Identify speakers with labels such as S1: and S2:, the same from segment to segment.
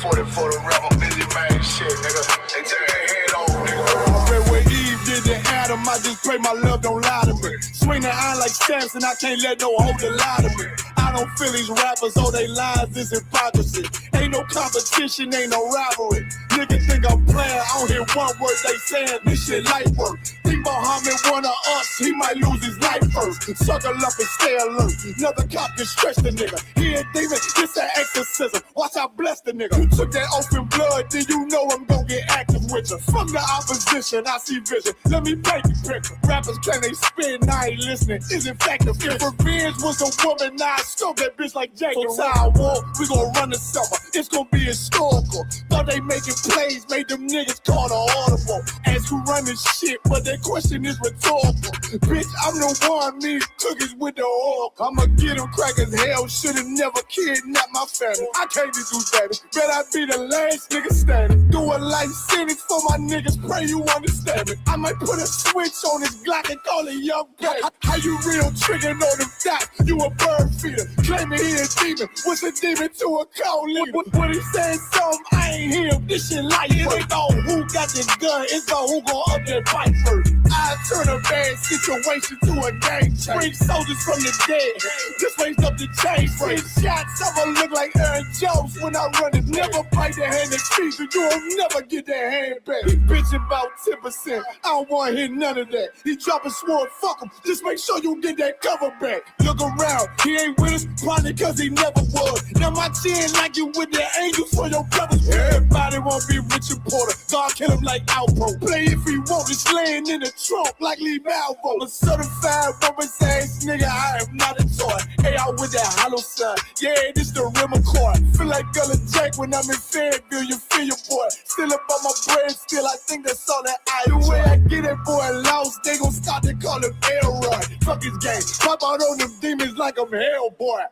S1: 40 for the rapper, busy man shit, nigga. They take their head on, nigga.
S2: I read where Eve did to Adam, I just pray my love don't lie to me. Swing the iron like stamps and I can't let no holder lie to me. I don't feel these rappers, all they lies is hypocrisy. Ain't no competition, ain't no rivalry. Niggas think I'm playing, I don't hear one word they saying, this shit light work. Think Muhammad one of us, he might lose his life first. Suckle up and stay alert, another cop can stretch the nigga. He a demon, this an exorcism, watch I bless the nigga. You took that oath in blood, then you know I'm gon' get active with you. From the opposition, I see vision, let me paint the picture. Rappers claim they spit, and I ain't listening, is in fact the fear. If revenge was a woman, now I scope that bitch like Jake. So I war, we gon' run the summer, it's gon' be historical. Thought they making plays, made them niggas call the audible. Ask who run this shit, but that question is rhetorical. Bitch, I'm the one, me cookies with the oil. I'ma get them crackers, hell, should've never kidnapped my family. I can't do that, bet I be the last nigga standing. Do a life sentence for my niggas, pray you understand me. I might put a switch on this Glock and call it young baby. How you real trigger know them dots? You a bird feeder, claiming he a demon. What's a demon to a cold leader? When he saying something, I ain't him. This shit light work. It ain't on who got the gun, it's on who gon' up that fight first. I turn a bad situation to a game changer. Bring soldiers from the dead, just raise up the chain. Free shots, I'ma look like Aaron Jones when I run it. Never bite the hand that feeds you, you'll never get that hand back. He bitchin' about 10%, I don't wanna hear none of that. He dropping sword, fuck him, just make sure you get that cover back. Look around, he ain't with us, probably cause he never was. Now my chin like you with the angels for your brothers. Everybody won't be Richard Porter, God kill him like Alpo. Play if he want, it's laying in the trunk like Lee Malvo. A certified woman's ass nigga, I am not a toy. Hey, out with that hollow sign, yeah, this the rim accord. Feel like Gullah Jack when I'm in Fayetteville, you feel your boy. Still up on my bread, still I think that's all that I do. The way I get it, boy, lost, they gon' start to call him Elroy. Fuck his game, pop out on them demons like I'm Hellboy.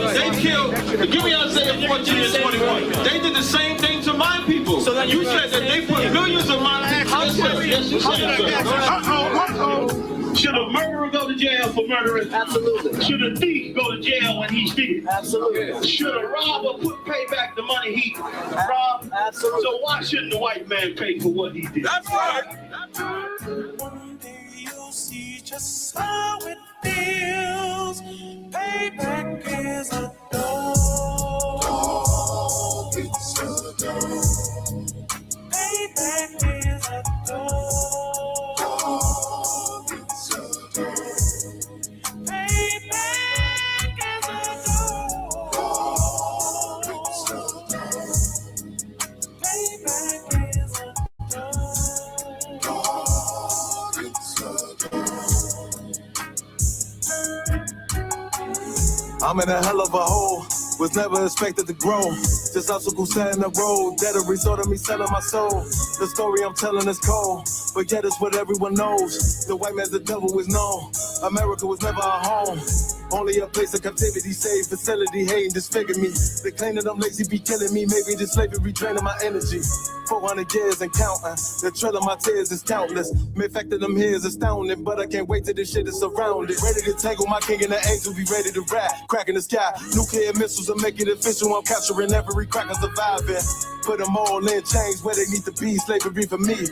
S3: They killed, give me Isaiah 14 and 21. They did the same thing to my people. So you said that they put millions of my actions. Yes, you said. Should a murderer go to jail for murdering? Absolutely. Should a thief go to jail when he steals? Absolutely. Should a robber pay back the money he robbed? Absolutely. So why shouldn't the white man pay for what he did? That's right. That's right.
S4: One day you'll see just how it feels. Payback is a dog. It's a dog. Payback is a dog. It's a dog. Payback is a dog. It's a dog. Payback is a dog. It's a dog.
S5: I'm in a hell of a hole, was never expected to grow. Just obstacle set in the road, that a result of me selling my soul. The story I'm telling is cold, but yet it's what everyone knows. The white man's the devil is known. America was never our home. Only a place of captivity, safe facility, hating, disfigure me. They claim that I'm lazy, be killing me. Maybe this slavery draining my energy. 400 years and counting. The trail of my tears is countless. Main fact that I'm here is astounding, but I can't wait till this shit is surrounded. Ready to tangle my king and the angel, be ready to rap. Cracking the sky, nuclear missiles will make it official. I'm capturing every cracker surviving. Put them all in chains where they need to be. Slavery for me.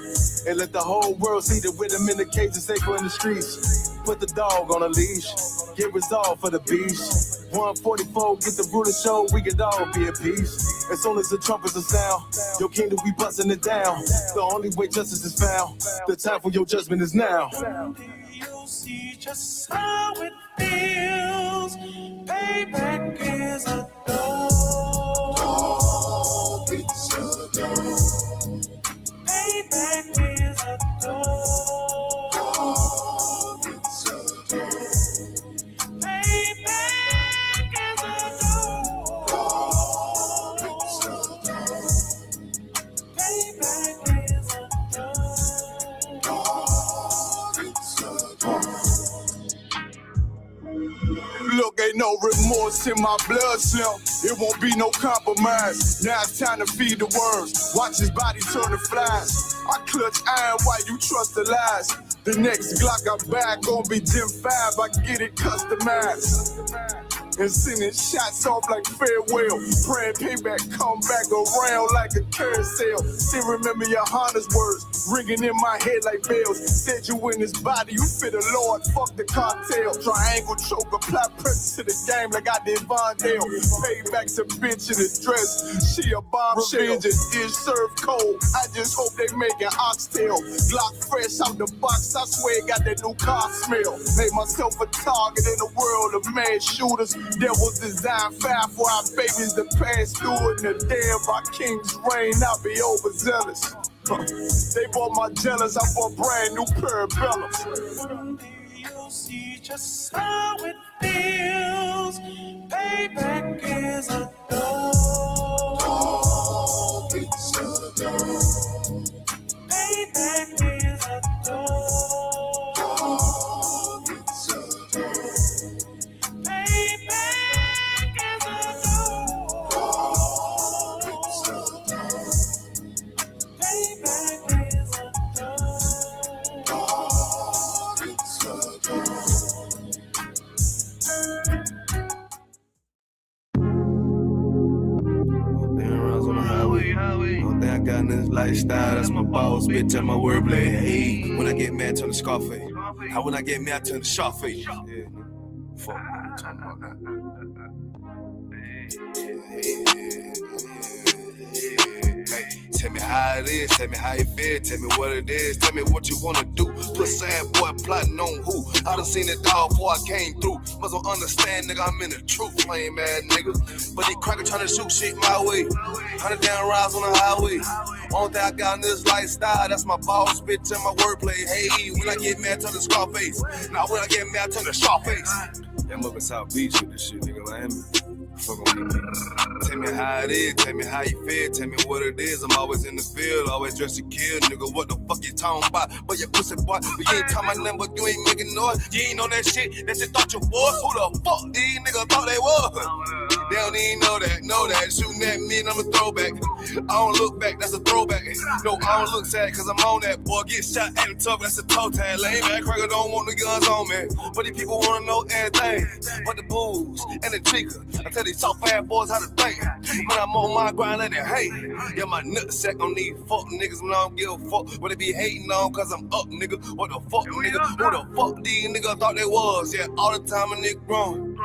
S5: And let the whole world see that with them in the cage and safer in the streets. Put the dog on a leash. Get resolved for the beast. 144, get the ruler show, we could all be at peace. As soon as the trumpets are sound, your kingdom we busting it down. The only way justice is found, the time for your judgment is now.
S4: You'll see just how it feels. Payback is a dog. It's a dog. Payback is a dog. It's a dog. Payback is a dog.
S2: no remorse in my blood slim. It won't be no compromise. Now it's time to feed the worms. Watch his body turn to flies. I clutch iron while you trust the lies. The next Glock I buy gon' be Gen 5. I get it customized. And sending shots off like farewell. Praying payback come back around like a carousel. Still remember your Honda's words ringing in my head like bells. Said you in his body, you fit the Lord, fuck the cartel. Triangle choke, apply pressure to the game like I did Vondale. Payback to bitch in the dress. She a bombshell. Revenge is served cold. I just hope they make an oxtail. Glock fresh out the box, I swear it got that new car smell. Made myself a target in the world of mad shooters. That was designed fire for our babies to pass through in the day of our king's reign. I'll be overzealous. They bought my jealous, I bought brand new parabellums.
S4: Someday you'll see just how it feels. Payback is a dog. It's a dog. Payback is a dog. It's a dog. Payback is a dog. It's a dog. Payback is a dog. It's a dog.
S5: One thing I got in this lifestyle, that's my boss, bitch, and my wordplay. Hey, when I get mad, turn the Scarface. How when I get mad, turn the Sharface. Yeah, fuck, I'm talking about that. Hey, tell me how it is, tell me how you feel, tell me what it is, tell me what you wanna do. Put sad boy plotting on who? I done seen it all before I came through. Must don't understand, nigga, I'm in the truth, lame ass nigga. But they cracker trying to shoot shit my way. 100 down rides on the highway. Only thing I got in this lifestyle, that's my boss, bitch, and my wordplay. Hey, when I get mad, turn the Scarface. Now when I get mad, turn the Sharface. Yeah, I'm up in South Beach with this shit, nigga, Miami. Fuck on me. Tell me how it is, tell me how you feel, tell me what it is. I'm always in the field, always dressed to kill, nigga. What the fuck you talking about? But your pussy boy, but you ain't talking about nothing, but you ain't making noise. You ain't know that shit, that shit thought you was. Who the fuck these niggas thought they was? They don't even know that. Shooting at me and I'm a throwback. I don't look back, that's a throwback. No, I don't look sad, cause I'm on that. Boy, get shot at the top, that's a toe tag. Lame ass cracker don't want the guns on me. But these people wanna know everything. But the booze and the chica. I tell these soft ass boys how to think. When I'm on my grind, let it hate. Yeah, my nutsack on these fuck niggas when I don't give a fuck. What they be hating on, cause I'm up, nigga. What the fuck, nigga? Who the fuck these niggas thought they was? Yeah, all the time a nigga grown.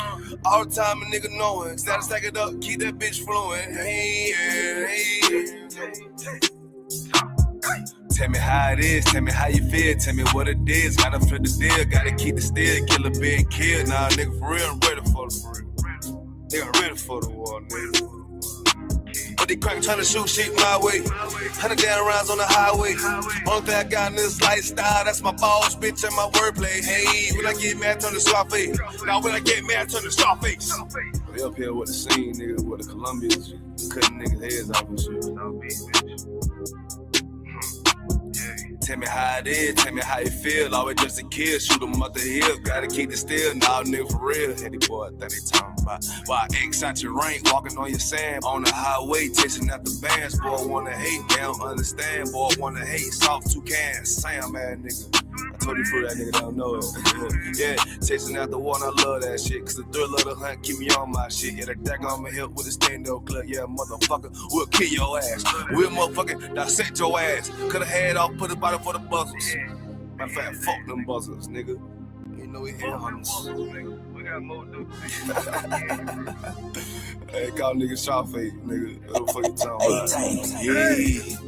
S5: All the time a nigga knowing. Gotta stack it up, keep that bitch flowing. Hey, hey. Tell me how it is, tell me how you feel, tell me what it is. Gotta flip the deal, gotta keep the steel, kill a big kid. Nah, nigga, for real, I'm ready for the real. Nigga, ready for the war, nigga. But they crack trying to shoot shit my way. 100 down rounds on the highway. Only thing I got in this lifestyle, that's my boss, bitch, and my wordplay. Hey, when I get mad, turn the Scarface. Now when I get mad, turn the Scarface. They up here with the scene, nigga, with the Colombians, cutting niggas' heads off and shit. Tell me how it is, tell me how you feel. Always just a kid, shoot 'em up the hill. Gotta keep it still, nah, nigga, for real. Any boy, that they talking about. Why X out your rank, walking on your sand. On the highway, chasing out the bands. Boy, wanna hate, they don't understand. Boy, wanna hate, soft two cans. Sam, man, nigga. I told you for that nigga don't know it. Yeah, chasing out the one, I love that shit. Cause the thrill of the hunt keep me on my shit. Yeah, the deck on my hip with a stand-up club. Yeah, motherfucker, we'll kill your ass. We'll motherfucking dissect your ass. Cut a head off, put a body for the buzzers. Matter of fact, fuck them buzzers, nigga. You know we here hunters. We got more to do. Hey, call nigga Sharface, nigga. What the fuck you talking about? Yeah.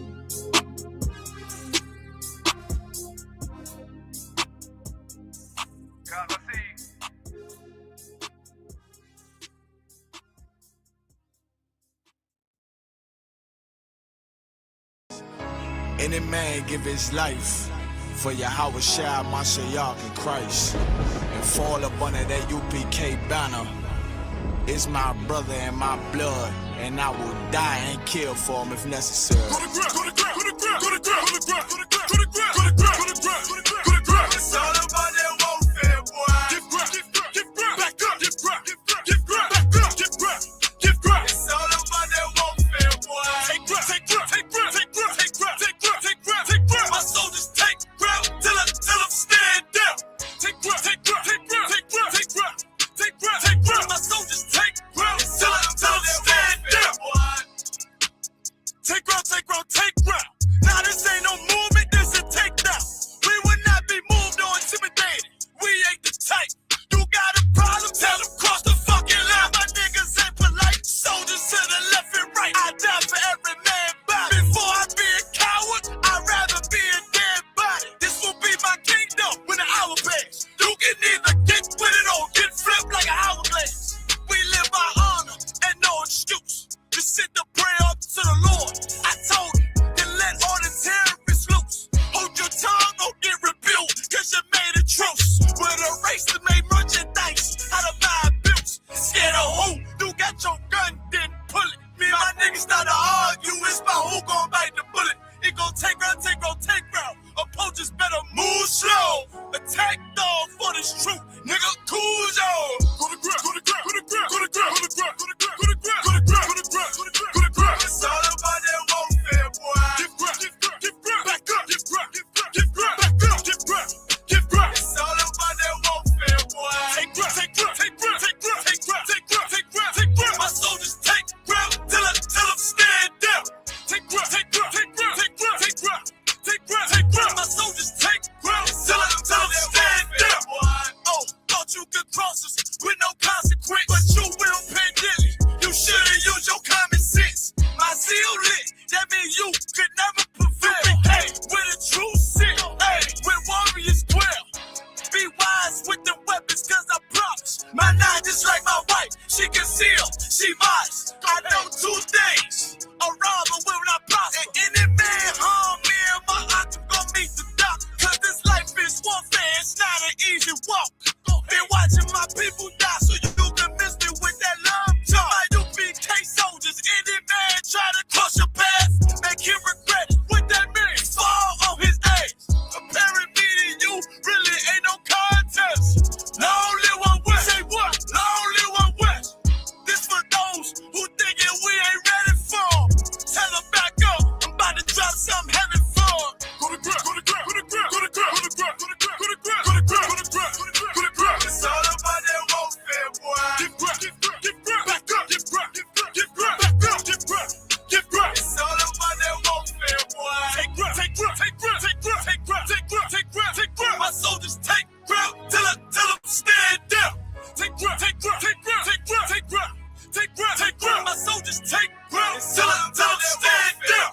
S2: Any man give his life for Yahweh Shai, Mashiach, and Christ, and fall up under that UPK banner. It's my brother and my blood, and I will die and kill for him if necessary. Go to ground, go to ground, go to ground, go to ground, go to ground, go to ground, go to ground, go to ground, go to ground, go to ground. It's all about that warfare, boy. Give ground, back up, give ground, give
S4: take ground. My soldiers take ground. Till I stand down. Oh, thought you could cross us with no consequence, but you will pay dearly. You should've used your common sense. My zeal lit, that means you could never prevail. Hey, with a true sin, hey, with warriors dwell. Be wise with the weapons, cause I promise. My nine just like my wife, she concealed, she modest. I know two things, a robber will not prosper. And any man harm me and my aunt gon' meet the doc. Cause this life is warfare, it's not an easy walk. Been watching my people die, so you can miss me with that love talk. My UPK soldiers, any man try to cross your path, make him regret it. With that man, fall on his ass. Comparing me to you really ain't no contest. Long live one West. Say what? Long live one West. This for those who thinking we ain't ready for. Tell them back up. I'm about to drop something heavy for. Go to grab, go to grab, go to grab, go to grab, go to grab, go to grab, go to grab, go to grab, go to grab, go to grab, go to grab. It's all about that warfare, boy. Get grab, get grab, get grab, back up, get grab, get grab, get grab, back up, get grab, get grab. It's all about that warfare, boy. Take grab, take grab, take grab, take grab, take grab, take grab, take grab, take grab. My soldiers take grab till them stand down. Take grab, take grab, take grab, take grab, take grab, take grab, take grab. My soldiers take grab till them stand down.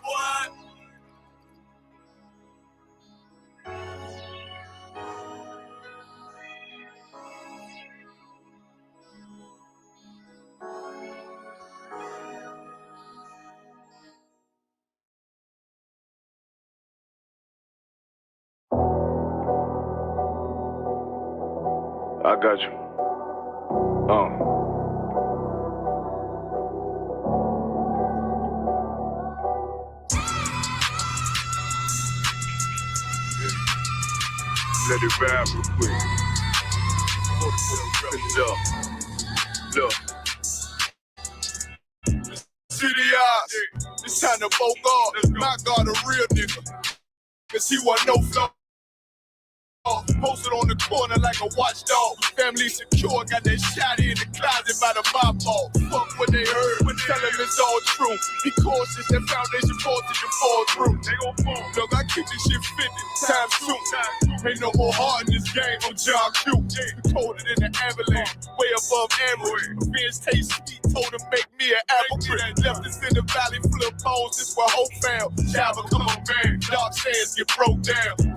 S1: I got you. Let it ride real quick. Look.
S2: City eyes, it's time to Bogart. My God, a real nigga. Cause he wasn't no flaw. Posted on the corner like a watchdog. Family secure, got that shot in the closet by the mob ball. Fuck what they heard, but tell them it's all true. Be cautious, that foundation voltage and fall through. They gon' fall. Look, I keep this shit 50 times soon. Ain't no more heart in this game, I'm John Q. Colder than an avalanche, way above average. Vince taste sweet, told him make me an apple tree. Left us in the valley full of bones, this where hope found. Java, come on, man. Dark sands get broke down.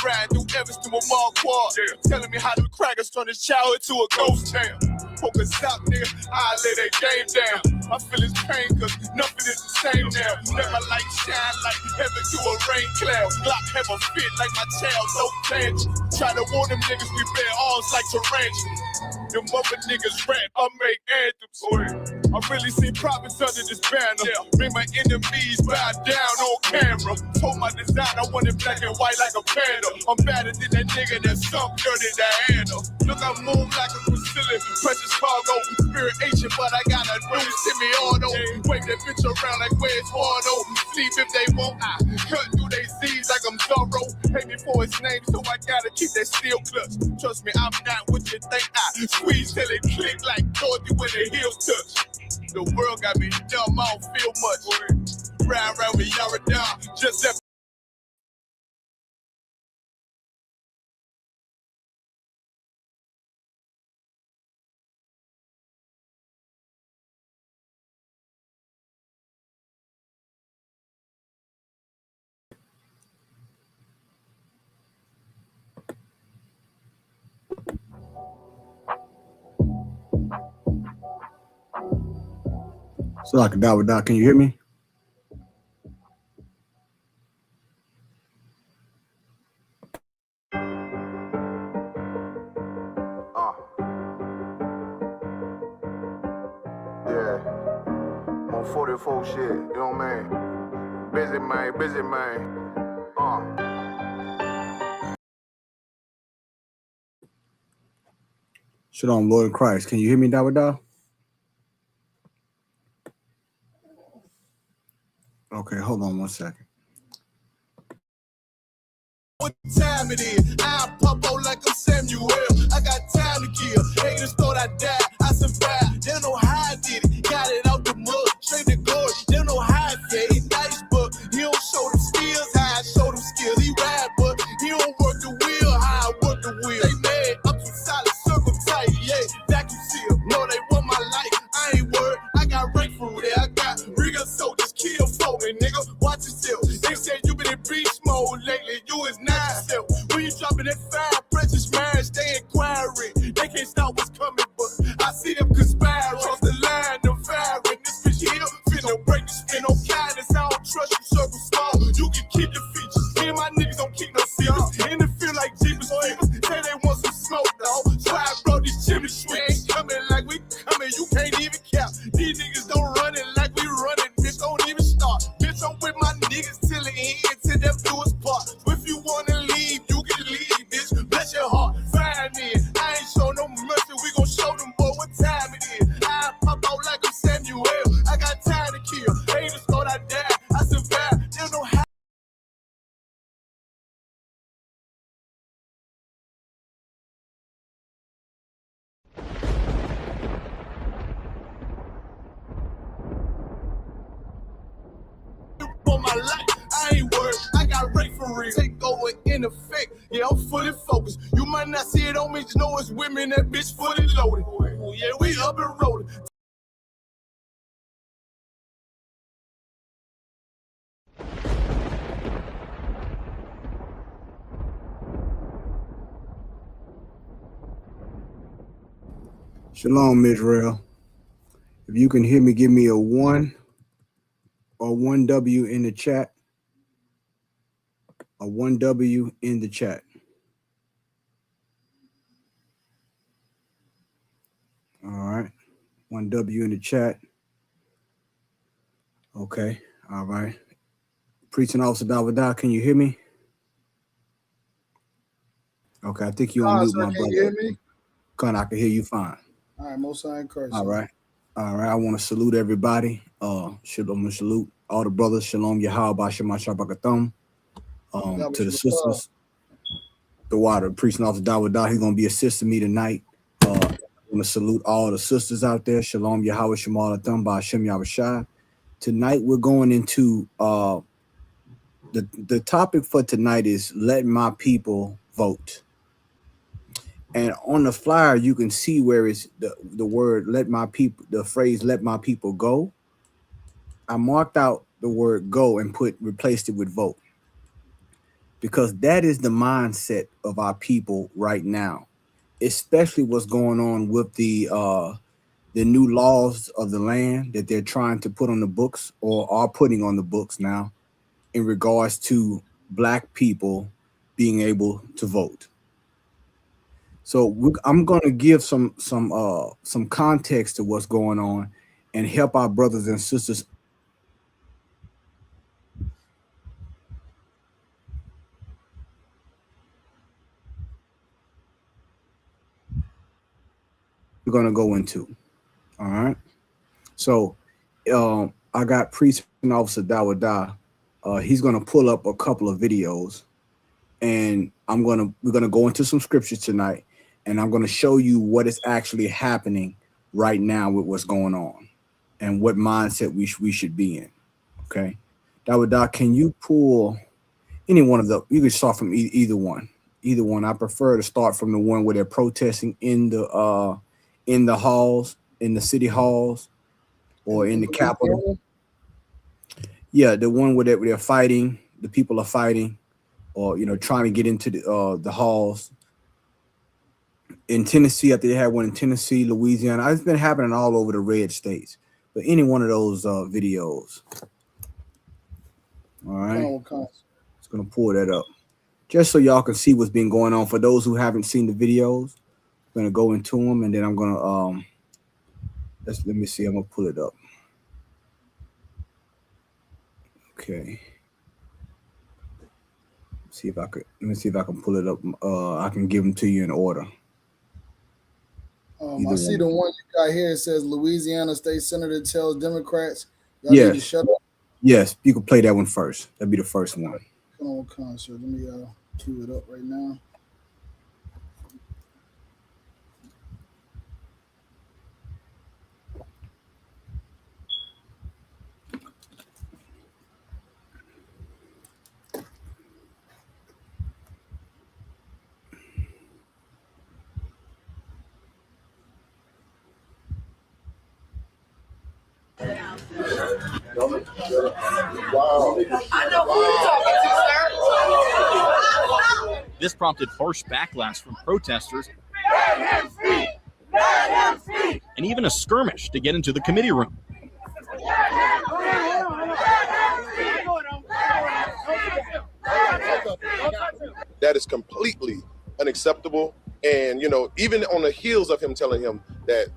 S2: Riding through Evanston with Mark Quad. Telling me how the crackers turn his childhood to a ghost town. Focus out, nigga, I lay that game down. I feel his pain, cause nothing is the same now. Let my light shine like heaven through a rain cloud. Glock have a fit like my child, no plans. Try to warn them niggas, we bear arms like tarantulas. Them other niggas rap, I make anthems. I really see profits under this banner. Make my enemies bow down on camera. Told my design I wanted black and white like a panda. I'm better than that nigga that sunk dirty to handle. Look, I move like a Brazilian, precious cargo, spirit ancient, but I got a new semi-auto. Wave that bitch around like where's Wardo. Sleep if they won't, I cut through they Z's like I'm Zorro. Pay me for his name, so I gotta keep that steel clutch. Trust me, I'm not what you think. I squeeze till it click like Dorothy when the heels touch. The world got me dumb, I don't feel much. Ride around with Yara down, just that.
S6: So like a Doc, can you hear me?
S1: Yeah. On 44 shit, you know what I mean? Busy man.
S6: Shalom, Lord Christ. Can you hear me, Doc? Okay, hold on 1 second.
S2: What time it is? I pop out like I'm Samuel. I got time to kill. Haters thought I died, I survived. They don't know how I did it. Got it out the mud, straight to glory. They don't know how I did it. Nice, but he don't show them skills. How I show them skills. He is nine step. When you dropping that fire, pressure smash, they inquiring. They can't stop what's coming, but I see them conspire. Cross the line, them firing. This bitch here, finna break the spin on kindness. I don't trust you, circle small. You can keep the features. Me and my niggas don't keep no secrets. And it feel like Jeepers Creepers. Say they want some smoke, dog. So I brought these chimney sweeps. Coming like we coming, you can't even cap. These niggas don't run it like we running. Bitch, don't even start. Bitch, I'm with my niggas till the end, till them do us part. If you wanna leave, you can leave, bitch. Bless your heart, find me. I ain't show no mercy, we gon' show them boy what time it is. I pop out like I'm Samuel. I got time to kill. Haters thought I died, I survived. They don't know how. For my life, I ain't worried. I got rate for real. Take over in effect. Yeah, I'm fully focused. You might not see it on me, just know it's women. That bitch fully loaded. Ooh, yeah, we up and rolling.
S6: Shalom, Israel. If you can hear me, give me a 1 or 1W in the chat. A 1W in the chat. All right. 1W in the chat. Okay. All right. Preaching Officer Dawadah, can you hear me? Okay, I think you on mute, my brother.
S7: Can you hear me?
S6: Con, I can hear you fine.
S7: All right, most high in Christ.
S6: All right. All right. I want to salute everybody. Shalom, salute all the brothers. Shalom, Yahweh, Shema Shabakathum. To the sisters. The water, Preaching Officer Dawadah, he's going to be assisting me tonight. I want to salute all the sisters out there. Shalom, Yahweh, Shema Alathum, Ba'ashem Yahushua. Tonight, we're going into the topic for tonight is let my people vote. And on the flyer, you can see where it's the word let my people, the phrase let my people go. I marked out the word go and replaced it with vote. Because that is the mindset of our people right now, especially what's going on with the new laws of the land that they're trying to put on the books or are putting on the books now in regards to Black people being able to vote. So I'm going to give some context to what's going on and help our brothers and sisters. We're going to go into. All right. So I got Preaching Officer Dawadah. He's going to pull up a couple of videos, and we're going to go into some scriptures tonight. And I'm going to show you what is actually happening right now with what's going on and what mindset we should be in. Okay. Dawadah, can you pull any one of the, you can start from either one. Either one. I prefer to start from the one where they're protesting in the halls, in the city halls, or in the Capitol. Yeah, the one where they're fighting, the people are fighting, or trying to get into the halls. In Tennessee, I think they had one in Tennessee, Louisiana. It's been happening all over the red states. But any one of those videos. All right. Just gonna pull that up. Just so y'all can see what's been going on. For those who haven't seen the videos, I'm gonna go into them and then I'm gonna let me see, I'm gonna pull it up. Okay. Let me see if I can pull it up. I can give them to you in order.
S7: I see the one you got here. It says Louisiana State Senator tells Democrats
S6: y'all need to shut up. Yes, you can play that one first. That'd be the first one.
S7: Come on, concert. Let me cue it up right now.
S2: Wow. I know who you're talking to, sir.
S8: This prompted harsh backlash from protesters and even a skirmish to get into the committee room.
S9: That is completely unacceptable. And, you know, even on the heels of him telling him that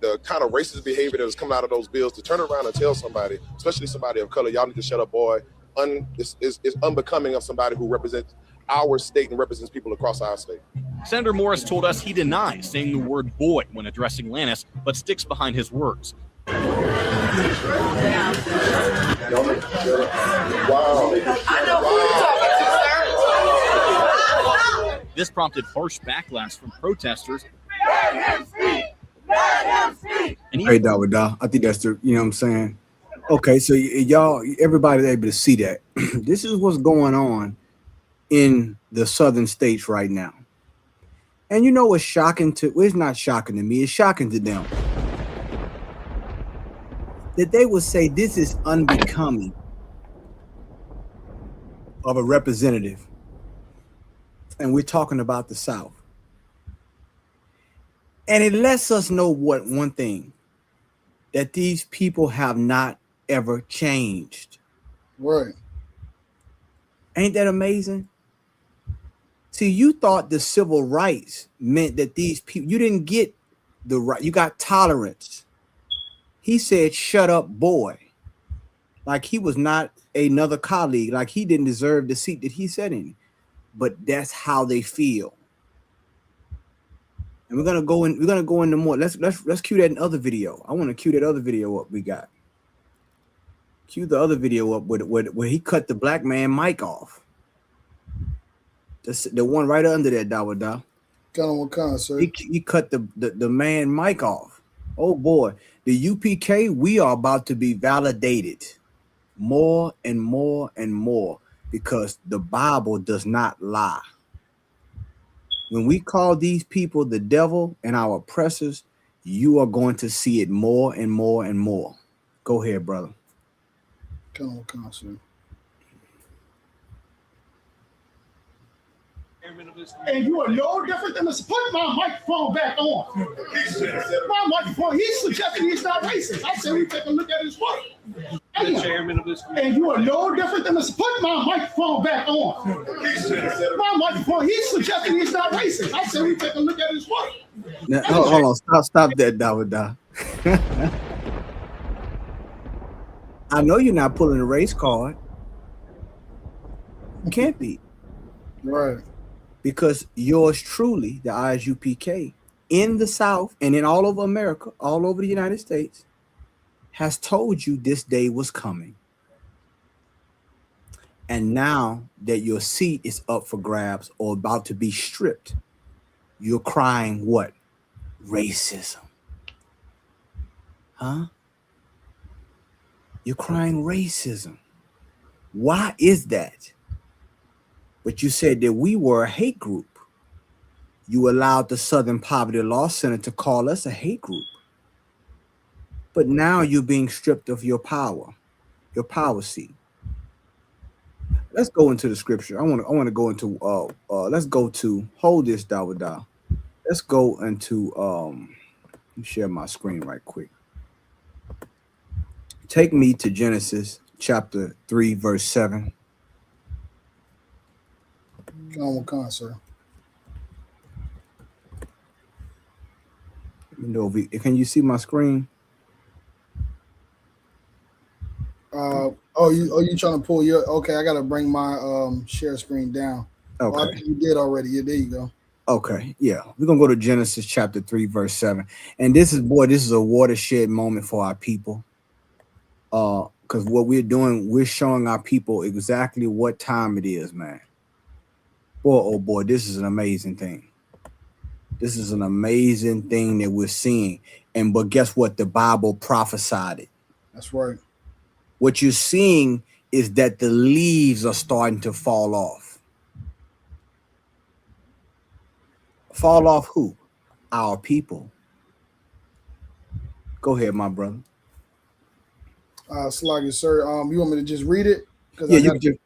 S9: the kind of racist behavior that was coming out of those bills, to turn around and tell somebody, especially somebody of color, y'all need to shut up, boy, is unbecoming of somebody who represents our state and represents people across our state.
S8: Senator Morris told us he denies saying the word boy when addressing Lannis, but sticks behind his words. This prompted harsh backlash from protesters. And
S6: Hey, Dawada, I think that's the, you know what I'm saying? Okay, so y'all, everybody able to see that. This is what's going on in the southern states right now. And you know what's shocking to, well, it's not shocking to me, it's shocking to them. That they would say this is unbecoming of a representative. And we're talking about the South. And it lets us know what one thing, that these people have not ever changed.
S7: Right.
S6: Ain't that amazing? See, you thought the civil rights meant that these people, you didn't get the right, you got tolerance. He said, shut up, boy. Like he was not another colleague, like he didn't deserve the seat that he sat in. But that's how they feel. And we're gonna go into more. Let's cue that other video. I want to cue that other video up we got. Cue the other video up where he cut the black man mic off. The one right under that Dawada.
S7: What kind, sir?
S6: He cut the man mic off. Oh boy, the UPK, we are about to be validated more and more and more because the Bible does not lie. When we call these people the devil and our oppressors, you are going to see it more and more and more. Go ahead, brother.
S7: What kind, sir?
S2: And you are no different than this. Put my microphone back on. My microphone. He's suggesting he's not racist. I said we take a look at his work.
S3: The chairman of this committee.
S2: And you are no different than this. Put my microphone back on. My microphone. He's suggesting he's not racist. I said we take a look at his work.
S6: Now, hold on. Stop that, Dawada. I know you're not pulling a race card. You can't be.
S7: Right.
S6: Because yours truly, the ISUPK, in the South and in all over America, all over the United States, has told you this day was coming. And now that your seat is up for grabs or about to be stripped, you're crying what? Racism. Huh? You're crying racism. Why is that? But you said that we were a hate group. You allowed the Southern Poverty Law Center to call us a hate group. But now you're being stripped of your power seat. Let's go into the scripture. I want to go into let's go to, hold this, Dawada. Let's go into let me share my screen right quick. Take me to Genesis chapter 3, verse 7.
S7: What kind, sir?
S6: Can you see my screen?
S7: You trying to pull your? Okay, I gotta bring my share screen down.
S6: Okay,
S7: I think you did already. Yeah, there you go.
S6: Okay, yeah, we're gonna go to Genesis chapter 3, verse 7, and this is a watershed moment for our people. Because what we're doing, we're showing our people exactly what time it is, man. Boy, oh boy, this is an amazing thing. This is an amazing thing that we're seeing. But guess what? The Bible prophesied it.
S7: That's right.
S6: What you're seeing is that the leaves are starting to fall off. Fall off who? Our people. Go ahead, my brother.
S7: Sluggy, sir. You want me to just read it?
S6: Yeah, you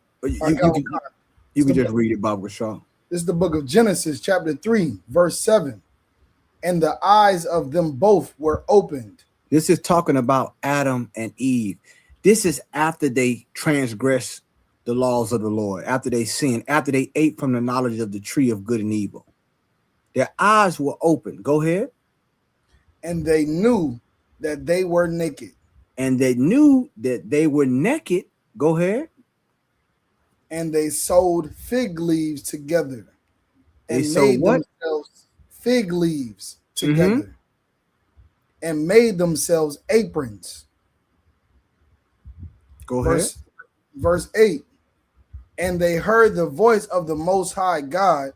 S6: can just read it, Bob Shaw.
S7: This is the book of Genesis, chapter 3, verse 7. And the eyes of them both were opened.
S6: This is talking about Adam and Eve. This is after they transgressed the laws of the Lord, after they sinned, after they ate from the knowledge of the tree of good and evil. Their eyes were open. Go ahead.
S7: And they knew that they were naked.
S6: And they knew that they were naked. Go ahead.
S7: And they sewed fig leaves together.
S6: They
S7: And
S6: sewed
S7: made
S6: what?
S7: themselves fig leaves together. And made themselves aprons.
S6: Go ahead.
S7: Verse 8. And they heard the voice of the Most High God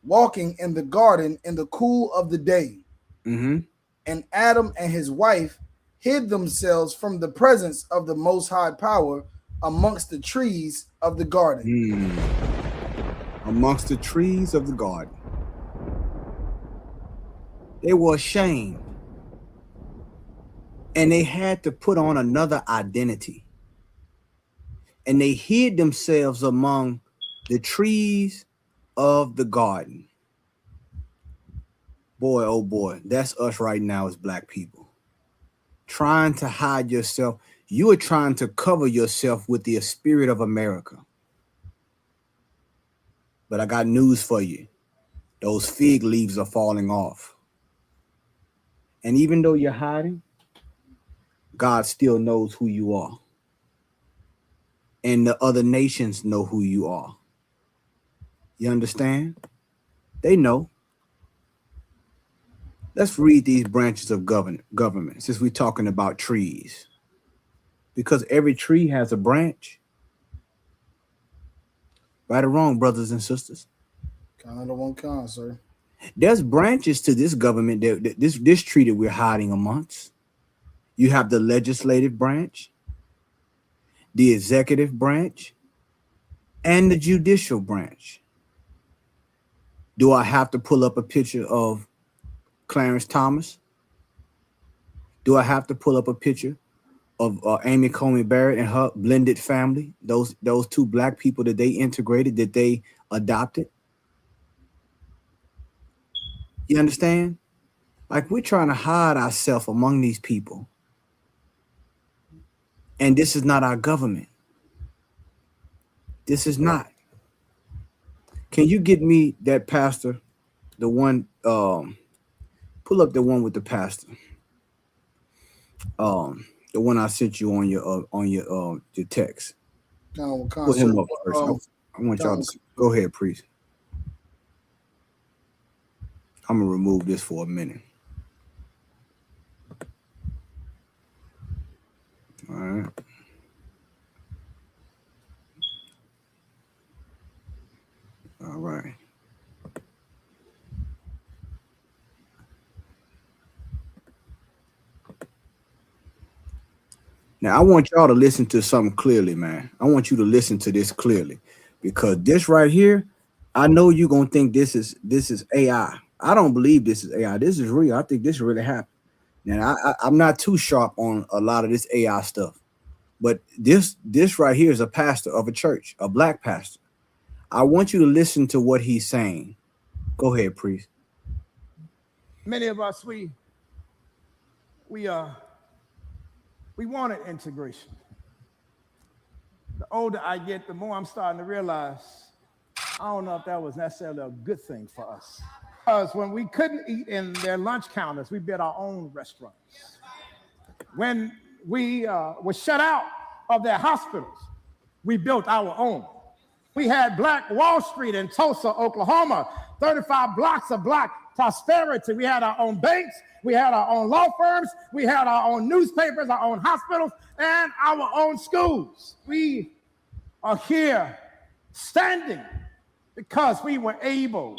S7: walking in the garden in the cool of the day.
S6: Mm-hmm.
S7: And Adam and his wife hid themselves from the presence of the Most High Power amongst the trees of the garden.
S6: Amongst the trees of the garden. They were ashamed. And they had to put on another identity. And they hid themselves among the trees of the garden. Boy, oh boy, that's us right now as black people. Trying to hide yourself. You are trying to cover yourself with the spirit of America. But I got news for you. Those fig leaves are falling off. And even though you're hiding, God still knows who you are. And the other nations know who you are. You understand? They know. Let's read these branches of government since we're talking about trees. Because every tree has a branch. Right or wrong, brothers and sisters?
S7: Kind of the one kind, sir.
S6: There's branches to this government, this tree that we're hiding amongst. You have the legislative branch, the executive branch, and the judicial branch. Do I have to pull up a picture of Clarence Thomas? Do I have to pull up a picture of Amy Coney Barrett and her blended family? Those two black people that they integrated, that they adopted. You understand? Like, we're trying to hide ourselves among these people. And this is not our government. This is not. Can you get me that pastor? The one, pull up the one with the pastor. The one I sent you on your text. Put him up first. I want y'all to go ahead, priest. I'm gonna remove this for a minute. All right. All right. Now I want y'all to listen to something clearly, man. I want you to listen to this clearly, because this right here, I know you're gonna think this is AI. I don't believe this is AI. This is real. I think this really happened. Now I'm not too sharp on a lot of this AI stuff, but this right here is a pastor of a church, a black pastor. I want you to listen to what he's saying. Go ahead, priest.
S10: Many of us, we wanted integration. The older I get, the more I'm starting to realize I don't know if that was necessarily a good thing for us. Because when we couldn't eat in their lunch counters, we built our own restaurants. When we were shut out of their hospitals, we built our own. We had Black Wall Street in Tulsa, Oklahoma, 35 blocks of black prosperity. We had our own banks, we had our own law firms, we had our own newspapers, our own hospitals, and our own schools. We are here standing because we were able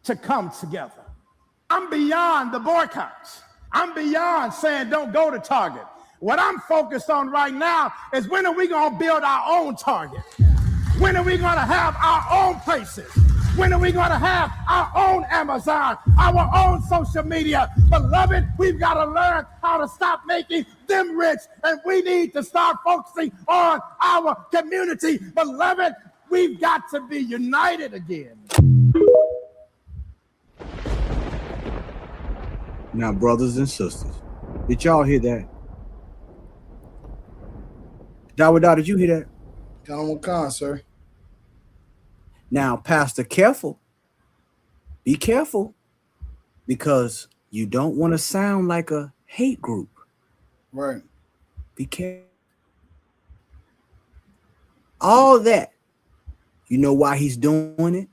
S10: to come together. I'm beyond the boycotts. I'm beyond saying don't go to Target. What I'm focused on right now is, when are we going to build our own Target? When are we going to have our own places? When are we going to have our own Amazon, our own social media? Beloved, we've got to learn how to stop making them rich, and we need to start focusing on our community. Beloved, We've got to be united again.
S6: Now, brothers and sisters, did y'all hear that? Dawada, did you hear that?
S7: Gentleman Khan, sir.
S6: Now, Pastor, careful. Be careful, because you don't want to sound like a hate group.
S7: Right.
S6: Be careful. All that. You know why he's doing it?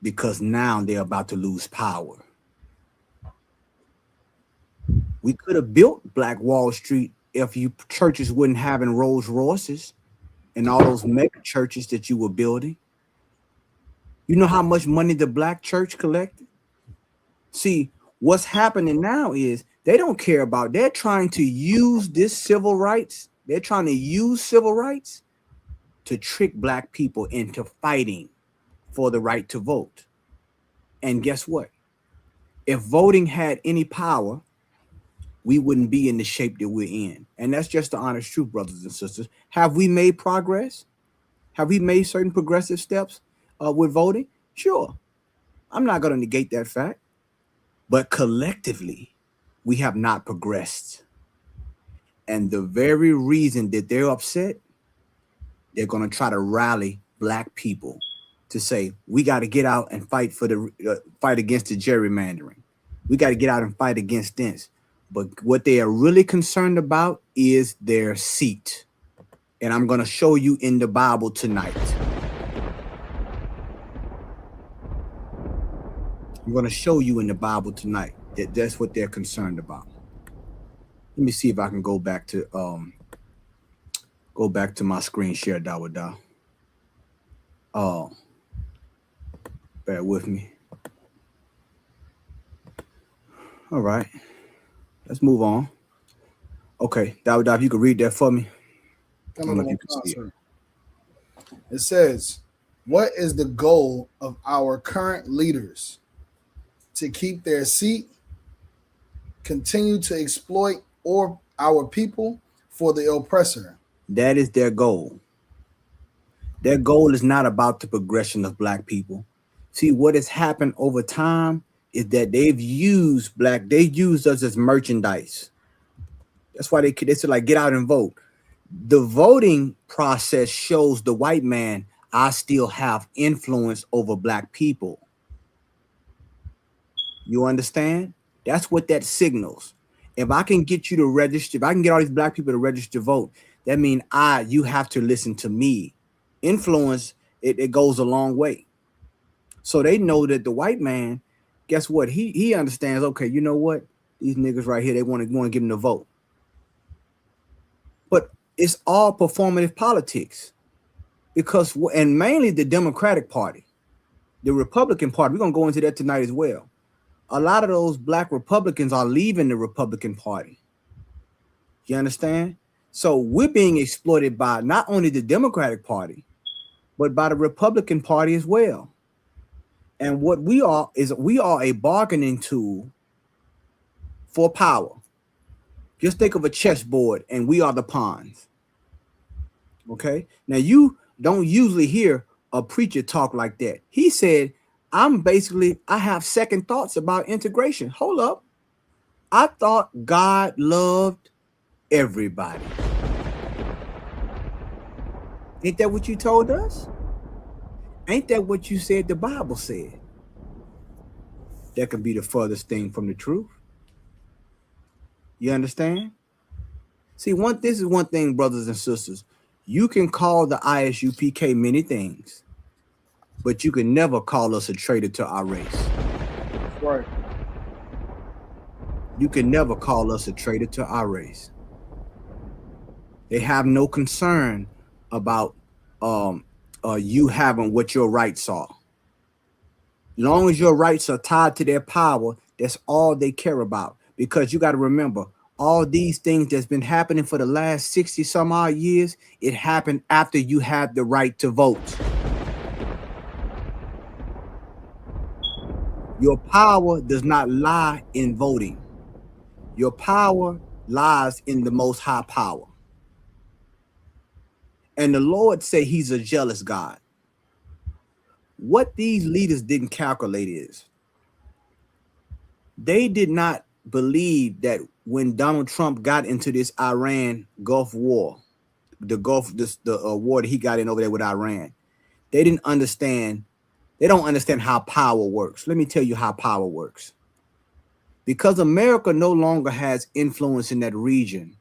S6: Because now they're about to lose power. We could have built Black Wall Street if you churches wouldn't having Rolls Royces and all those mega churches that you were building. You know how much money the black church collected? See, what's happening now is they don't care about, they're trying to use this civil rights. They're trying to use civil rights to trick black people into fighting for the right to vote. And guess what? If voting had any power, we wouldn't be in the shape that we're in. And that's just the honest truth, brothers and sisters. Have we made progress? Have we made certain progressive steps with voting? Sure. I'm not going to negate that fact. But collectively, we have not progressed. And the very reason that they're upset, they're going to try to rally black people to say, we got to get out and fight for the fight against the gerrymandering. We got to get out and fight against this. But what they are really concerned about is their seat. And I'm going to show you in the Bible tonight. I'm going to show you in the Bible tonight that that's what they're concerned about. Let me see if I can go back to my screen share, Dawada. Bear with me. All right. Let's move on. Okay, Dawada, if you could read that for me. I don't know if you can see it.
S7: It says, what is the goal of our current leaders? To keep their seat, continue to exploit or our people for the oppressor.
S6: That is their goal. Their goal is not about the progression of black people. See, what has happened over time is that they've used us as merchandise. That's why they said, like, get out and vote. The voting process shows the white man, I still have influence over black people. You understand? That's what that signals. If I can get you to register, if I can get all these black people to register to vote, that means you have to listen to me. Influence, it goes a long way. So they know that the white man, guess what? He understands, okay, you know what? These niggas right here, they want to give them the vote. But it's all performative politics. Because, and mainly the Democratic Party, the Republican Party, we're going to go into that tonight as well. A lot of those black Republicans are leaving the Republican Party. You understand? So we're being exploited by not only the Democratic Party, but by the Republican Party as well. And what we are is we are a bargaining tool for power. Just think of a chessboard and we are the pawns. Okay? Now you don't usually hear a preacher talk like that. He said, I have second thoughts about integration. Hold up. I thought God loved everybody. Ain't that what you told us? Ain't that what you said the Bible said? That could be the furthest thing from the truth. You understand? See, this is one thing, brothers and sisters. You can call the ISUPK many things, but you can never call us a traitor to our race.
S7: Right.
S6: You can never call us a traitor to our race. They have no concern about you having what your rights are. Long as your rights are tied to their power, that's all they care about. Because you got to remember, all these things that's been happening for the last 60 some odd years, it happened after you had the right to vote. Your power does not lie in voting. Your power lies in the Most High power. And the Lord said he's a jealous God. What these leaders didn't calculate is they did not believe that when Donald Trump got into this Iran Gulf war, the war that he got in over there with Iran, they didn't understand. They don't understand how power works. Let me tell you how power works. Because America no longer has influence in that region.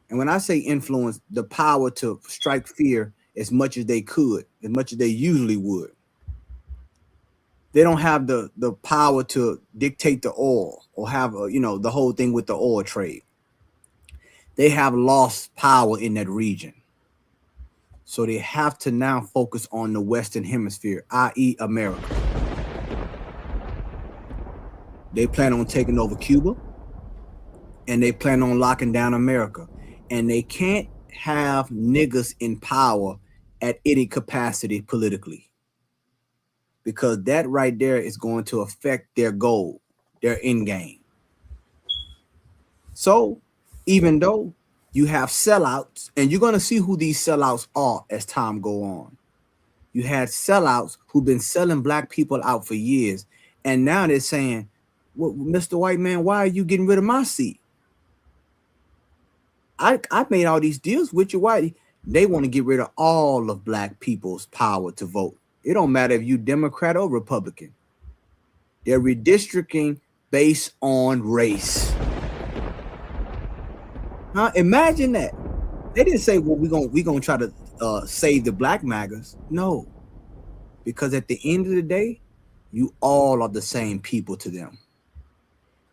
S6: And when I say influence, the power to strike fear as much as they could, as much as they usually would. They don't have the power to dictate the oil or have, the whole thing with the oil trade. They have lost power in that region. So they have to now focus on the Western Hemisphere, i.e. America. They plan on taking over Cuba, and they plan on locking down America. And they can't have niggas in power at any capacity politically, because that right there is going to affect their goal, their end game. So even though you have sellouts, and you're going to see who these sellouts are as time go on. You had sellouts who've been selling black people out for years. And now they're saying, well, Mr. White Man, why are you getting rid of my seat? I made all these deals with you. Why? They want to get rid of all of black people's power to vote. It don't matter if you Democrat or Republican. They're redistricting based on race. Huh? Imagine that. They didn't say, well, we're gonna try to save the black MAGAs. No, because at the end of the day, you all are the same people to them.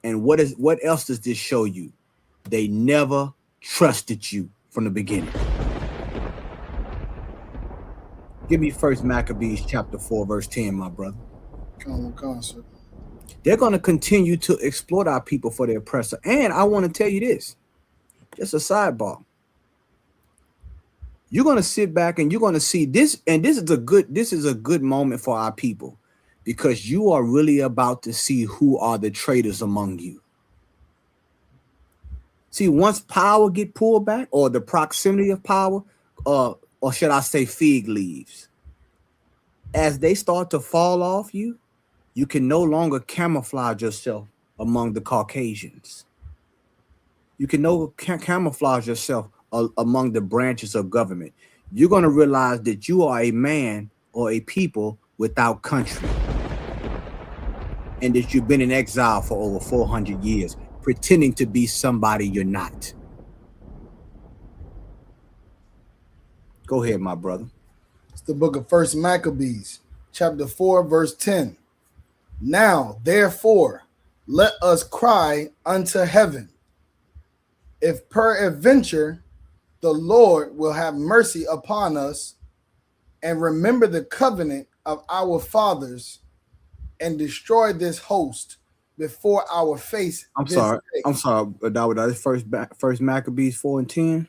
S6: And what else does this show you? They never trusted you from the beginning. Give me 1 Maccabees chapter 4, verse 10, my brother.
S7: Come on, sir.
S6: They're going to continue to exploit our people for their oppressor. And I want to tell you this, just a sidebar. You're going to sit back and you're going to see this, and this is a good moment for our people, because you are really about to see who are the traitors among you. See, once power get pulled back, or the proximity of power, or should I say fig leaves, as they start to fall off you, you can no longer camouflage yourself among the Caucasians. You can no camouflage yourself among the branches of government. You're going to realize that you are a man or a people without country, and that you've been in exile for over 400 years, pretending to be somebody you're not. Go ahead, my brother.
S7: It's the book of 1 Maccabees, chapter 4, verse 10. Now, therefore, let us cry unto heaven, if peradventure the Lord will have mercy upon us, and remember the covenant of our fathers, and destroy this host before our face.
S6: I'm sorry, Dawud. First Maccabees 4 and 10.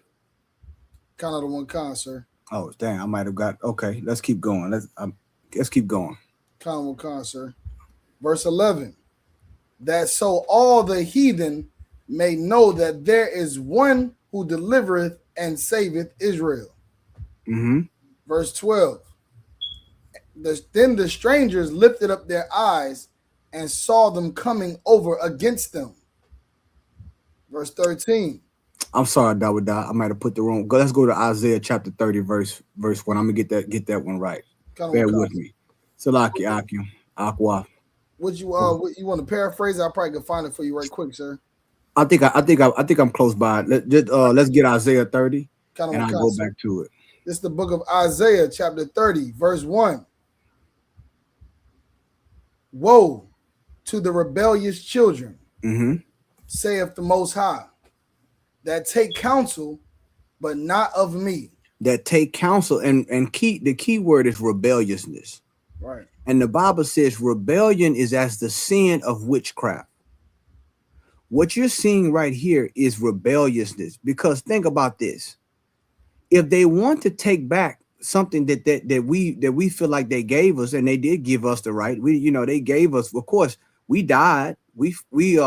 S7: Kind of the one, sir.
S6: Oh, dang, I might have got. Okay, let's keep going. Let's keep going.
S7: Kind of one, sir. Verse 11. That so all the heathen may know that there is one who delivereth and saveth Israel.
S6: Mm-hmm.
S7: Verse 12. Then the strangers lifted up their eyes and saw them coming over against them. Verse 13.
S6: I'm sorry, Dawud. I might have put the wrong. Let's go to Isaiah chapter 30, verse 1. I'm gonna get that one right. Bear with me. Salaki Akim Aqua.
S7: Would you want to paraphrase? I probably can find it for you right quick, sir.
S6: I think I'm close by. Let's get Isaiah 30, and I'll go back to it.
S7: This is the book of Isaiah, chapter 30, verse 1. Woe to the rebellious children, saith the Most High, that take counsel, but not of me.
S6: That take counsel, and the key word is rebelliousness.
S7: Right.
S6: And the Bible says rebellion is as the sin of witchcraft. What you're seeing right here is rebelliousness, because think about this. If they want to take back something that we feel like they gave us, and they did give us the right, they gave us, of course, we died. We a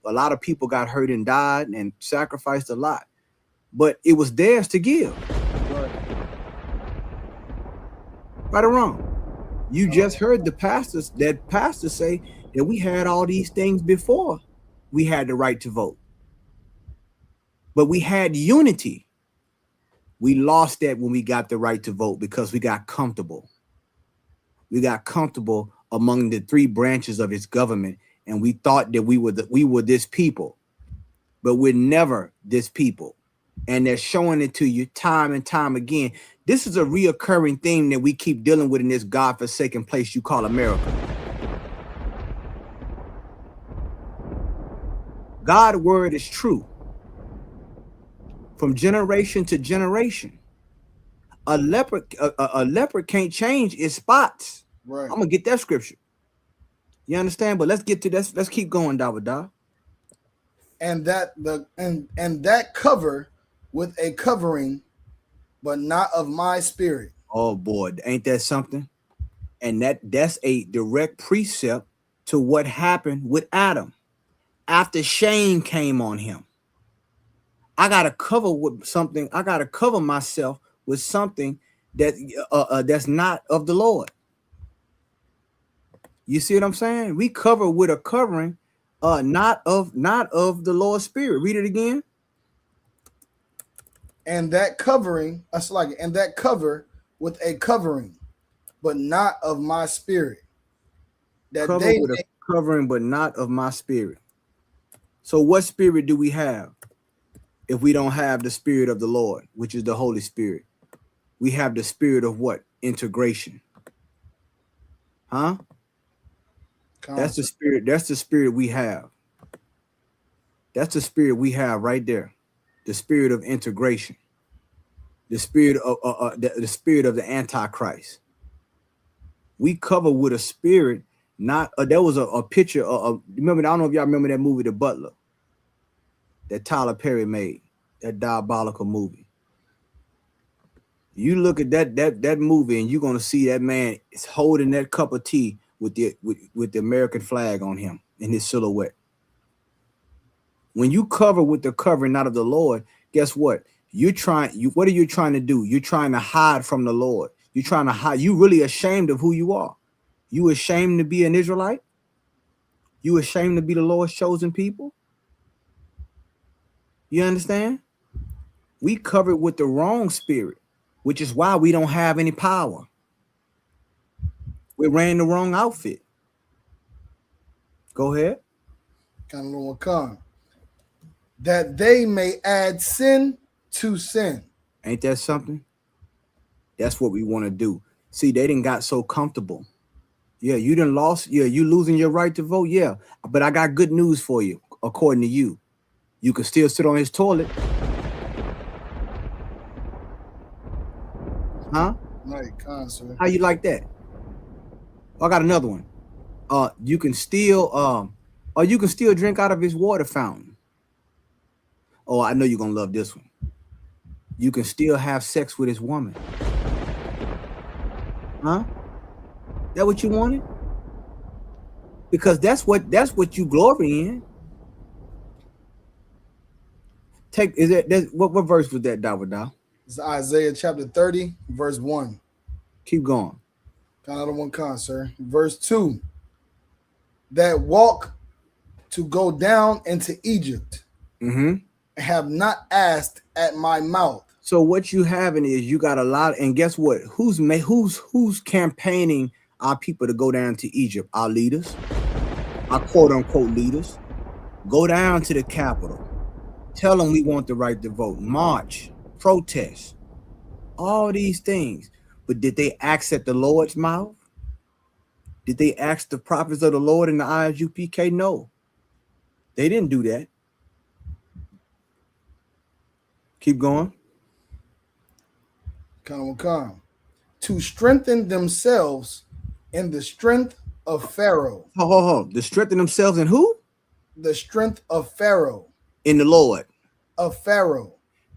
S6: lot of people got hurt and died and sacrificed a lot, but it was theirs to give.
S7: Right.
S6: Right or wrong? You just heard the pastor say that we had all these things before we had the right to vote. But we had unity. We lost that when we got the right to vote because we got comfortable. We got comfortable among the three branches of his government, and we thought that we were this people, but we're never this people. And they're showing it to you time and time again. This is a reoccurring theme that we keep dealing with in this godforsaken place you call America. God's word is true. From generation to generation. A leopard can't change its spots.
S7: Right.
S6: I'm gonna get that scripture. You understand? But let's get to this. Let's keep going, Dawada.
S7: And that cover with a covering, but not of my spirit.
S6: Oh boy, ain't that something? And that's a direct precept to what happened with Adam after shame came on him. I gotta cover with something. I gotta cover myself with something that that's not of the Lord. You see what I'm saying? We cover with a covering, not of the Lord's Spirit. Read it again.
S7: And that covering, and that cover with a covering, but not of my spirit. That
S6: Cover
S7: they
S6: with a covering, but not of my spirit. So what spirit do we have if we don't have the Spirit of the Lord, which is the Holy Spirit? We have the spirit of what? Integration. Huh? That's the spirit. That's the spirit we have. That's the spirit we have right there. The spirit of integration. The spirit of the spirit of the Antichrist. We cover with a spirit. Not there was a picture of remember. I don't know if y'all remember that movie, The Butler, that Tyler Perry made. That diabolical movie. You look at that movie and you're gonna see that man is holding that cup of tea with the American flag on him in his silhouette. When you cover with the covering not of the Lord, guess what? What are you trying to do? You're trying to hide from the Lord. You're trying to hide. You really ashamed of who you are. You ashamed to be an Israelite? You ashamed to be the Lord's chosen people? You understand? We covered with the wrong spirit, which is why we don't have any power. We're wearing the wrong outfit. Go ahead.
S7: Kind of come. That they may add sin to sin.
S6: Ain't that something? That's what we want to do. See, they didn't got so comfortable. Yeah, you done lost. Yeah, you losing your right to vote. Yeah, but I got good news for you. According to you, you can still sit on his toilet. Huh?
S7: Right, concert.
S6: How you like that? I got another one. You can still drink out of his water fountain. Oh, I know you're gonna love this one. You can still have sex with his woman. Huh? That what you wanted? Because that's what you glory in. What verse was that, Dawada?
S7: It's Isaiah chapter 30, verse 1.
S6: Keep going.
S7: Another one, sir. Verse 2. That walk to go down into Egypt have not asked at my mouth.
S6: So what you having is you got a lot, and guess what? Who's campaigning our people to go down to Egypt? Our leaders, our quote unquote leaders. Go down to the Capitol. Tell them we want the right to vote. March, protest, all these things. But did they ask at the Lord's mouth? Did they ask the prophets of the Lord in the ISUPK? No, they didn't do that. Keep going.
S7: Come. To strengthen themselves in the strength of Pharaoh.
S6: To strengthen themselves in who?
S7: The strength of Pharaoh.
S6: In the Lord.
S7: Of Pharaoh.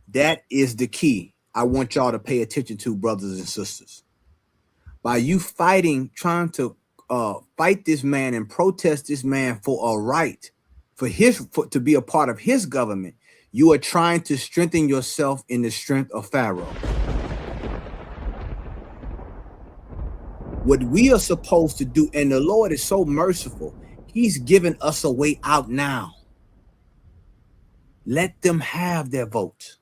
S6: That is the key I want y'all to pay attention to, brothers and sisters. By you trying to fight this man and protest this man for a right, to be a part of his government, you are trying to strengthen yourself in the strength of Pharaoh. What we are supposed to do, and the Lord is so merciful, he's given us a way out now. Let them have their vote.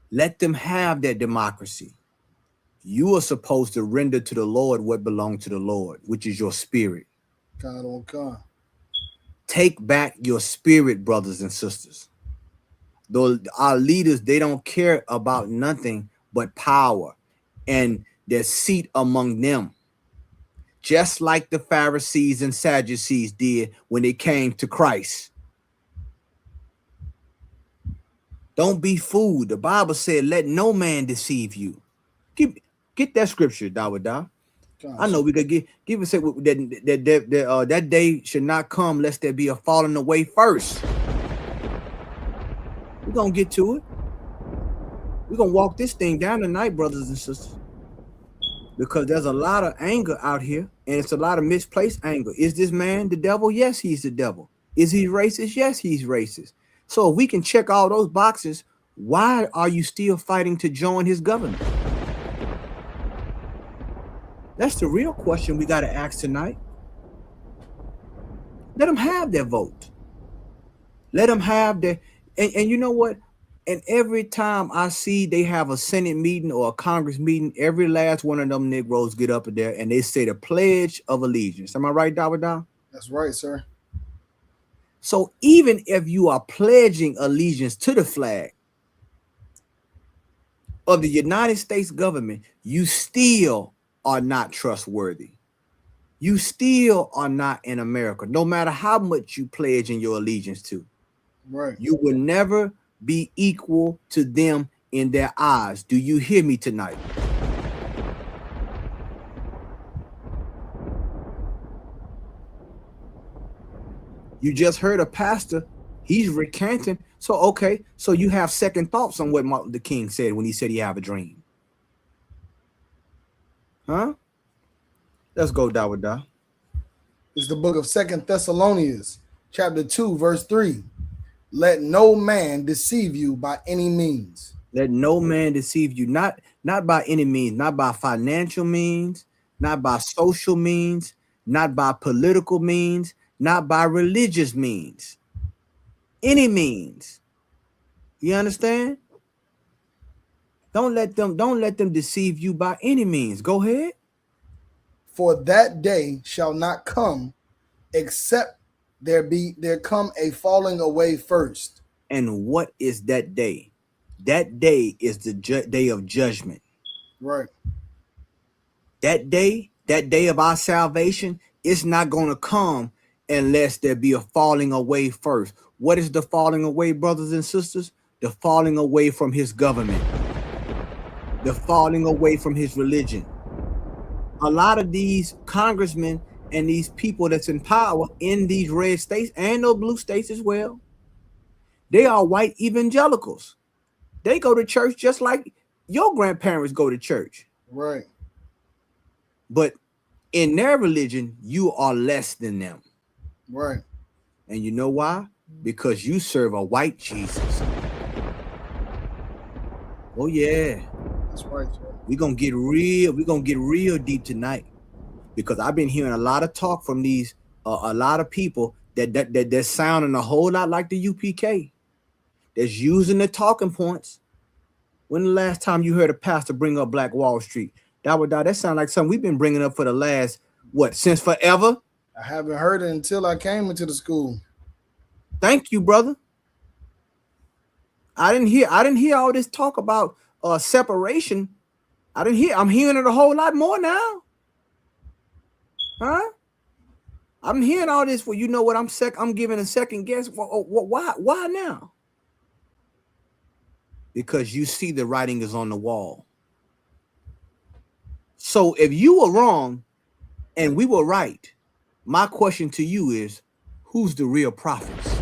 S6: Let them have their democracy. You are supposed to render to the Lord what belongs to the Lord, which is your spirit.
S7: God on God.
S6: Take back your spirit, brothers and sisters. Though our leaders, they don't care about nothing but power and their seat among them. Just like the Pharisees and Sadducees did when they came to Christ. Don't be fooled. The Bible said, let no man deceive you. Get that scripture, Dawada. I know we could give us that day should not come lest there be a falling away first. We're gonna get to it. We're gonna walk this thing down tonight, brothers and sisters. Because there's a lot of anger out here, and it's a lot of misplaced anger. Is this man the devil? Yes, he's the devil. Is he racist? Yes, he's racist. So if we can check all those boxes, why are you still fighting to join his government? That's the real question we got to ask tonight. Let them have their vote. Let them have their, and you know what? And every time I see they have a Senate meeting or a Congress meeting, every last one of them Negroes get up there and they say the Pledge of Allegiance. Am I right, Dawada?
S7: That's right, sir.
S6: So even if you are pledging allegiance to the flag of the United States government, you still are not trustworthy. You still are not in America, no matter how much you pledge in your allegiance to.
S7: Right.
S6: You will never be equal to them in their eyes. Do you hear me tonight? You just heard a pastor, he's recanting. So, okay, so you have second thoughts on what Martin Luther King said when he said he have a dream. Huh? Let's go, Dawada.
S7: It's the book of 2 Thessalonians, chapter 2, verse 3. Let no man deceive you by any means.
S6: Let no man deceive you, not by any means, not by financial means, not by social means, not by political means, not by religious means. Any means. You understand? Don't let them deceive you by any means. Go ahead.
S7: For that day shall not come, except there come a falling away first.
S6: And what is that day? That day is the day of judgment.
S7: Right.
S6: That day of our salvation, it's not going to come unless there be a falling away first. What is the falling away, brothers and sisters? The falling away from his government. The falling away from his religion. A lot of these congressmen and these people that's in power in these red states and those blue states as well, they are white evangelicals. They go to church just like your grandparents go to church.
S7: Right.
S6: But in their religion, you are less than them.
S7: Right.
S6: And you know why? Because you serve a white Jesus. Oh yeah.
S7: That's right, sir.
S6: We're gonna get real deep tonight, because I've been hearing a lot of talk from these a lot of people that sounding a whole lot like the UPK. That's using the talking points. When the last time you heard a pastor bring up Black Wall Street? That sounds like something we've been bringing up for the last, since forever?
S7: I haven't heard it until I came into the school.
S6: Thank you, brother. I didn't hear all this talk about separation. I'm hearing it a whole lot more now. Huh? I'm hearing all this. Well, you know what? I'm giving a second guess. Why now? Because you see the writing is on the wall. So if you were wrong and we were right, my question to you is, who's the real prophets?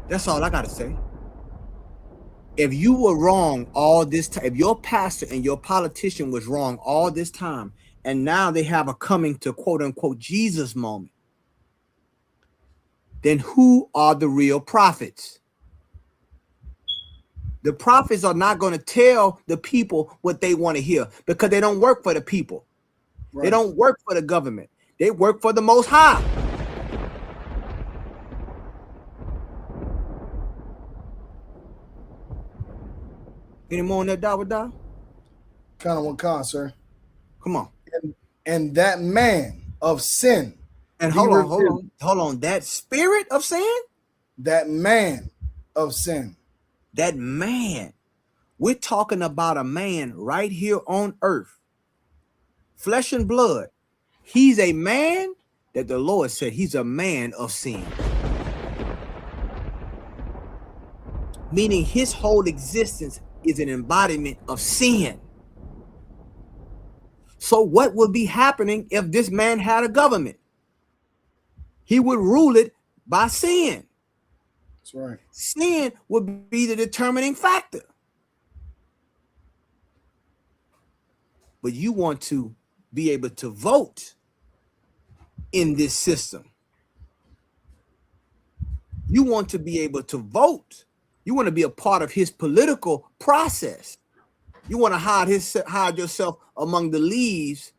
S6: That's all I got to say. If you were wrong all this time, if your pastor and your politician was wrong all this time, and now they have a coming to quote unquote Jesus moment, then who are the real prophets? The prophets are not going to tell the people what they want to hear because they don't work for the people. They don't work for the government. They work for the Most High. Any more on that, Dawada?
S7: Kind of one sir.
S6: Come on.
S7: And that man of sin.
S6: And hold on. That spirit of sin?
S7: That man of sin.
S6: That man. We're talking about a man right here on earth. Flesh and blood. He's a man that the Lord said he's a man of sin. Meaning his whole existence is an embodiment of sin. So what would be happening if this man had a government? He would rule it by sin.
S7: That's right.
S6: Sin would be the determining factor. But you want to be able to vote in this system. You want to be able to vote. You want to be a part of his political process. You want to hide yourself among the leaves,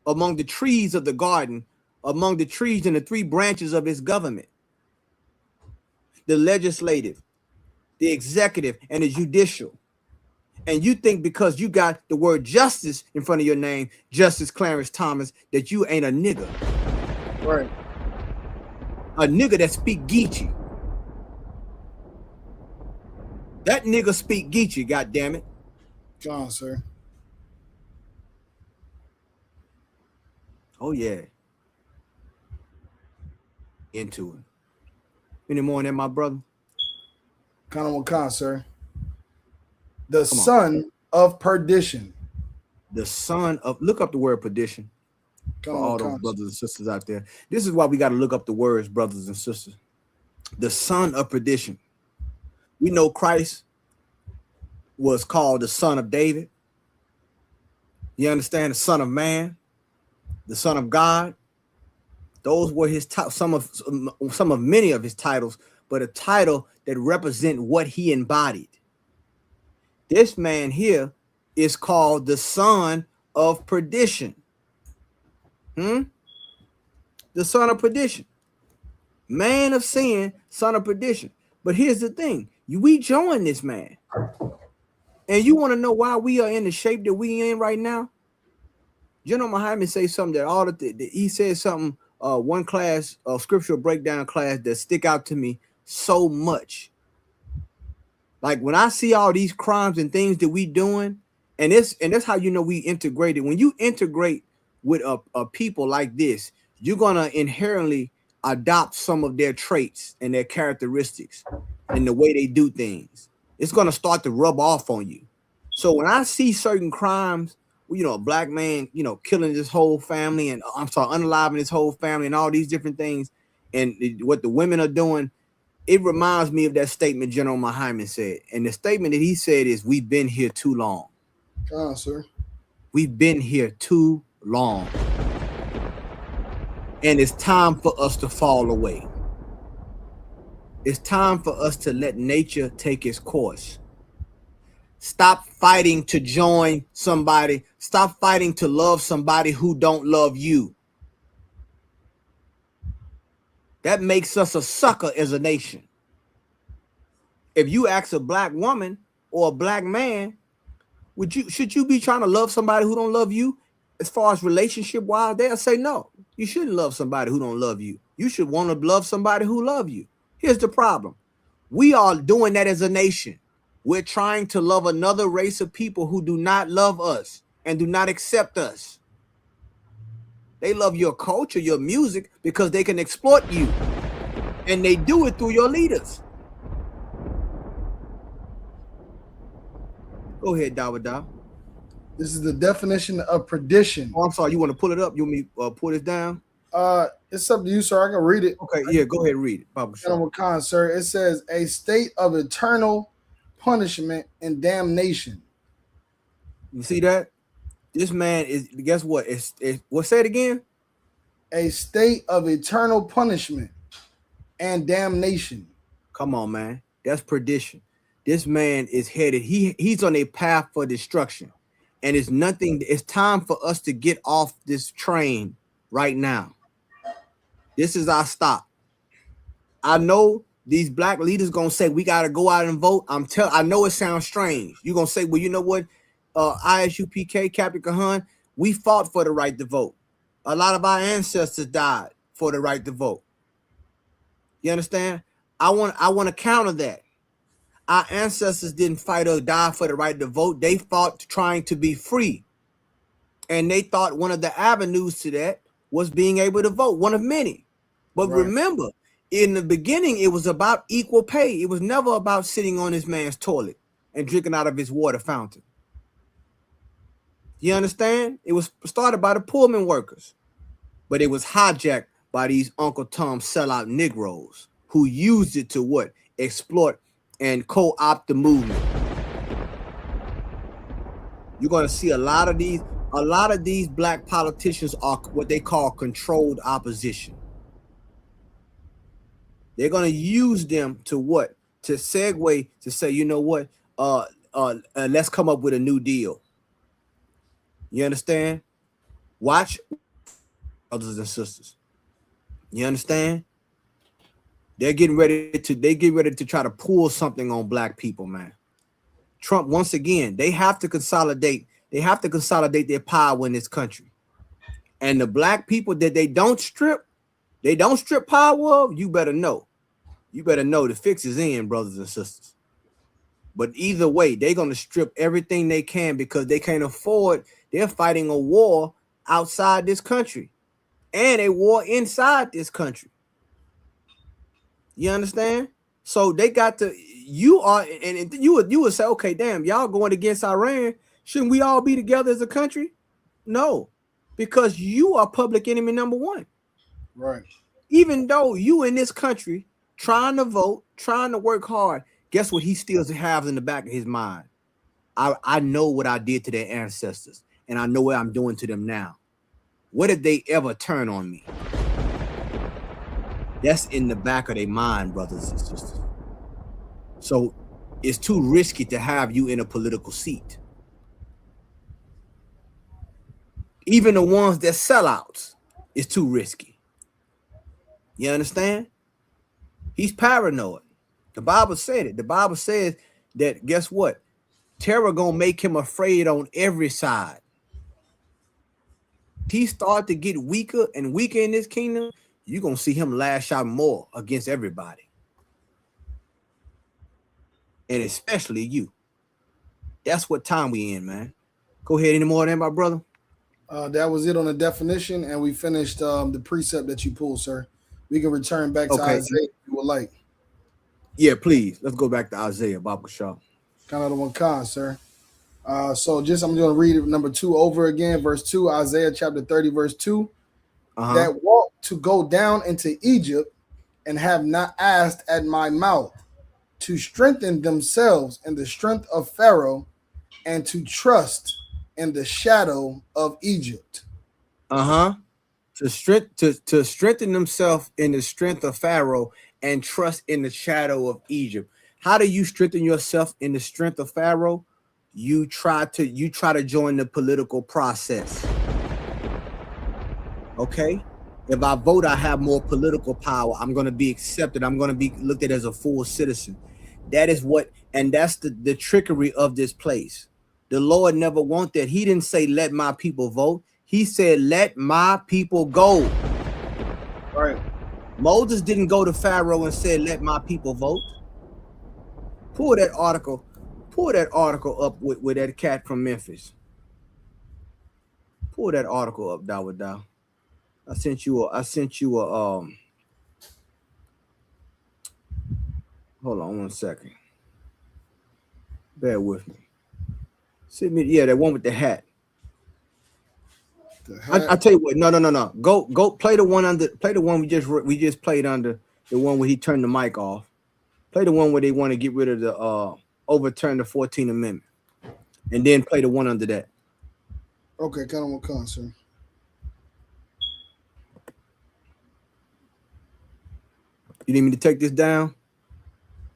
S6: among the trees of the garden, among the trees and the three branches of his government. The legislative, the executive, and the judicial. And you think because you got the word justice in front of your name, Justice Clarence Thomas, that you ain't a nigga.
S7: Right.
S6: A nigga that speak Geechee. That nigga speak Geechee, goddammit.
S7: John, sir.
S6: Oh, yeah. Into it. Any more on that, my brother?
S7: Kind of one sir. The son of perdition.
S6: The son of, look up the word perdition. For all those brothers and sisters out there. This is why we got to look up the words, brothers and sisters. The son of perdition. We know Christ was called the son of David. You understand? The son of man, the son of God. Those were his some of many of his titles, but a title that represent what he embodied. This man here is called the son of perdition. The son of perdition. Man of sin, son of perdition. But here's the thing. We join this man. And you want to know why we are in the shape that we in right now? General Muhammad say something that he said something, one class, scriptural breakdown class that stick out to me so much. Like when I see all these crimes and things that we doing, and that's how you know we integrated. When you integrate with a people like this, you're gonna inherently adopt some of their traits and their characteristics and the way they do things. It's gonna start to rub off on you. So when I see certain crimes, a black man, killing his whole family, and unaliving his whole family, and all these different things, and what the women are doing, it reminds me of that statement General Muhammad said. And the statement that he said is, "We've been here too long."
S7: Sir.
S6: We've been here too long. And it's time for us to fall away. It's time for us to let nature take its course. Stop fighting to join somebody. Stop fighting to love somebody who don't love you. That makes us a sucker as a nation. If you ask a black woman or a black man, should you be trying to love somebody who don't love you? As far as relationship wise, they'll say no. You shouldn't love somebody who don't love you. You should want to love somebody who love you. Here's the problem. We are doing that as a nation. We're trying to love another race of people who do not love us and do not accept us. They love your culture, your music, because they can exploit you. And they do it through your leaders. Go ahead, Dawada.
S7: This is the definition of perdition.
S6: Oh, I'm sorry. You want to pull it up? You want me to pull this down?
S7: It's up to you, sir. I can read it.
S6: Okay, yeah, go ahead and read it.
S7: General Khan, sir. It says a state of eternal punishment and damnation.
S6: You see that? This man is, guess what? What, say it again?
S7: A state of eternal punishment and damnation.
S6: Come on, man. That's perdition. This man is headed. He's on a path for destruction, and it's nothing. It's time for us to get off this train right now. This is our stop. I know these black leaders gonna say we gotta go out and vote. I know it sounds strange. You're gonna say, well, you know what? ISUPK, Captain Kahan, we fought for the right to vote. A lot of our ancestors died for the right to vote. You understand? I want to counter that. Our ancestors didn't fight or die for the right to vote. They fought trying to be free. And they thought one of the avenues to that was being able to vote, one of many. But remember, in the beginning, it was about equal pay. It was never about sitting on this man's toilet and drinking out of his water fountain. You understand? It was started by the Pullman workers, but it was hijacked by these Uncle Tom sellout Negroes who used it to what? Exploit and co-opt the movement. You're going to see a lot of these black politicians are what they call controlled opposition. They're going to use them to what? To segue to say, you know what? Let's come up with a new deal. You understand? Watch, brothers and sisters. You understand? They get ready to try to pull something on black people, man. Trump, once again, they have to consolidate their power in this country. And the black people that they don't strip power of, you better know. You better know the fix is in, brothers and sisters. But either way, they're going to strip everything they can because they can't afford. They're fighting a war outside this country and a war inside this country. You understand? So they got to, you would say, okay, damn, y'all going against Iran. Shouldn't we all be together as a country? No, because you are public enemy number one.
S7: Right.
S6: Even though you in this country trying to vote, trying to work hard, guess what he still has in the back of his mind? I know what I did to their ancestors, and I know what I'm doing to them now. What did they ever turn on me? That's in the back of their mind, brothers and sisters. So it's too risky to have you in a political seat. Even the ones that sell outs, it's too risky. You understand? He's paranoid. The Bible said it. The Bible says that, guess what? Terror gonna make him afraid on every side. He start to get weaker and weaker in this kingdom, you're gonna see him lash out more against everybody. And especially you. That's what time we in, man. Go ahead, any more than my brother?
S7: That was it on the definition, and we finished the precept that you pulled, sir. We can return back to Isaiah if you would like.
S6: Yeah, please. Let's go back to Isaiah, Baba Shah.
S7: Kind of the one con, sir. So I'm going to read number 2 over again, verse 2, Isaiah chapter 30, verse 2. That walk to go down into Egypt and have not asked at my mouth, to strengthen themselves in the strength of Pharaoh and to trust in the shadow of Egypt.
S6: To strengthen themselves in the strength of Pharaoh and trust in the shadow of Egypt. How do you strengthen yourself in the strength of Pharaoh? You try to join the political process. Okay? If I vote, I have more political power. I'm going to be accepted. I'm going to be looked at as a full citizen. That is what, and that's the trickery of this place. The Lord never wanted that. He didn't say, let my people vote. He said, let my people go.
S7: Right.
S6: Moses didn't go to Pharaoh and said, let my people vote. Pull that article up with that cat from Memphis. Pull that article up, Dawadah. I sent you a hold on one second. Bear with me. Send me, yeah, that one with the hat. I tell you what, no. Go play the one we just played under, the one where he turned the mic off. Play the one where they want to get rid of the overturn the 14th Amendment. And then play the one under that.
S7: Okay, kind of one con, sir.
S6: You need me to take this down?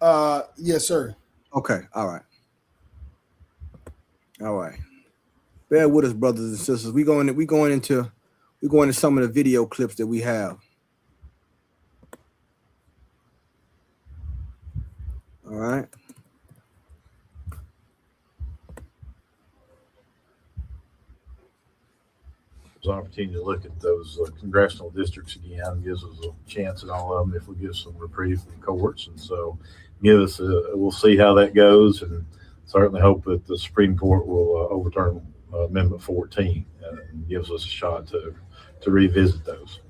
S7: Yes, sir.
S6: Okay, all right. Bear with us, brothers and sisters. We going into some of the video clips that we have. All right.
S11: Opportunity to look at those congressional districts again gives us a chance at all of them if we get some reprieve from the courts, and so we'll see how that goes, and certainly hope that the Supreme Court will overturn Amendment 14 and gives us a shot to revisit those.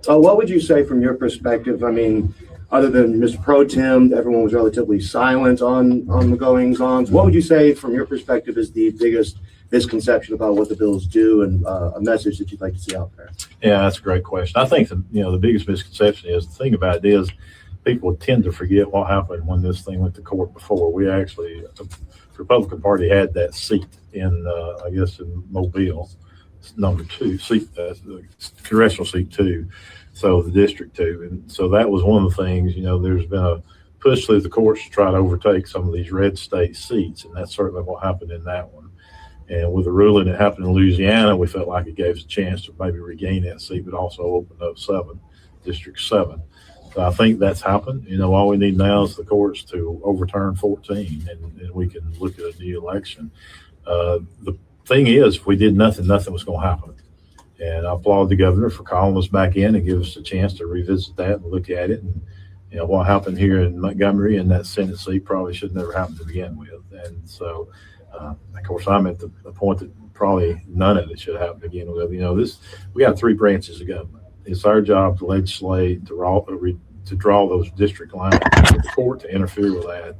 S12: What would you say from your perspective? I mean, other than Mr. Pro Tem, everyone was relatively silent on the goings-ons. What would you say from your perspective is the biggest misconception about what the bills do, and a message that you'd like to see out there?
S11: Yeah, that's a great question. I think the biggest misconception is, the thing about it is, people tend to forget what happened when this thing went to court before. We actually, the Republican Party had that seat in, I guess, in Mobile, number 2 seat, the congressional seat 2, so the district 2, and so that was one of the things. There's been a push through the courts to try to overtake some of these red state seats, and that's certainly what happened in that one. And with the ruling that happened in Louisiana, we felt like it gave us a chance to maybe regain that seat, but also open up District 7. So I think that's happened. All we need now is the courts to overturn 14, and we can look at a new election. The thing is, if we did nothing was going to happen. And I applaud the governor for calling us back in and give us a chance to revisit that and look at it. And what happened here in Montgomery and that Senate seat probably should never happen to begin with. And so, of course, I'm at the point that probably none of it should happen to begin with. We got 3 branches of government. It's our job to legislate, to draw those district lines, for the court to interfere with that.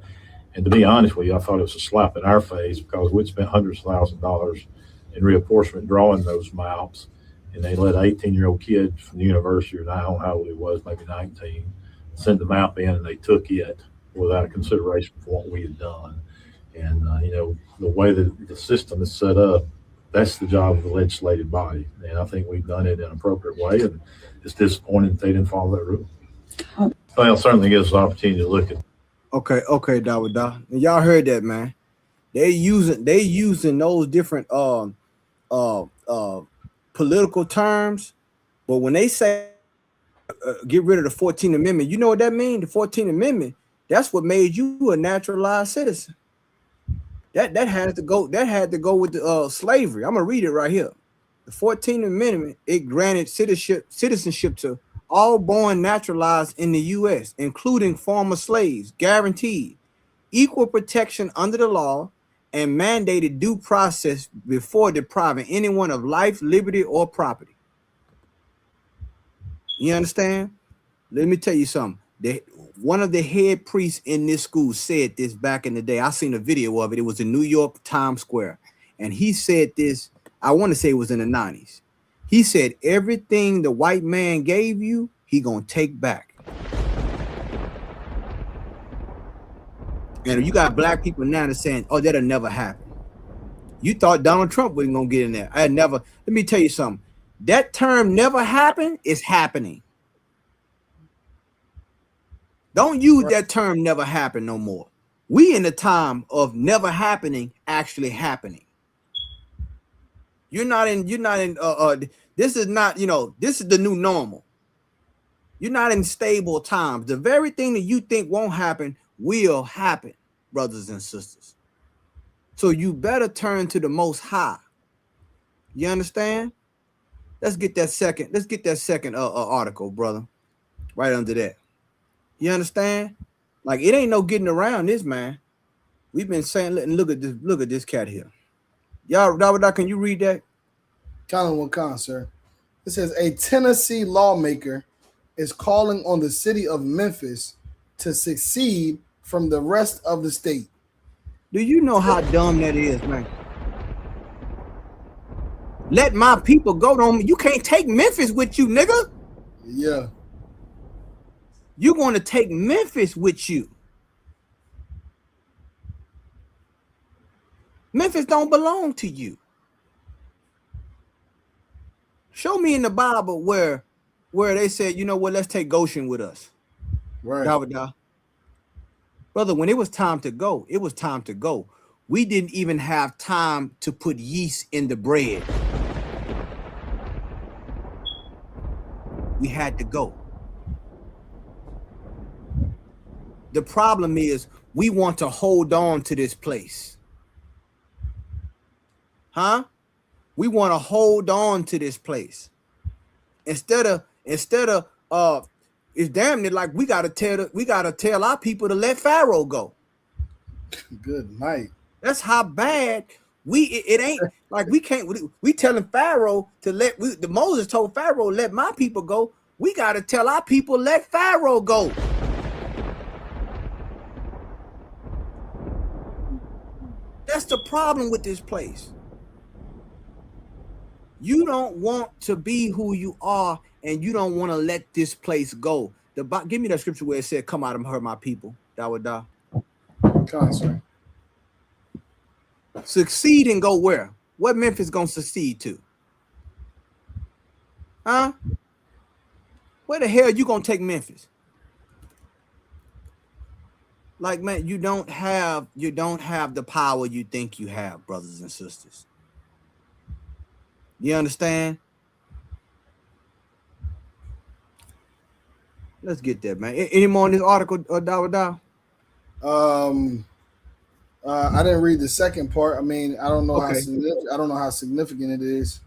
S11: And to be honest with you, I thought it was a slap in our face, because we'd spent hundreds of thousands of dollars in reapportionment drawing those maps, and they let an 18-year-old kid from the university, or I don't know how old he was, maybe 19, send the map in, and they took it without a consideration for what we had done. And the way that the system is set up, that's the job of the legislative body, and I think we've done it in an appropriate way, and it's disappointing that they didn't follow that rule. Well, it certainly gives us an opportunity to look at.
S6: Okay, Dawada. And y'all heard that, man. They using those different political terms, but when they say get rid of the 14th Amendment, you know what that means? The 14th Amendment, that's what made you a naturalized citizen. That had to go with the slavery. I'm gonna read it right here. The 14th Amendment, it granted citizenship to all born naturalized in the U.S., including former slaves, guaranteed equal protection under the law, and mandated due process before depriving anyone of life, liberty, or property. You understand? Let me tell you something. One of the head priests in this school said this back in the day. I seen a video of it. It was in New York, Times Square. And he said this, I want to say it was in the 90s. He said, everything the white man gave you, he gonna take back. And you got black people now that's saying, oh, that'll never happen. You thought Donald Trump wasn't gonna get in there. Let me tell you something. That term never happened is happening. Don't use that term never happened no more. We in the time of never happening actually happening. You're not in this is not, this is the new normal. You're not in stable times. The very thing that you think won't happen will happen, brothers and sisters. So you better turn to the Most High. You understand? Let's get that second article, brother. Right under that. You understand? Like, it ain't no getting around this, man. We've been saying, look at this cat here. Y'all, Dawada, can you read that?
S7: Colin Wakan, sir. It says a Tennessee lawmaker is calling on the city of Memphis to secede from the rest of the state.
S6: Do you know how dumb that is, man? Let my people go. You can't take Memphis with you, nigga.
S7: Yeah.
S6: You're going to take Memphis with you. Memphis don't belong to you. Show me in the Bible where they said, you know what, let's take Goshen with us.
S7: Right.
S6: Dawada. Brother, when it was time to go, it was time to go. We didn't even have time to put yeast in the bread. We had to go. The problem is we want to hold on to this place. Huh? We want to hold on to this place. Instead of it's damn near like we gotta tell our people to let Pharaoh go.
S7: Good night.
S6: That's how bad it ain't like we telling Pharaoh to the Moses told Pharaoh, let my people go. We gotta tell our people, let Pharaoh go. That's the problem with this place. You don't want to be who you are, and you don't want to let this place go. Give me that scripture where it said, come out and hurt my people. Dawadah.
S7: Concert.
S6: Succeed and go where? What Memphis gonna succeed to? Huh? Where the hell you gonna take Memphis? Like, man, you don't have the power you think you have, brothers and sisters. You understand? Let's get that, man. Any more in this article, Dawadah?
S7: I didn't read the second part. I mean, I don't know
S6: Okay.
S7: how significant it is.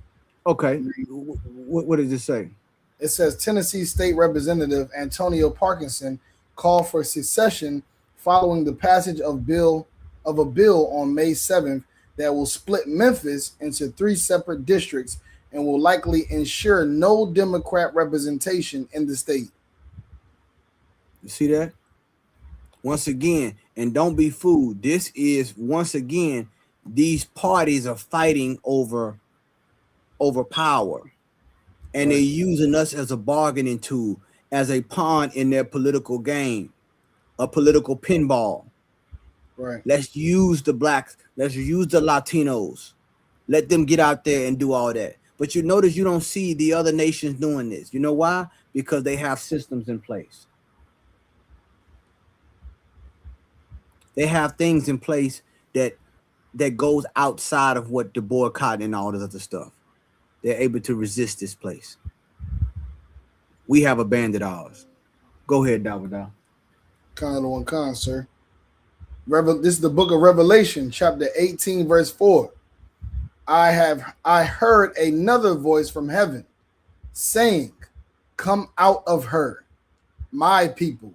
S6: Okay. What does it say?
S7: It says Tennessee State Representative Antonio Parkinson called for secession following the passage of a bill on May 7th that will split Memphis into 3 separate districts and will likely ensure no Democrat representation in the state.
S6: You see that? Once again, and don't be fooled. This is, once again, these parties are fighting over power. And they're using us as a bargaining tool, as a pawn in their political game, a political pinball.
S7: Right.
S6: Let's use the blacks. Let's use the Latinos. Let them get out there and do all that. But you notice you don't see the other nations doing this. You know why? Because they have systems in place. They have things in place that goes outside of what the boycott and all this other stuff. They're able to resist this place. We have abandoned ours. Go ahead, Dawadah.
S7: Con, sir. This is the book of Revelation, chapter 18, verse 4. I heard another voice from heaven saying, come out of her, my people.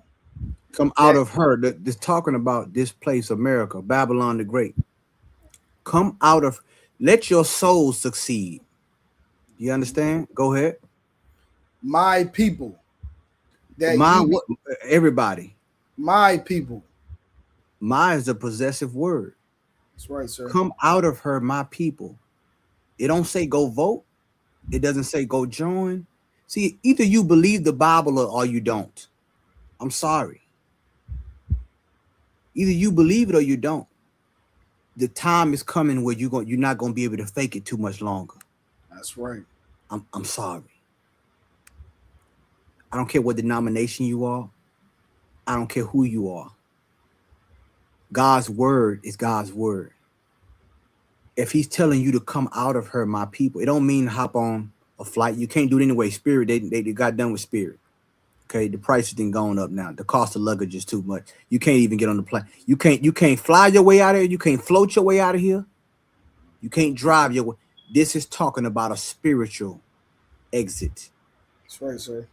S6: Come out of her. This talking about this place, America, Babylon the Great. Come out of, let your soul succeed. You understand? Go ahead.
S7: My people.
S6: Everybody.
S7: My people.
S6: My is a possessive word.
S7: That's right, sir.
S6: Come out of her, my people. It don't say go vote. It doesn't say go join. See, either you believe the Bible or you don't. I'm sorry. Either you believe it or you don't. The time is coming where you're not going to be able to fake it too much longer.
S7: That's right.
S6: I'm sorry. I don't care what denomination you are. I don't care who you are. God's word is God's word. If he's telling you to come out of her, my people, it don't mean hop on a flight. You can't do it anyway. Spirit, they got done with Spirit. Okay, the price has been going up now. The cost of luggage is too much. You can't even get on the plane. You can't fly your way out of here. You can't float your way out of here. You can't drive your way. This is talking about a spiritual exit.
S7: That's right, sir.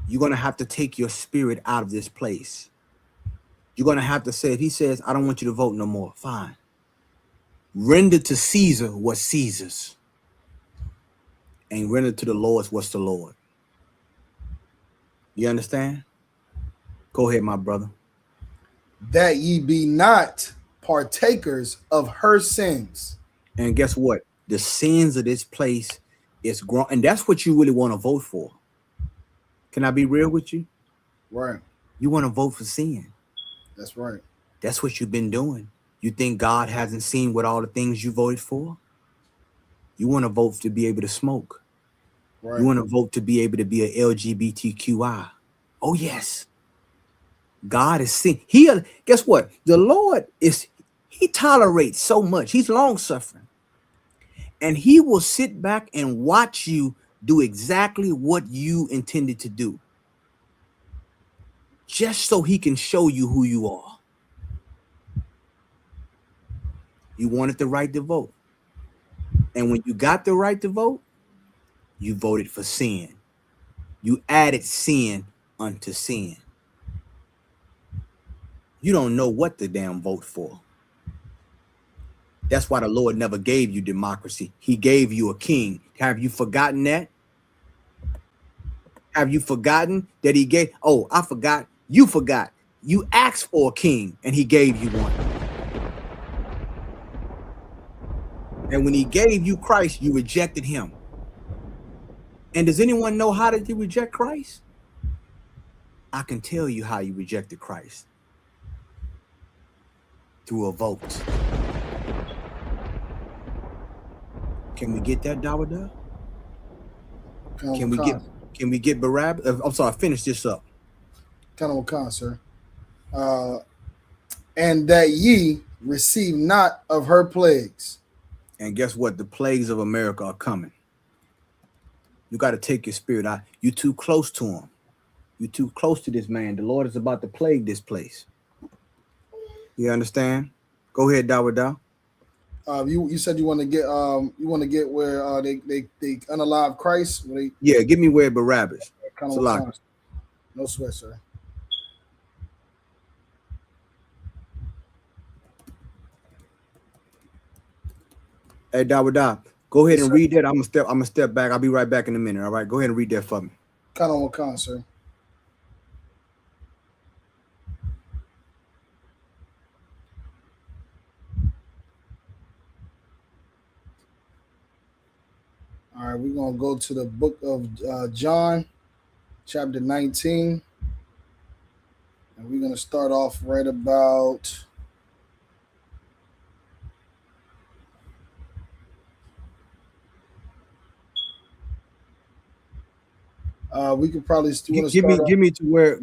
S6: You're going to have to take your spirit out of this place. You're going to have to say, if he says, I don't want you to vote no more, fine. Render to Caesar what's Caesar's. And render to the Lord what's the Lord. You understand? Go ahead, my brother.
S7: That ye be not partakers of her sins.
S6: And guess what? The sins of this place is grown. And that's what you really want to vote for. Can I be real with you?
S7: Right.
S6: You want to vote for sin.
S7: That's right.
S6: That's what you've been doing. You think God hasn't seen what all the things you voted for? You want to vote to be able to smoke. Right. You want to vote to be able to be an LGBTQI. Oh, yes. God is seeing. Guess what? The Lord he tolerates so much. He's long suffering. And he will sit back and watch you do exactly what you intended to do. Just so he can show you who you are. You wanted the right to vote. And when you got the right to vote, you voted for sin. You added sin unto sin. You don't know what to damn vote for. That's why the Lord never gave you democracy. He gave you a king. Have you forgotten that? Have you forgotten that he gave? Oh, I forgot. You forgot. You asked for a king and he gave you one. And when he gave you Christ, you rejected him. And does anyone know how did you reject Christ? I can tell you how you rejected Christ. Through a vote. Can we get that, Dawada? Can we get Barabbas? I'm sorry, finish this up.
S7: Kind of sir. And that ye receive not of her plagues.
S6: And guess what? The plagues of America are coming. You got to take your spirit out. You're too close to him. You're too close to this man. The Lord is about to plague this place. You understand? Go ahead, Dawada.
S7: You said you want to get where they unalive Christ.
S6: Yeah, give me where Barabbas.
S7: No sweat, sir.
S6: Hey, Dawada, go ahead and read that. I'm gonna step back. I'll be right back in a minute. All right, go ahead and read that for me.
S7: Sir. All right, we're going to go to the book of John, chapter 19. And we're going to start off right about we could probably
S6: give me to where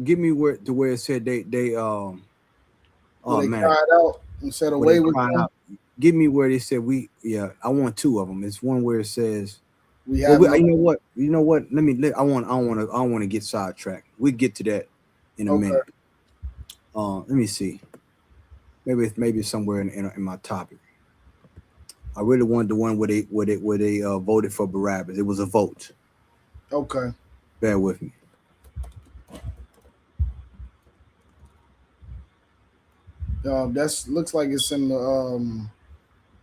S6: it said they
S7: cried out and said away with them.
S6: Give me where they said I want two of them. It's one where it says you know what? I want to get sidetracked. We get to that in a minute. Let me see. Maybe it's somewhere in my topic. I really wanted the one where they voted for Barabbas. It was a vote.
S7: Okay.
S6: Bear with me.
S7: That's looks like it's in the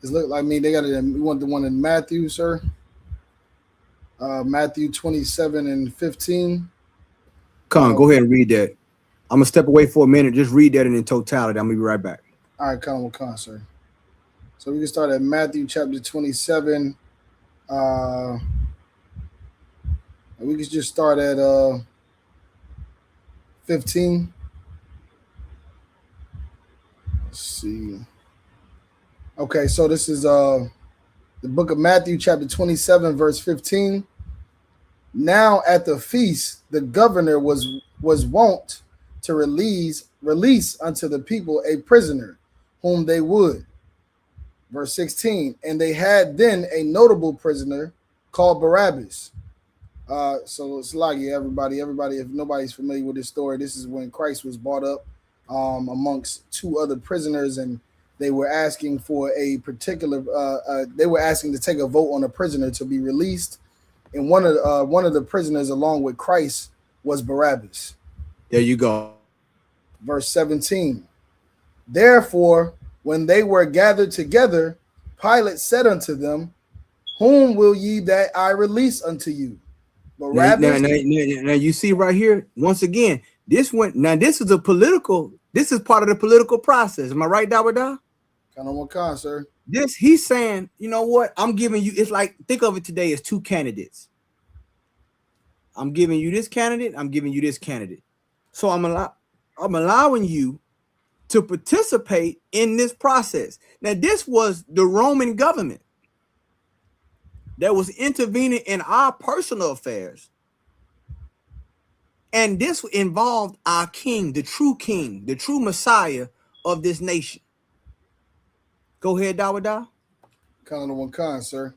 S7: they got it. We want the one in Matthew, sir. Matthew 27 and 15.
S6: Go ahead and read that. I'm gonna step away for a minute. Just read that in totality. I'm gonna be right back.
S7: All right, sir. So we can start at Matthew chapter 27. We can just start at 15. Let's see. Okay, so this is the book of Matthew, chapter 27, verse 15. Now at the feast, the governor was wont to release unto the people a prisoner, whom they would. Verse 16, and they had then a notable prisoner called Barabbas. So it's like everybody, if nobody's familiar with this story, this is when Christ was brought up amongst two other prisoners, and they were asking for a particular they were asking to take a vote on a prisoner to be released, and one of the prisoners along with Christ was Barabbas.
S6: There you go.
S7: Verse 17, therefore when they were gathered together, Pilate said unto them, whom will ye that I release unto you? Barabbas.
S6: Now you see right here, once again, this is part of the political process. Am I right, Dawada?
S7: Sir.
S6: He's saying, you know what? I'm giving you, it's like, think of it today as two candidates. I'm giving you this candidate, I'm giving you this candidate. So I'm allowing you to participate in this process. Now, this was the Roman government that was intervening in our personal affairs. And this involved our king, the true Messiah of this nation. Go ahead, Dawada.
S7: Kind of the one con, sir.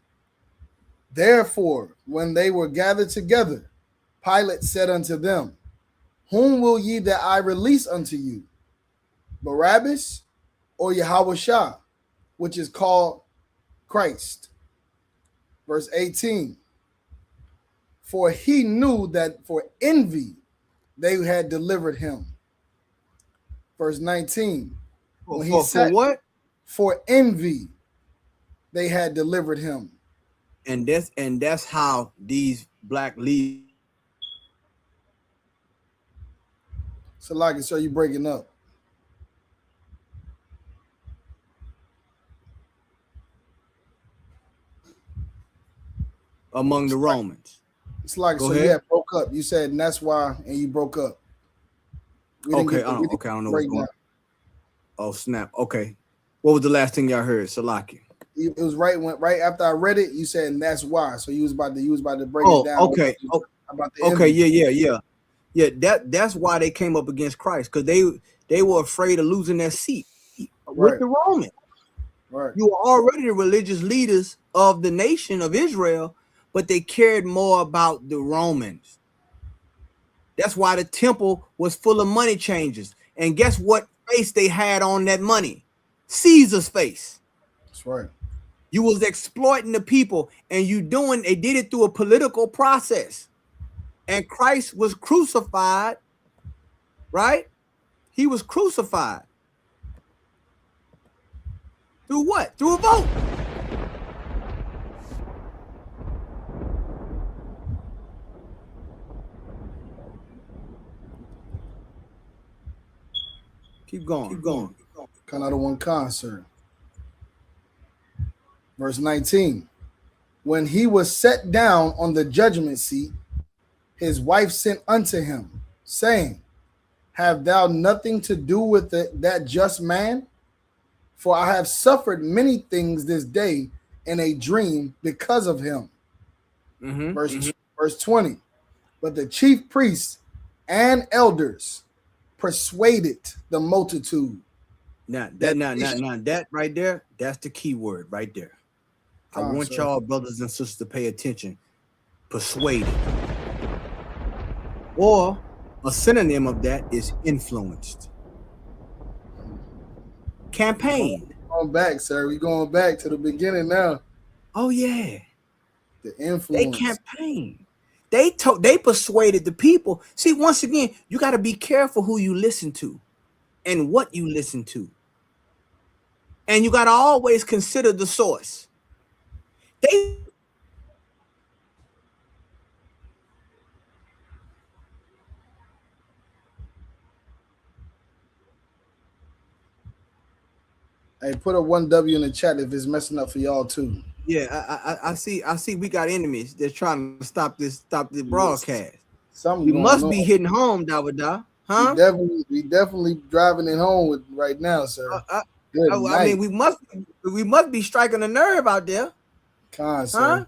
S7: Therefore, when they were gathered together, Pilate said unto them, whom will ye that I release unto you? Barabbas or Yahushua, which is called Christ? Verse 18. For he knew that for envy they had delivered him. Verse 19. When he said,
S6: for what?
S7: For envy they had delivered him.
S6: And that's how these black leaders.
S7: So, like, sir, you breaking up.
S6: Among the Romans.
S7: It's like,
S6: Go
S7: so
S6: ahead.
S7: yeah, broke up. You said, and that's why, and you broke up.
S6: Okay, I don't know what's going on. Oh, snap. Okay. What was the last thing y'all heard, Salaki?
S7: It was right after I read it. You said, and that's why. So you was about to break it down.
S6: Okay.
S7: About the
S6: Okay.
S7: envy.
S6: Yeah. That's why they came up against Christ, because they were afraid of losing their seat with the Romans.
S7: Right.
S6: You were already the religious leaders of the nation of Israel, but they cared more about the Romans. That's why the temple was full of money changers. And guess what face they had on that money? Caesar's face.
S7: That's right.
S6: You was exploiting the people, and they did it through a political process. And Christ was crucified, right? He was crucified. Through what? Through a vote. Keep going.
S7: Kind of the one concert. Verse 19. When he was set down on the judgment seat, his wife sent unto him, saying, have thou nothing to do with that just man? For I have suffered many things this day in a dream because of him. Verse 20. But the chief priests and elders persuaded the multitude.
S6: Now that right there, that's the key word right there. I want y'all brothers and sisters to pay attention. Persuaded. Or a synonym of that is influenced. Campaign.
S7: Going back, sir. We're going back to the beginning now.
S6: Oh yeah.
S7: The influence.
S6: They campaigned. They persuaded the people. See, once again, you got to be careful who you listen to and what you listen to. And you got to always consider the source. They
S7: Hey, put a 1W in the chat if it's messing up for y'all too.
S6: Yeah, I see we got enemies. They're trying to stop the broadcast.
S7: Something
S6: you must be hitting home, Dawada. Huh?
S7: We definitely driving it home with right now, sir.
S6: I mean, we must be striking a nerve out there.
S7: Sir.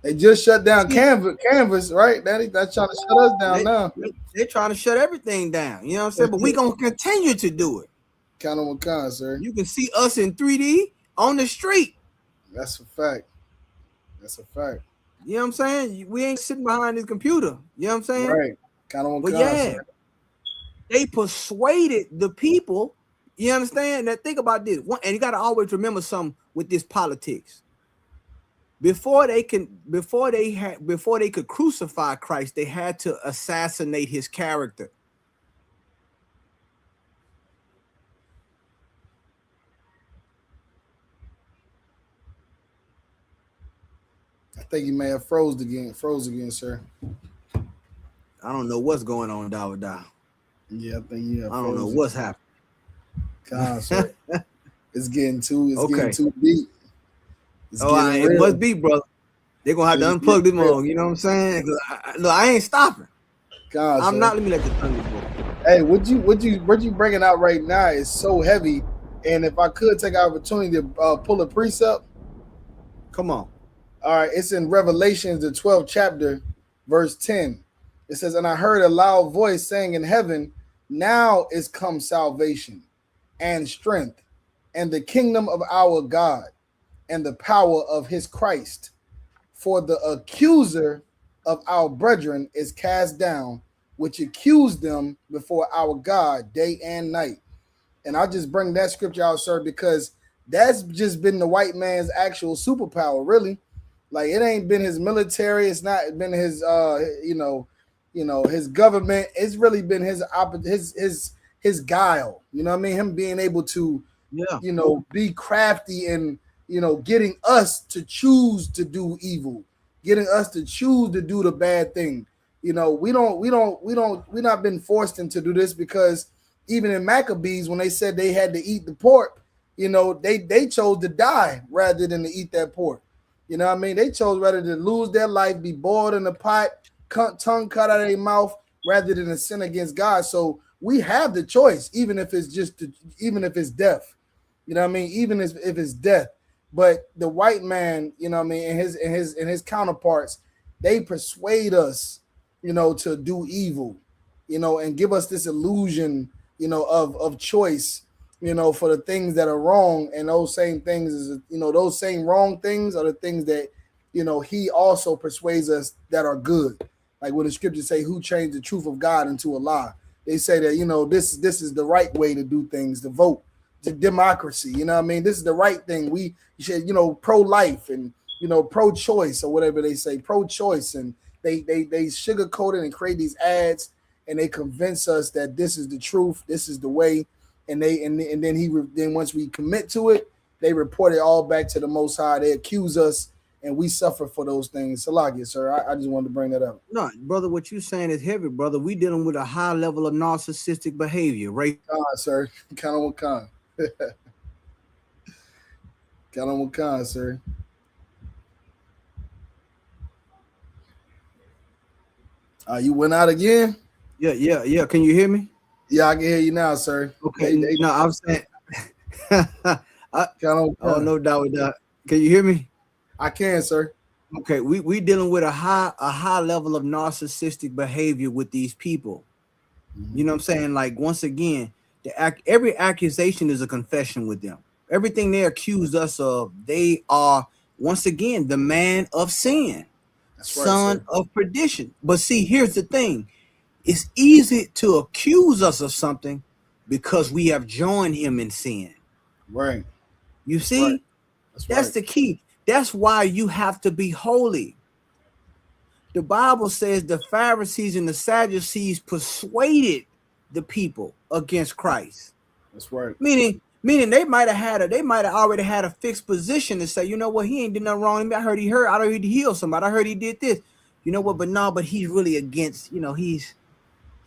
S7: They just shut down Canvas, right? That's trying to shut us down now.
S6: They're trying to shut everything down. You know what I'm saying? But we're gonna continue to do it.
S7: Count on one, sir.
S6: You can see us in 3D on the street.
S7: That's a fact. That's a fact.
S6: You know what I'm saying? We ain't sitting behind this computer. You know what I'm saying?
S7: Right. Count on one,
S6: sir. They persuaded the people. You understand? Now think about this. And you got to always remember something with this politics. Before they could crucify Christ, they had to assassinate his character.
S7: I think you may have froze again, sir.
S6: I don't know what's going on, Dawada.
S7: Yeah, I think you have.
S6: I don't know what's happening.
S7: God, sir. It's getting too deep.
S6: It must be, brother. They're gonna have to unplug this mug, you know what I'm saying? I ain't stopping.
S7: God,
S6: I'm not. Let me let the thunder go.
S7: Hey, what you bringing out right now is so heavy. And if I could take an opportunity to pull a precept,
S6: come on.
S7: All right, it's in Revelations, the 12th chapter, verse 10. It says, and I heard a loud voice saying in heaven, now is come salvation and strength and the kingdom of our God and the power of his Christ. For the accuser of our brethren is cast down, which accused them before our God day and night. And I just bring that scripture out, sir, because that's just been the white man's actual superpower, really. Like, it ain't been his military, it's not been his his government. It's really been his guile. You know what I mean? Him being able to be crafty and getting us to choose to do evil, getting us to choose to do the bad thing. We're not been forced into do this, because even in Maccabees, when they said they had to eat the pork, they chose to die rather than to eat that pork. You know what I mean? They chose rather to lose their life, be boiled in the pot, tongue cut out of their mouth, rather than to sin against God. So we have the choice, even if it's death. You know what I mean? Even if it's death. But the white man, you know what I mean, and his counterparts, they persuade us, to do evil, and give us this illusion, of choice, for the things that are wrong. And those same things is, those same wrong things are the things that, he also persuades us that are good. Like when the scriptures say, who changed the truth of God into a lie? They say that, this is the right way to do things, to vote, to democracy. You know what I mean? This is the right thing. We should, pro-life and, pro-choice, or whatever they say, pro-choice. And they sugarcoat it and create these ads, and they convince us that this is the truth, this is the way. And then once we commit to it, they report it all back to the Most High. They accuse us, and we suffer for those things. Salakia, sir. I just wanted to bring that up.
S6: No, brother, what you saying is heavy, brother. We dealing with a high level of narcissistic behavior, right?
S7: Sir. Count on Wakan. Count on Wakan, sir. You went out again?
S6: Yeah. Can you hear me?
S7: Yeah, I can hear you now, sir.
S6: Okay. No, I'm saying. Oh, no doubt with that. Can you hear me?
S7: I can, sir.
S6: Okay, we dealing with a high level of narcissistic behavior with these people. You know what I'm saying? Like, once again, every accusation is a confession with them. Everything they accuse us of, they are, once again, the man of sin, son of perdition. But see, here's the thing. It's easy to accuse us of something because we have joined him in sin.
S7: Right.
S6: You see?
S7: Right.
S6: That's the key. That's why you have to be holy. The Bible says the Pharisees and the Sadducees persuaded the people against Christ.
S7: That's right.
S6: Meaning they might have already had a fixed position to say, you know what, he ain't did nothing wrong. I heard he healed somebody. I heard he did this. You know what? But he's really against, he's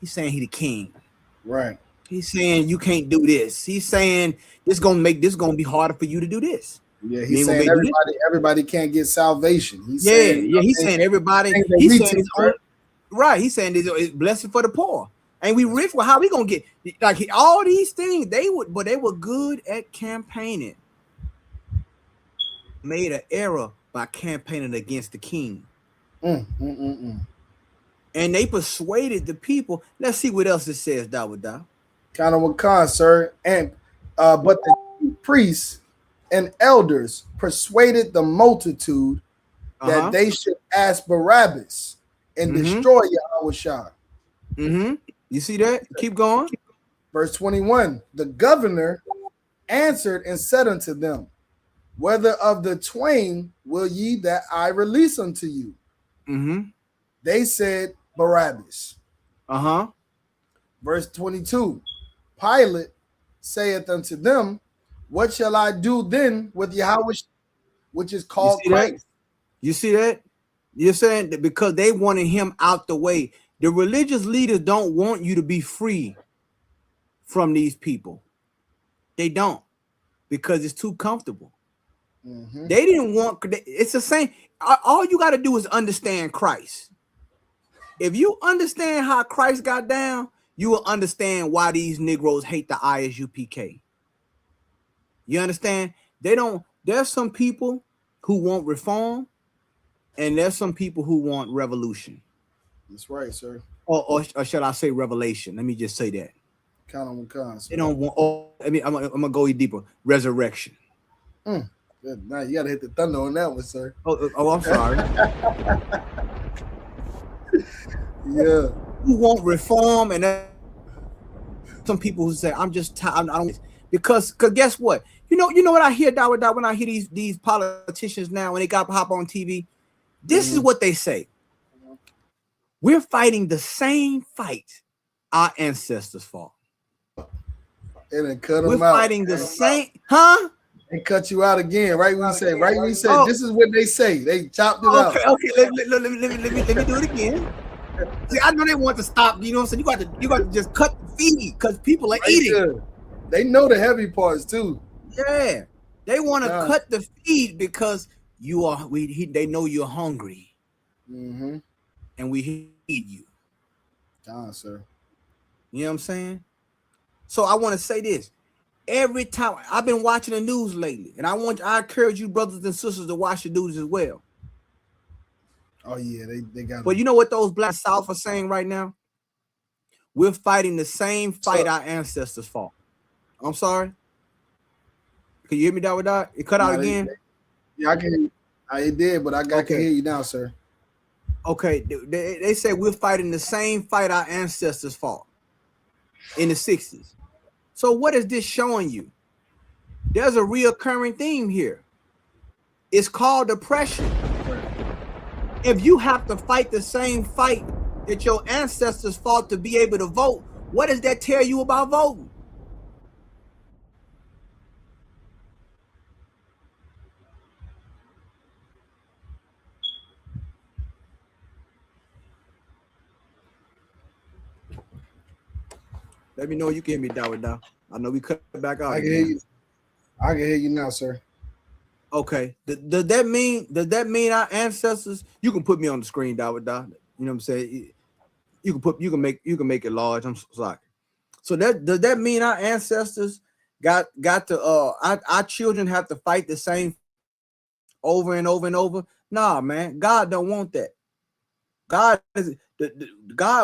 S6: saying he the king.
S7: Right.
S6: He's saying you can't do this. He's saying this gonna be harder for you to do this.
S7: Yeah, he's saying everybody can't get salvation. He's
S6: saying everybody. He's saying right. He's saying it's blessed for the poor. And we rich. Well, how we gonna get like all these things? They were good at campaigning. Made an error by campaigning against the king. And they persuaded the people. Let's see what else it says, Dawada.
S7: Kind of Wakan, sir. And but the priests and elders persuaded the multitude that they should ask Barabbas and destroy Yahushua.
S6: You see that? Keep going.
S7: Verse 21. The governor answered and said unto them, whether of the twain will ye that I release unto you? They said Barabbas. Verse 22. Pilate saith unto them, what shall I do then with Yahweh, which is called Christ?
S6: You see that? You're saying that because they wanted him out the way. The religious leaders don't want you to be free from these people. They don't, because it's too comfortable. They didn't want, it's the same. All you got to do is understand Christ. If you understand how Christ got down, you will understand why these Negroes hate the ISUPK. You understand? There's some people who want reform, and there's some people who want revolution.
S7: That's right, sir.
S6: Or shall I say revelation? Let me just say that.
S7: Count on cons.
S6: They don't want. I mean, I'm gonna go deeper. Resurrection.
S7: Now you gotta hit the thunder on that one, sir.
S6: Oh, I'm sorry.
S7: Yeah.
S6: Who won't reform? And some people who say, "I'm just tired." I don't, because guess what? You know what I hear, Dawah, when I hear these politicians now when they got hop on TV. This is what they say. We're fighting the same fight our ancestors fought.
S7: And then cut them
S6: We're
S7: out.
S6: fighting the same, huh?
S7: And cut you out again, right? When you say, this is what they say. They chopped it out.
S6: Okay. Let me do it again. See, I know they want to stop. You know what I'm saying? You got to just cut the feed because people are eating.
S7: There. They know the heavy parts too.
S6: Yeah, they want to cut the feed because they know you're hungry, and we feed you.
S7: Sir.
S6: You know what I'm saying? So I want to say this. Every time I've been watching the news lately, and I encourage you brothers and sisters to watch the news as well.
S7: Oh yeah, they got.
S6: But you know what those Black South are saying right now? We're fighting the same fight our ancestors fought. I'm sorry. Can you hear me, Dawah? It cut out again.
S7: Yeah, I can. It did, but I can hear you now, sir.
S6: Okay, they say we're fighting the same fight our ancestors fought in the 60s. So what is this showing you? There's a reoccurring theme here. It's called oppression. If you have to fight the same fight that your ancestors fought to be able to vote, what does that tell you about voting? Let me know you can hear me, Dawah. I know we cut back out.
S7: I can hear you. I can hear you now, sir.
S6: Okay. Does that mean our ancestors? You can put me on the screen, Dawah. You know what I'm saying? You can make it large. I'm sorry. So does that mean our ancestors got to our children have to fight the same over and over and over? Nah, man. God don't want that. God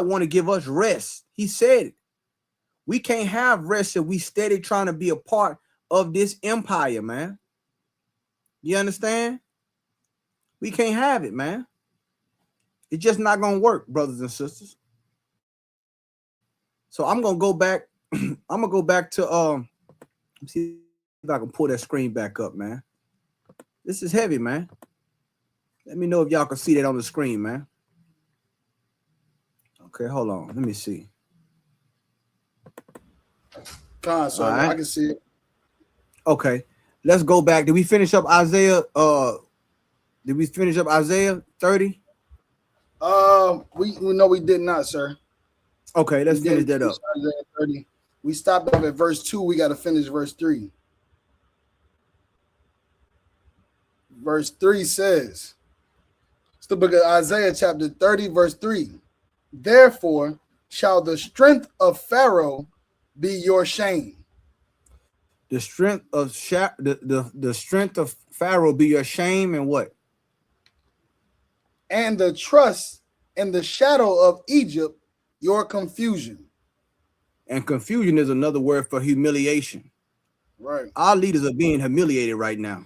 S6: want to give us rest. He said it. We can't have rest if we steady trying to be a part of this empire, man. You understand? We can't have it, man. It's just not gonna work, brothers and sisters. So I'm gonna go back. I'm gonna go back to let's see if I can pull that screen back up, man. This is heavy, man. Let me know if y'all can see that on the screen, man. Okay, hold on. Let me see.
S7: So right. I can see it.
S6: Okay, let's go back. Did we finish up Isaiah? Did we finish up Isaiah 30?
S7: We know we did not, sir.
S6: Okay, let's finish that up.
S7: Isaiah 30. We stopped off at verse 2. We got to finish verse 3. Verse 3 says, it's the book of Isaiah, chapter 30, verse 3. Therefore shall the strength of Pharaoh be your shame.
S6: The strength of the strength of Pharaoh be your shame, and what?
S7: And the trust in the shadow of Egypt, your confusion.
S6: And confusion is another word for humiliation.
S7: Right.
S6: Our leaders are being humiliated right now.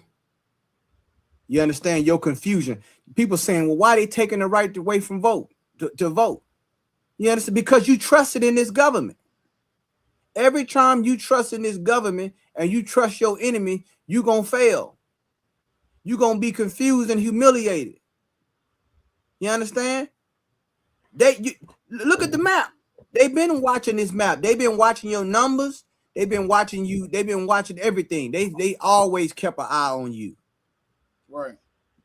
S6: You understand? Your confusion. People saying, well, why are they taking the right away from vote to vote? You understand? Because you trusted in this government. Every time you trust in this government and you trust your enemy, you're going to fail. You're going to be confused and humiliated. You understand? Look at the map. They've been watching this map. They've been watching your numbers. They've been watching you. They've been watching everything. They always kept an eye on you.
S7: Right.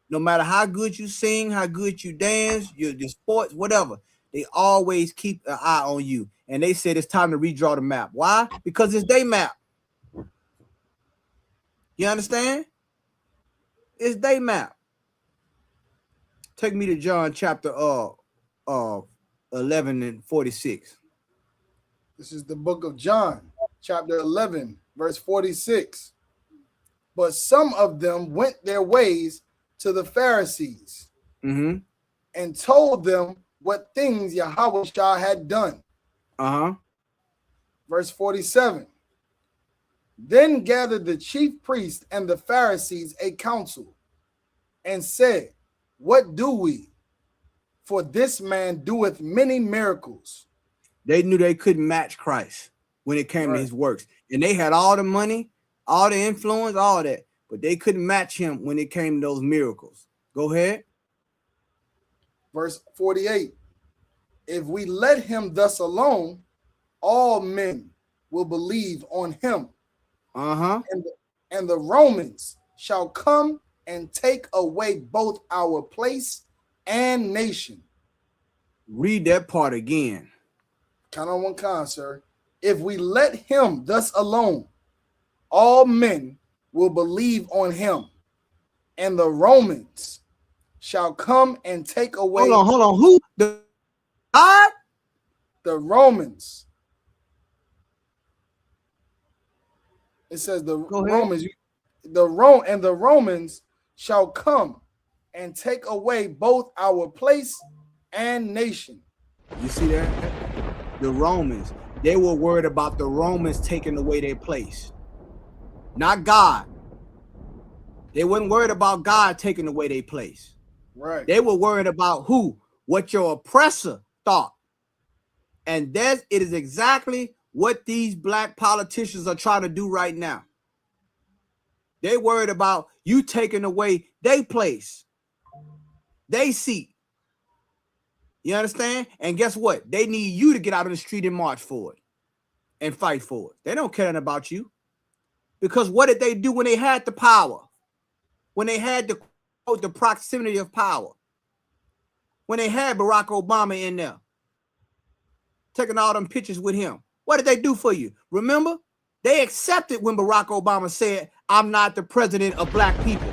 S6: No matter how good you sing, how good you dance, your sports, whatever, they always keep an eye on you. And they said it's time to redraw the map. Why? Because it's their map. You understand? It's their map. Take me to John chapter 11 and 46.
S7: This is the book of John, chapter 11, verse 46. But some of them went their ways to the Pharisees and told them what things Yahweh Shah had done. Verse 47. Then gathered the chief priests and the Pharisees a council and said, what do we? For this man doeth many miracles.
S6: They knew they couldn't match Christ when it came to his works. And they had all the money, all the influence, all that. But they couldn't match him when it came to those miracles. Go ahead.
S7: Verse 48. If we let him thus alone, all men will believe on him. And the Romans shall come and take away both our place and nation.
S6: Read that part again.
S7: Count on one count, sir. If we let him thus alone, all men will believe on him, and the Romans shall come and take away.
S6: Hold on. Who? The God?
S7: The Romans. It says the Romans, the Romans shall come and take away both our place and nation.
S6: You see that? The Romans, they were worried about the Romans taking away their place, not God. They weren't worried about God taking away their place.
S7: Right.
S6: They were worried about who? What your oppressor thought. And that it is exactly what these black politicians are trying to do right now. They worried about you taking away their place, they seat. You understand? And guess what? They need you to get out of the street and march for it and fight for it. They don't care about you. Because what did they do when they had the power? When they had the proximity of power? When they had Barack Obama in there, taking all them pictures with him. What did they do for you? Remember? They accepted when Barack Obama said, I'm not the president of black people.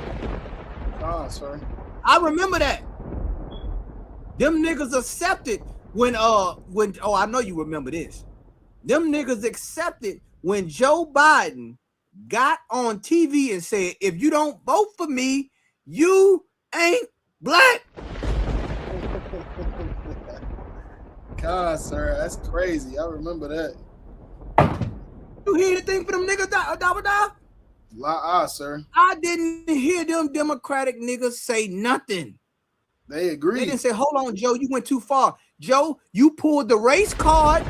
S7: Sorry.
S6: I remember that. Them niggas accepted when I know you remember this. Them niggas accepted when Joe Biden got on TV and said, if you don't vote for me, you ain't black.
S7: God, sir, that's crazy. I remember that.
S6: You hear anything from them niggas,
S7: sir.
S6: I didn't hear them Democratic niggas say nothing.
S7: They agreed.
S6: They didn't say, hold on, Joe, you went too far. Joe, you pulled the race card.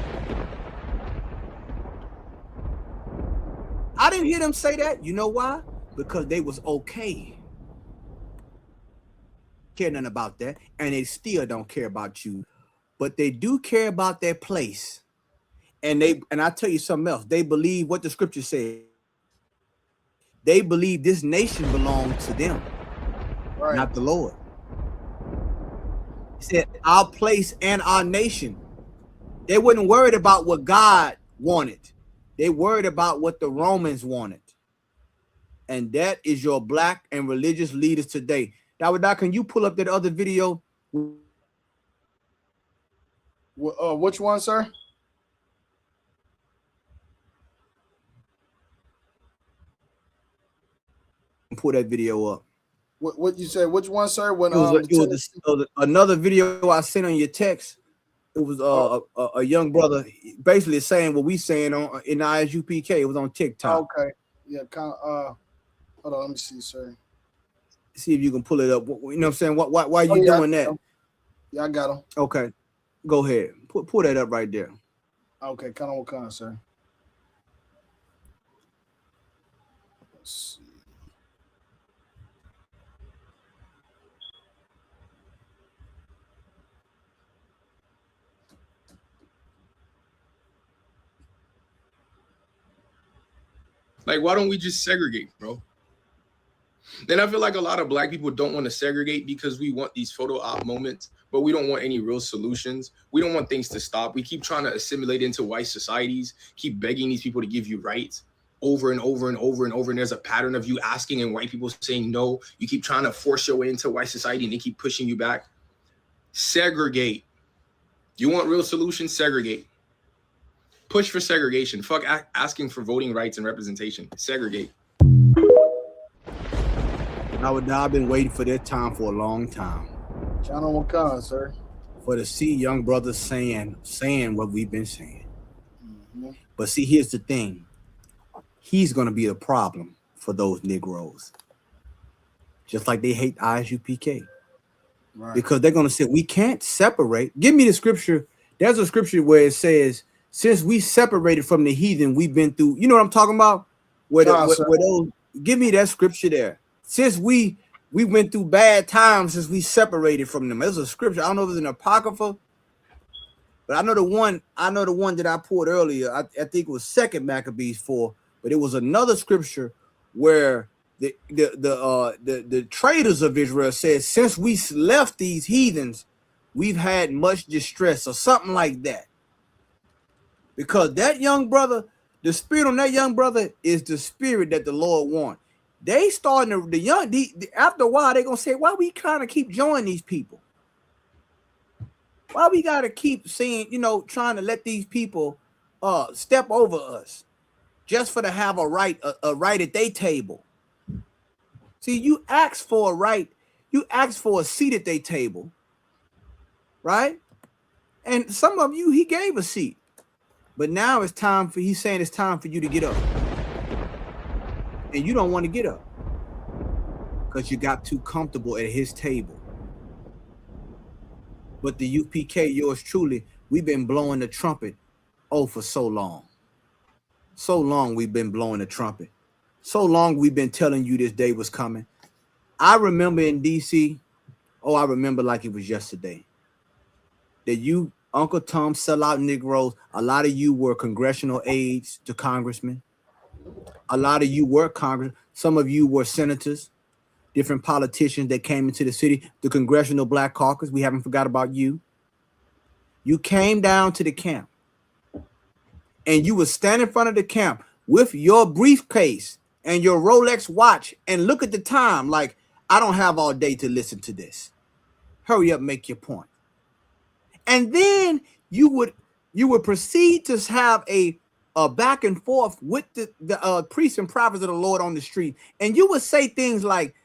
S6: I didn't hear them say that. You know why? Because they was okay. Care nothing about that. And they still don't care about you. But they do care about their place. And I tell you something else. They believe what the scripture said. They believe this nation belongs to them, not the Lord. He said our place and our nation. They wasn't worried about what God wanted. They worried about what the Romans wanted. And that is your black and religious leaders today. Dawada, can you pull up that other video?
S7: Which one, sir?
S6: Pull that video up.
S7: What you said? Which one, sir? When
S6: it was another video I sent on your text. It was a young brother basically saying what we saying on in ISUPK. It was on TikTok.
S7: Okay, yeah, kind of. Hold on, let me see, sir.
S6: See if you can pull it up. You know what I'm saying? Why are you doing that?
S7: Yeah, I got him.
S6: Okay, go ahead. Pull that up right there.
S7: Okay, kind of what kind, sir? Let's see.
S13: Like, why don't we just segregate, bro? Then I feel like a lot of black people don't want to segregate because we want these photo op moments, but we don't want any real solutions. We don't want things to stop. We keep trying to assimilate into white societies, keep begging these people to give you rights over and over and over and over. And there's a pattern of you asking and white people saying no. You keep trying to force your way into white society and they keep pushing you back. Segregate. You want real solutions? Segregate. Push for segregation. Fuck asking for voting rights and representation. Segregate.
S6: I've been waiting for that time for a long time.
S7: Channel Wakanda, sir.
S6: for to see young brothers saying what we've been saying. But see, here's the thing. He's going to be the problem for those Negroes. Just like they hate ISUPK.
S7: Right.
S6: Because they're going to say, we can't separate. Give me the scripture. There's a scripture where it says, since we separated from the heathen, we've been through, you know what I'm talking about? Where those, give me that scripture there. Since we went through bad times since we separated from them. There's a scripture. I don't know if it's an apocrypha, but I know the one that I pulled earlier. I think it was 2nd Maccabees 4, but it was another scripture where the traders of Israel said, since we left these heathens, we've had much distress, or something like that. Because that young brother, the spirit on that young brother is the spirit that the Lord wants. They starting to after a while they're gonna say, why we kind of keep joining these people? Why we gotta keep saying, trying to let these people step over us just for to have a right at their table? See, you asked for a right, you asked for a seat at their table, right? And some of you, he gave a seat. But now it's time for, he's saying it's time for you to get up. And you don't want to get up because you got too comfortable at his table. But the UPK, yours truly, we've been blowing the trumpet, for so long. So long we've been blowing the trumpet. So long we've been telling you this day was coming. I remember in DC, I remember like it was yesterday, that you, Uncle Tom, sellout Negroes, a lot of you were congressional aides to congressmen. A lot of you were Congress. Some of you were senators, different politicians that came into the city, the Congressional Black Caucus. We haven't forgot about you. You came down to the camp and you would stand in front of the camp with your briefcase and your Rolex watch and look at the time like, I don't have all day to listen to this. Hurry up, make your point. And then you would proceed to have a back and forth with the priests and prophets of the Lord on the street. And you would say things like,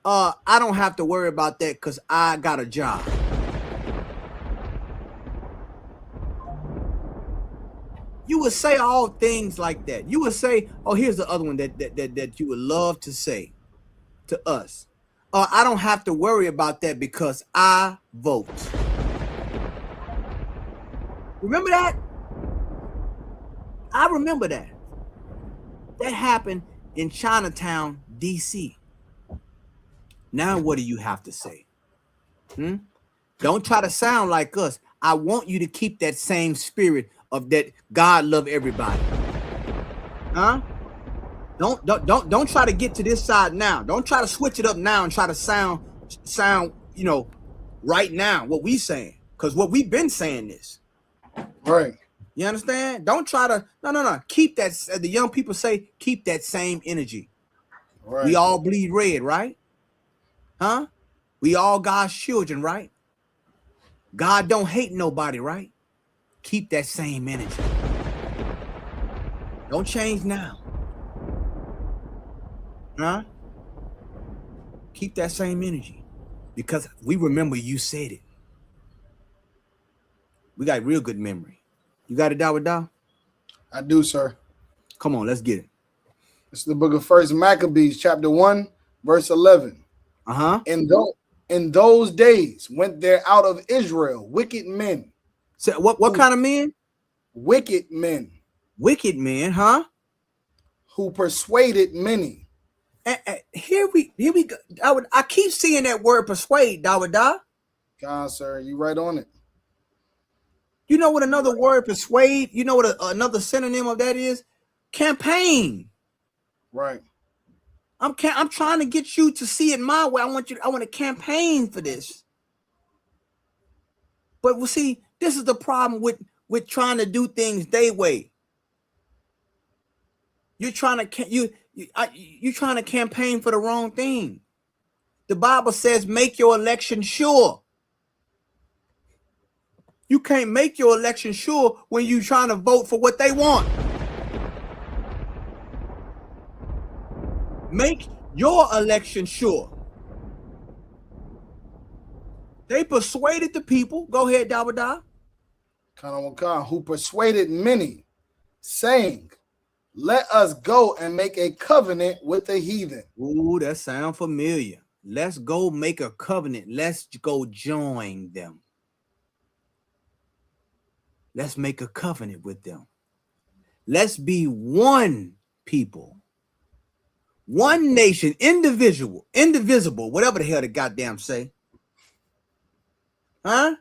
S6: I don't have to worry about that because I got a job. You would say all things like that. You would say, here's the other one that you would love to say to us. I don't have to worry about that because I vote. Remember that? I remember that. That happened in Chinatown, DC. Now what do you have to say? Don't try to sound like us. I want you to keep that same spirit of that God love everybody. Don't try to get to this side now. Don't try to switch it up now and try to sound, right now what we saying. Because what we've been saying is.
S7: Right.
S6: You understand? Don't try to, no. Keep that, the young people say, keep that same energy. Right. We all bleed red, right? We all God's children, right? God don't hate nobody, right? Keep that same energy. Don't change now. Keep that same energy because we remember you said it. We got real good memory. You got it, Dawa?
S7: I do, sir.
S6: Come on, let's get it.
S7: It's the book of 1 Maccabees, chapter 1, verse 11. In those days went there out of Israel wicked men.
S6: So what kind of men?
S7: Wicked men.
S6: Wicked men, huh?
S7: Who persuaded many.
S6: Here we go. I keep seeing that word persuade, Dawa.
S7: God, sir, you right on it.
S6: You know what another word persuade? You know what another synonym of that is? Campaign.
S7: Right.
S6: I'm trying to get you to see it my way. I want to campaign for this. But we'll see, this is the problem with trying to do things their way. You're trying to campaign for the wrong thing. The Bible says make your election sure. You can't make your election sure when you're trying to vote for what they want. Make your election sure. They persuaded the people. Go ahead, Dawada.
S7: Khan, who persuaded many, saying, "Let us go and make a covenant with the heathen."
S6: Ooh, that sound familiar. Let's go make a covenant. Let's go join them. Let's make a covenant with them. Let's be one people, one nation, indivisible, whatever the hell the goddamn say. Huh?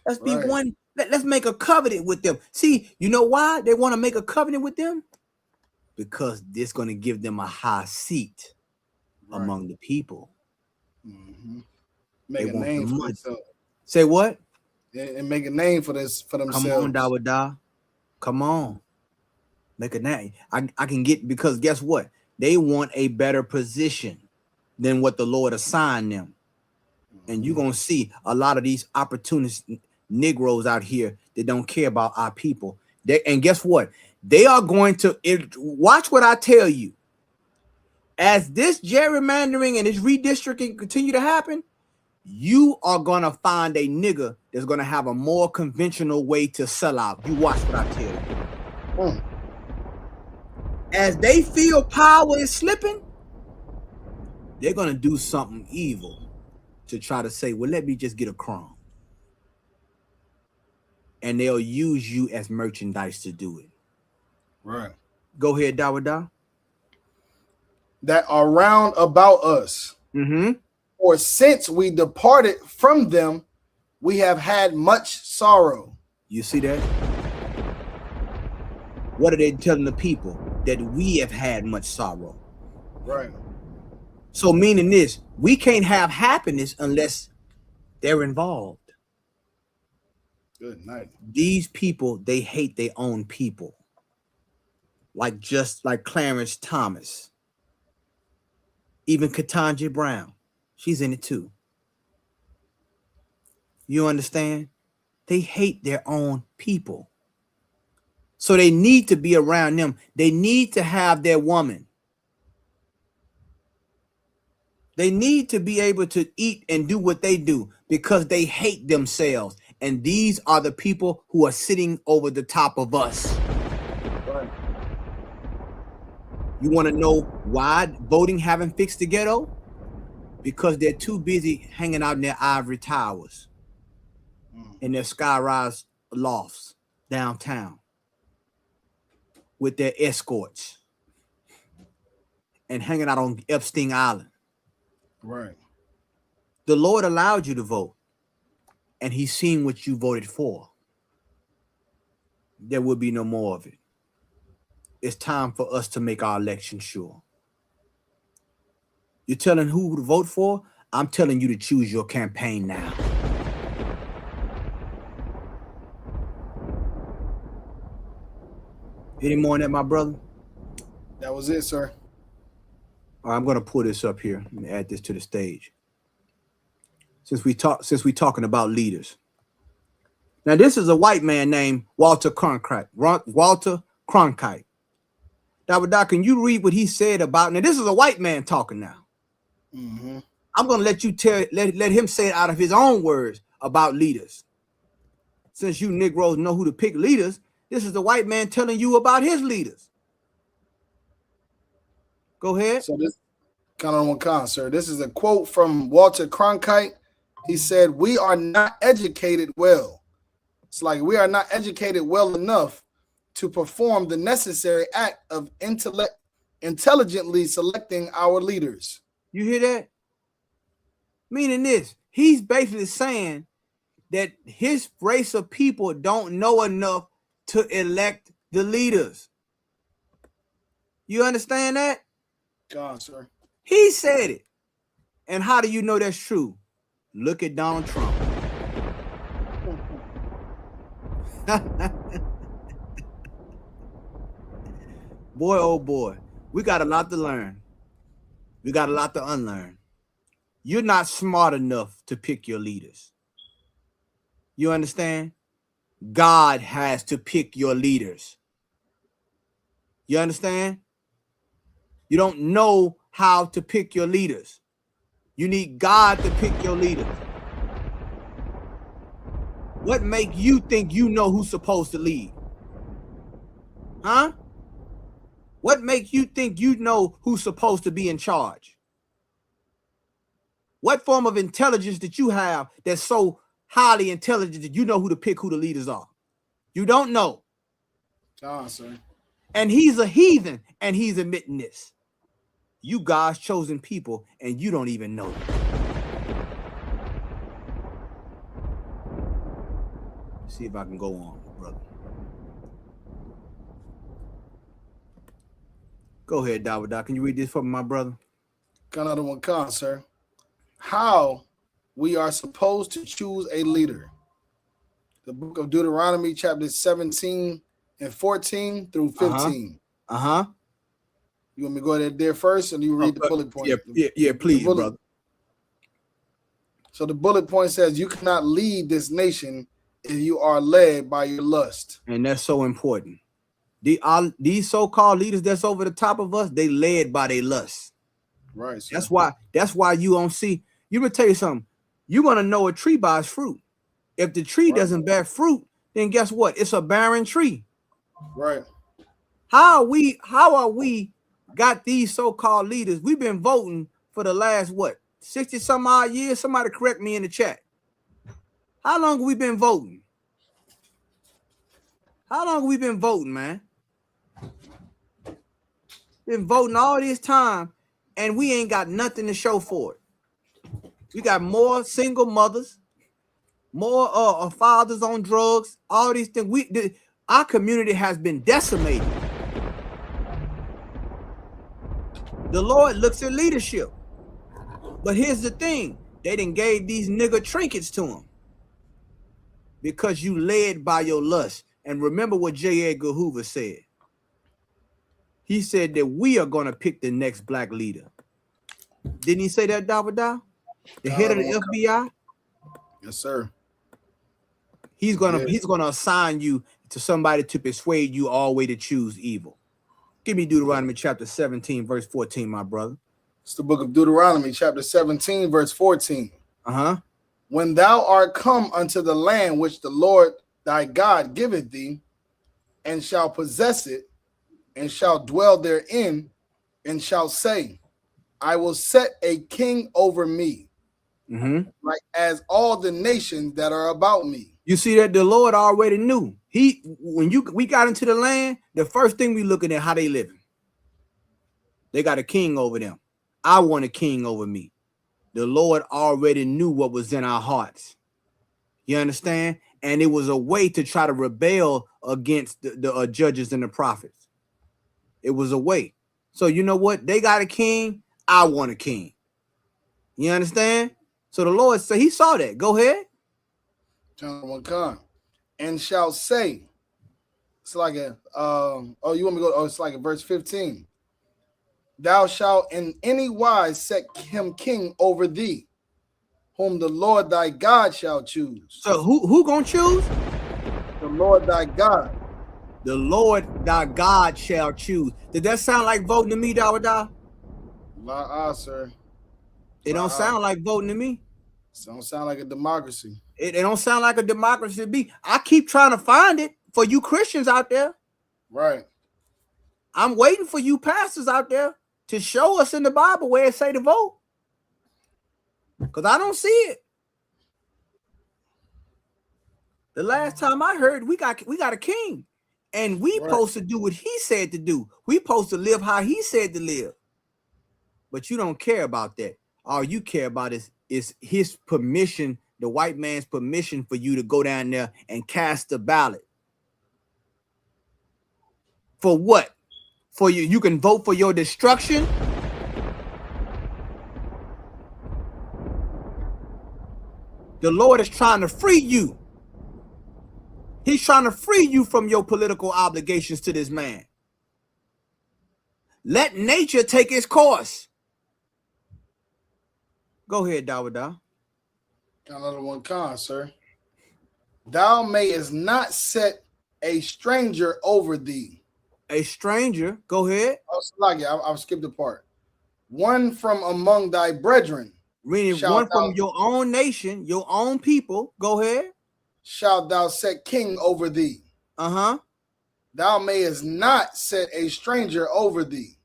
S6: Let's be one. Let's make a covenant with them. See, you know why they want to make a covenant with them? Because this going to give them a high seat among the people.
S7: Make a name for themselves.
S6: Say what?
S7: And make a name for themselves.
S6: Come on, Dawada. Come on. Make a name. I can get, because guess what? They want a better position than what the Lord assigned them. And you're going to see a lot of these opportunist Negroes out here that don't care about our people. And guess what? They are going to watch what I tell you. As this gerrymandering and this redistricting continue to happen, you are going to find a nigga that's going to have a more conventional way to sell out. You watch what I tell you. As they feel power is slipping, they're going to do something evil to try to say, well, let me just get a crumb. And they'll use you as merchandise to do it.
S7: Right.
S6: Go ahead, Dawada.
S7: That are round about us. For since we departed from them, we have had much sorrow.
S6: You see that? What are they telling the people? That we have had much sorrow.
S7: Right.
S6: So meaning this, we can't have happiness unless they're involved.
S7: Good night.
S6: These people, they hate their own people. Just like Clarence Thomas. Even Ketanji Brown. She's in it too. You understand? They hate their own people. So they need to be around them. They need to have their woman. They need to be able to eat and do what they do because they hate themselves. And these are the people who are sitting over the top of us.
S7: Right.
S6: You want to know why voting haven't fixed the ghetto? Because they're too busy hanging out in their ivory towers, in their skyrise lofts downtown with their escorts and hanging out on Epstein Island.
S7: Right.
S6: The Lord allowed you to vote, and he's seen what you voted for. There will be no more of it. It's time for us to make our election sure. You're telling who to vote for? I'm telling you to choose your campaign now. Any more on that, my brother?
S7: That was it, sir.
S6: All right, I'm going to pull this up here and add this to the stage. Since we talking about leaders. Now, this is a white man named Walter Cronkite. Walter Cronkite. Dawada, can you read what he said about? Now, this is a white man talking now. I'm going to let you let him say it out of his own words about leaders. Since you Negroes know who to pick leaders, this is the white man telling you about his leaders. Go ahead.
S7: So this sir. This is a quote from Walter Cronkite. He said, "We are not educated well. It's like we are not educated well enough to perform the necessary act of intelligently selecting our leaders."
S6: You hear that? Meaning this, he's basically saying that his race of people don't know enough to elect the leaders. You understand that?
S7: God, sir.
S6: He said it. And how do you know that's true? Look at Donald Trump. Boy, oh boy, we got a lot to learn. We got a lot to unlearn. You're not smart enough to pick your leaders. You understand? God has to pick your leaders. You understand? You don't know how to pick your leaders. You need God to pick your leaders. What make you think you know who's supposed to lead? Huh? What makes you think you know who's supposed to be in charge? What form of intelligence did you have that's so highly intelligent that you know who to pick, who the leaders are? You don't know.
S7: Sir.
S6: And he's a heathen, and he's admitting this. You God's chosen people, and you don't even know it. See if I can go on, brother. Go ahead, Dawada. Can you read this for me, my brother?
S7: Got another one, sir. How we are supposed to choose a leader. The book of Deuteronomy, chapter 17 and 14 through 15. You want me to go there first, and you read the bullet point?
S6: Yeah, please, brother.
S7: So the bullet point says, you cannot lead this nation if you are led by your lust.
S6: And that's so important. These so-called leaders that's over the top of us, they led by their lust.
S7: Right.
S6: Sir. That's why you don't see. You gonna tell you something. You're gonna know a tree by its fruit. If the tree doesn't bear fruit, then guess what? It's a barren tree.
S7: Right.
S6: How are we got these so-called leaders? We've been voting for the last 60 some odd years. Somebody correct me in the chat. How long have we been voting? How long have we been voting, man? Been voting all this time, and we ain't got nothing to show for it. We got more single mothers, more fathers on drugs, all these things. Our community has been decimated. The Lord looks at leadership. But here's the thing. They done gave these nigga trinkets to him. Because you led by your lust. And remember what J. Edgar Hoover said. He said that we are going to pick the next black leader. Didn't he say that, Dawada? The head of the FBI?
S7: Yes, sir.
S6: He's gonna assign you to somebody to persuade you all the way to choose evil. Give me Deuteronomy chapter 17, verse 14, my brother.
S7: It's the book of Deuteronomy, chapter 17, verse 14. When thou art come unto the land which the Lord thy God giveth thee, and shall possess it, and shall dwell therein, and shall say, I will set a king over me, like as all the nations that are about me.
S6: You see that the Lord already knew. We got into the land, the first thing we looking at how they living. They got a king over them. I want a king over me. The Lord already knew what was in our hearts. You understand? And it was a way to try to rebel against the judges and the prophets. It was a way. So you know what? They got a king. I want a king. You understand? So the Lord said, he saw that. Go ahead.
S7: And shall say, it's like you want me to go? Oh, it's like a verse 15. Thou shalt in any wise set him king over thee, whom the Lord thy God shall choose.
S6: So who gonna choose?
S7: The Lord thy God.
S6: The Lord thy God shall choose. Did that sound like voting to me, Dawada?
S7: Sir.
S6: It don't sound like voting to me.
S7: It don't sound like a democracy.
S6: It don't sound like a democracy to me. I keep trying to find it for you Christians out there.
S7: Right.
S6: I'm waiting for you pastors out there to show us in the Bible where it say to vote. Because I don't see it. The last time I heard, we got a king. And we supposed to do what he said to do. We supposed to live how he said to live. But you don't care about that. All you care about is his permission, the white man's permission for you to go down there and cast a ballot. For what? For you can vote for your destruction? The Lord is trying to free you. He's trying to free you from your political obligations to this man. Let nature take its course. Go ahead, Dawada.
S7: Another one, sir. Thou mayest not set a stranger over thee.
S6: A stranger, go ahead.
S7: I'll skip the part. One from among thy brethren.
S6: Meaning one from your own nation, your own people. Go ahead.
S7: shalt thou set king over thee. Thou mayest not set a stranger over thee,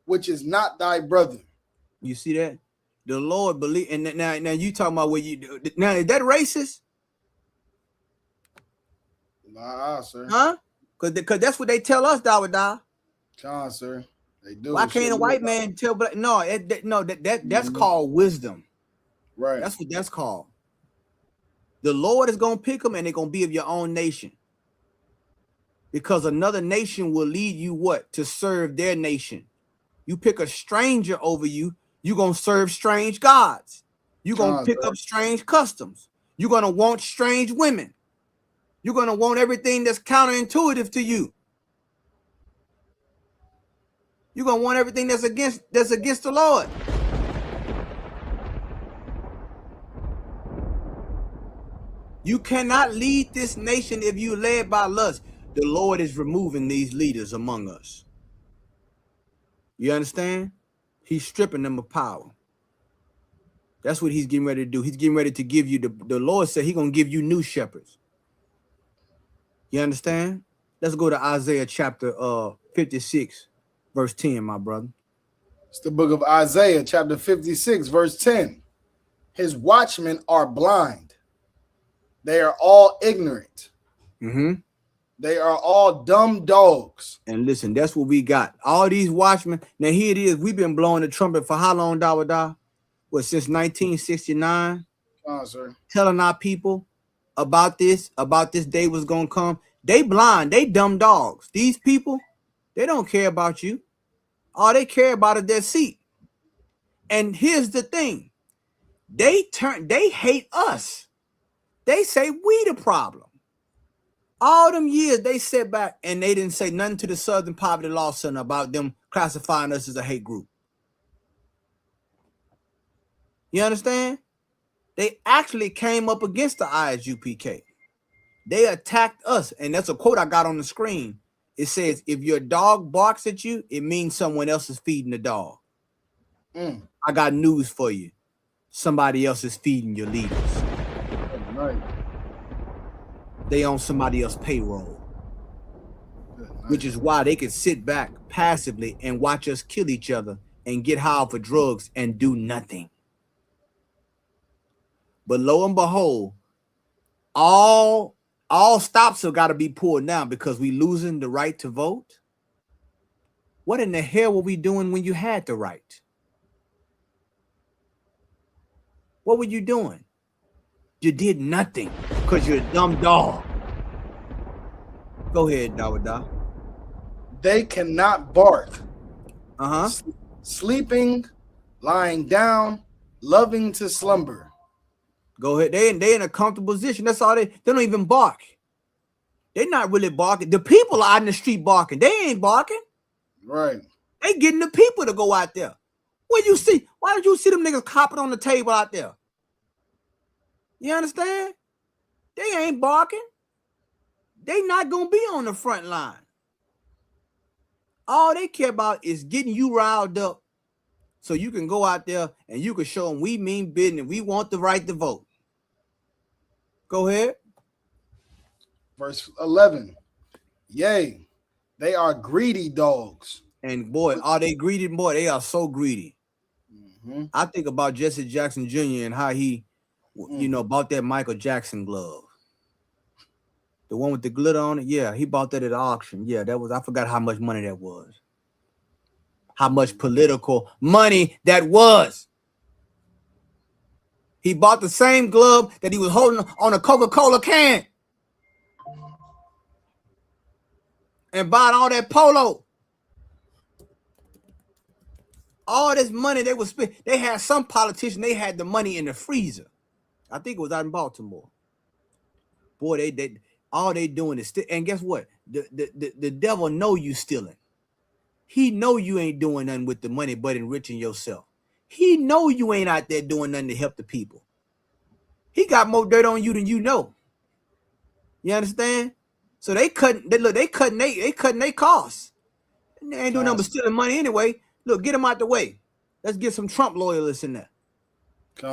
S7: which is not thy brother.
S6: You see that? The Lord believe, and now you talking about what you do. Now, is that racist?
S7: Nah, sir.
S6: Huh? Because that's what they tell us, Dawada.
S7: Con, sir. They do.
S6: Why can't a white man tell black? No, that's called wisdom.
S7: Right.
S6: That's what that's called. The Lord is gonna pick them, and they're gonna be of your own nation. Because another nation will lead you what? To serve their nation. You pick a stranger over you, you're gonna serve strange gods. You're gonna pick up strange customs. You're gonna want strange women. You're gonna want everything that's counterintuitive to you. You're gonna want everything that's against the Lord. You cannot lead this nation if you're led by lust. The Lord is removing these leaders among us. You understand? He's stripping them of power. That's what he's getting ready to do. He's getting ready to give you, the Lord said he's going to give you new shepherds. You understand? Let's go to Isaiah chapter 56, verse 10, my brother.
S7: It's the book of Isaiah, chapter 56, verse 10. His watchmen are blind. They are all ignorant. They are all dumb dogs.
S6: And listen, that's what we got. All these watchmen. Now here it is. We've been blowing the trumpet for how long, Dawada? Well, since 1969.
S7: Sir.
S6: Telling our people about this day was gonna come. They blind, they dumb dogs. These people, they don't care about you. All they care about is their seat. And here's the thing. They hate us. They say we the problem. All them years they sat back and they didn't say nothing to the Southern Poverty Law Center about them classifying us as a hate group. You understand? They actually came up against the ISUPK. They attacked us, and that's a quote I got on the screen. It says, if your dog barks at you, it means someone else is feeding the dog. I got news for you. Somebody else is feeding your leaders.
S7: Right.
S6: They on somebody else's payroll. Which is why they can sit back passively and watch us kill each other and get high for drugs and do nothing. But lo and behold, all stops have got to be pulled down because we losing the right to vote. What in the hell were we doing when you had the right? What were you doing? You did nothing because you're a dumb dog. Go ahead, Dawada.
S7: They cannot bark.
S6: Sleeping,
S7: lying down, loving to slumber.
S6: Go ahead. They in a comfortable position. That's all they don't even bark. They're not really barking. The people are out in the street barking. They ain't barking.
S7: Right.
S6: They getting the people to go out there. Why did you see them niggas copping on the table out there? You understand? They ain't barking. They not gonna be on the front line. All they care about is getting you riled up so you can go out there and you can show them we mean business. We want the right to vote. Go ahead.
S7: Verse 11. Yea, they are greedy dogs.
S6: And boy, are they greedy? Boy, they are so greedy. I think about Jesse Jackson Jr. and how he, bought that Michael Jackson glove. The one with the glitter on it. Yeah, he bought that at auction. Yeah, I forgot how much money that was. How much political money that was. He bought the same glove that he was holding on a Coca-Cola can. And bought all that polo. All this money they would spend. They had some politician, they had the money in the freezer. I think it was out in Baltimore. Boy, they all they doing is and guess what? The devil know you stealing. He know you ain't doing nothing with the money but enriching yourself. He know you ain't out there doing nothing to help the people. He got more dirt on you than you know. You understand? So they cutting their costs. And they ain't doing nothing but stealing money anyway. Look, get them out the way. Let's get some Trump loyalists in there.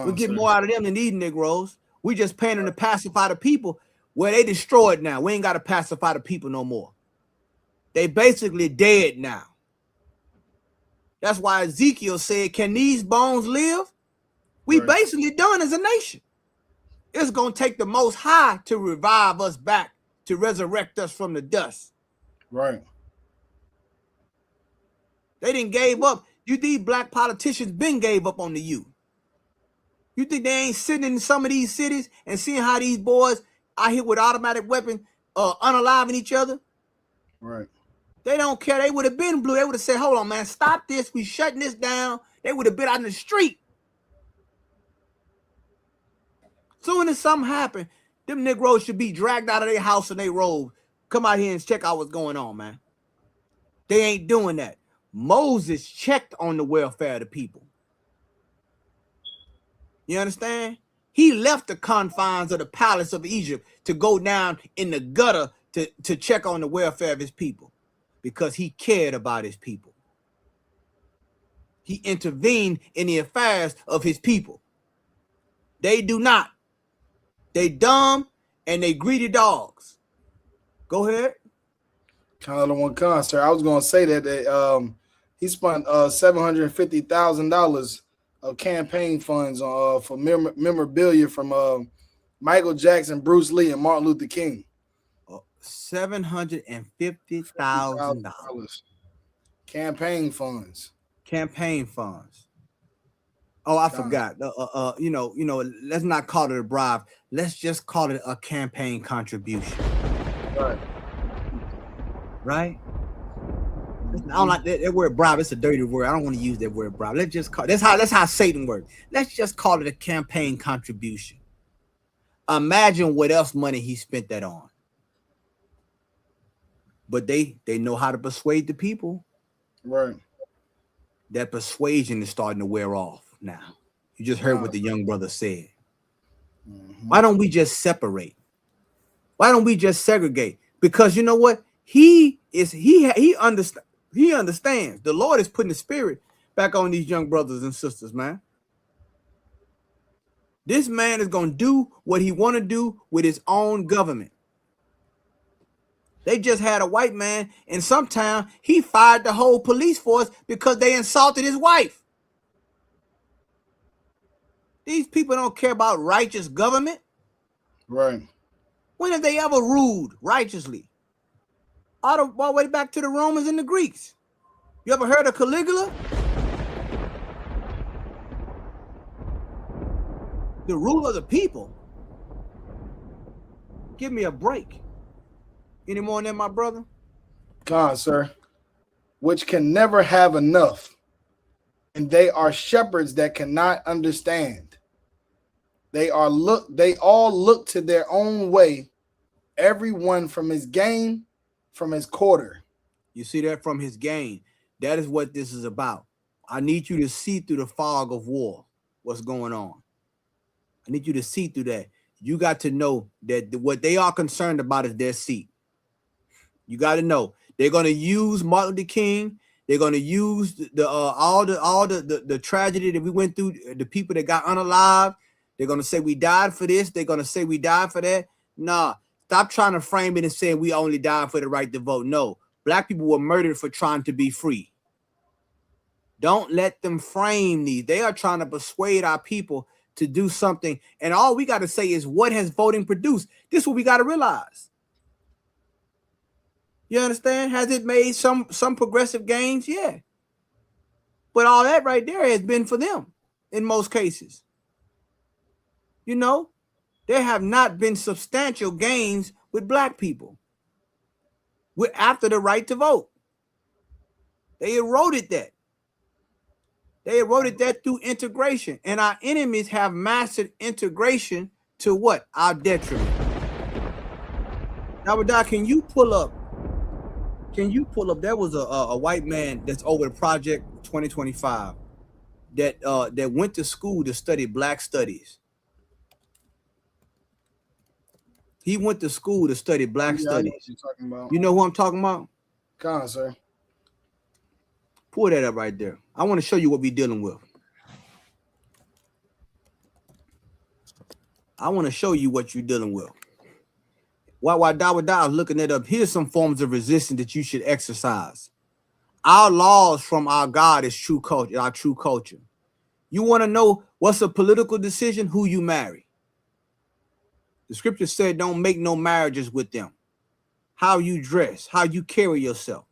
S6: We get more out of them than these Negroes. We just paying them to pacify the people. Well, they destroyed now. We ain't got to pacify the people no more. They basically dead now. That's why Ezekiel said, can these bones live? We basically done as a nation. It's going to take the Most High to revive us back, to resurrect us from the dust.
S7: Right.
S6: They didn't gave up. You think black politicians been gave up on the youth? You think they ain't sitting in some of these cities and seeing how these boys out here with automatic weapons unaliving each other?
S7: Right.
S6: They don't care. They would have been blue. They would have said, hold on, man, stop this. We shutting this down. They would have been out in the street. Soon as something happened, them Negroes should be dragged out of their house and they robe. Come out here and check out what's going on, man. They ain't doing that. Moses checked on the welfare of the people. You understand? He left the confines of the palace of Egypt to go down in the gutter to check on the welfare of his people because he cared about his people. He intervened in the affairs of his people. They do not. They dumb and they greedy dogs. Go ahead.
S7: Kind of the one concert. I was going to say that he spent $750,000 of campaign funds for memorabilia from Michael Jackson, Bruce Lee, and Martin Luther King.
S6: $750,000
S7: campaign funds.
S6: Campaign funds. Oh, I forgot. You know, let's not call it a bribe. Let's just call it a campaign contribution.
S7: Right.
S6: Right? I don't like that word bribe. It's a dirty word. I don't want to use that word bribe. Let's just call that's how Satan works. Let's just call it a campaign contribution. Imagine what else money he spent that on. But they know how to persuade the people.
S7: Right.
S6: That persuasion is starting to wear off now. You just heard what the young brother said. Mm-hmm. Why don't we just separate? Why don't we just segregate? Because you know what? He understands. The Lord is putting the spirit back on these young brothers and sisters, man. This man is going to do what he want to do with his own government. They just had a white man in some town. He fired the whole police force because they insulted his wife. These people don't care about righteous government.
S7: Right.
S6: When have they ever ruled righteously? All the way back to the Romans and the Greeks. You ever heard of Caligula? The rule of the people. Give me a break. Any more than that, my brother?
S7: God, sir. Which can never have enough. And they are shepherds that cannot understand. They all look to their own way, everyone from his gain, from his quarter.
S6: You see that? From his gain. That is what this is about. I need you to see through the fog of war what's going on. I need you to see through that. You got to know that what they are concerned about is their seat. You got to know they're going to use Martin Luther King. They're going to use all the tragedy that we went through, the people that got unalive. They're going to say we died for this. They're going to say we died for that. Nah, stop trying to frame it and say we only died for the right to vote. No, black people were murdered for trying to be free. Don't let them frame these. They are trying to persuade our people to do something. And all we got to say is what has voting produced? This is what we got to realize. You understand? Has it made some progressive gains? Yeah. But all that right there has been for them in most cases. You know, there have not been substantial gains with black people after the right to vote. They eroded that. They eroded that through integration. And our enemies have mastered integration to what? Our detriment. Now, Doc, can you pull up? There was a white man that's over the Project 2025 that went to school to study Black studies. He went to school to study Black studies.
S7: I know what you're talking about.
S6: You know who I'm talking about?
S7: Come on, sir.
S6: Pull that up right there. I want to show you what we're dealing with. I want to show you what you're dealing with. While Dawada is looking it up, here's some forms of resistance that you should exercise. Our laws from our God is true culture, our true culture. You want to know what's a political decision? Who you marry. The scripture said, don't make no marriages with them. How you dress, how you carry yourself.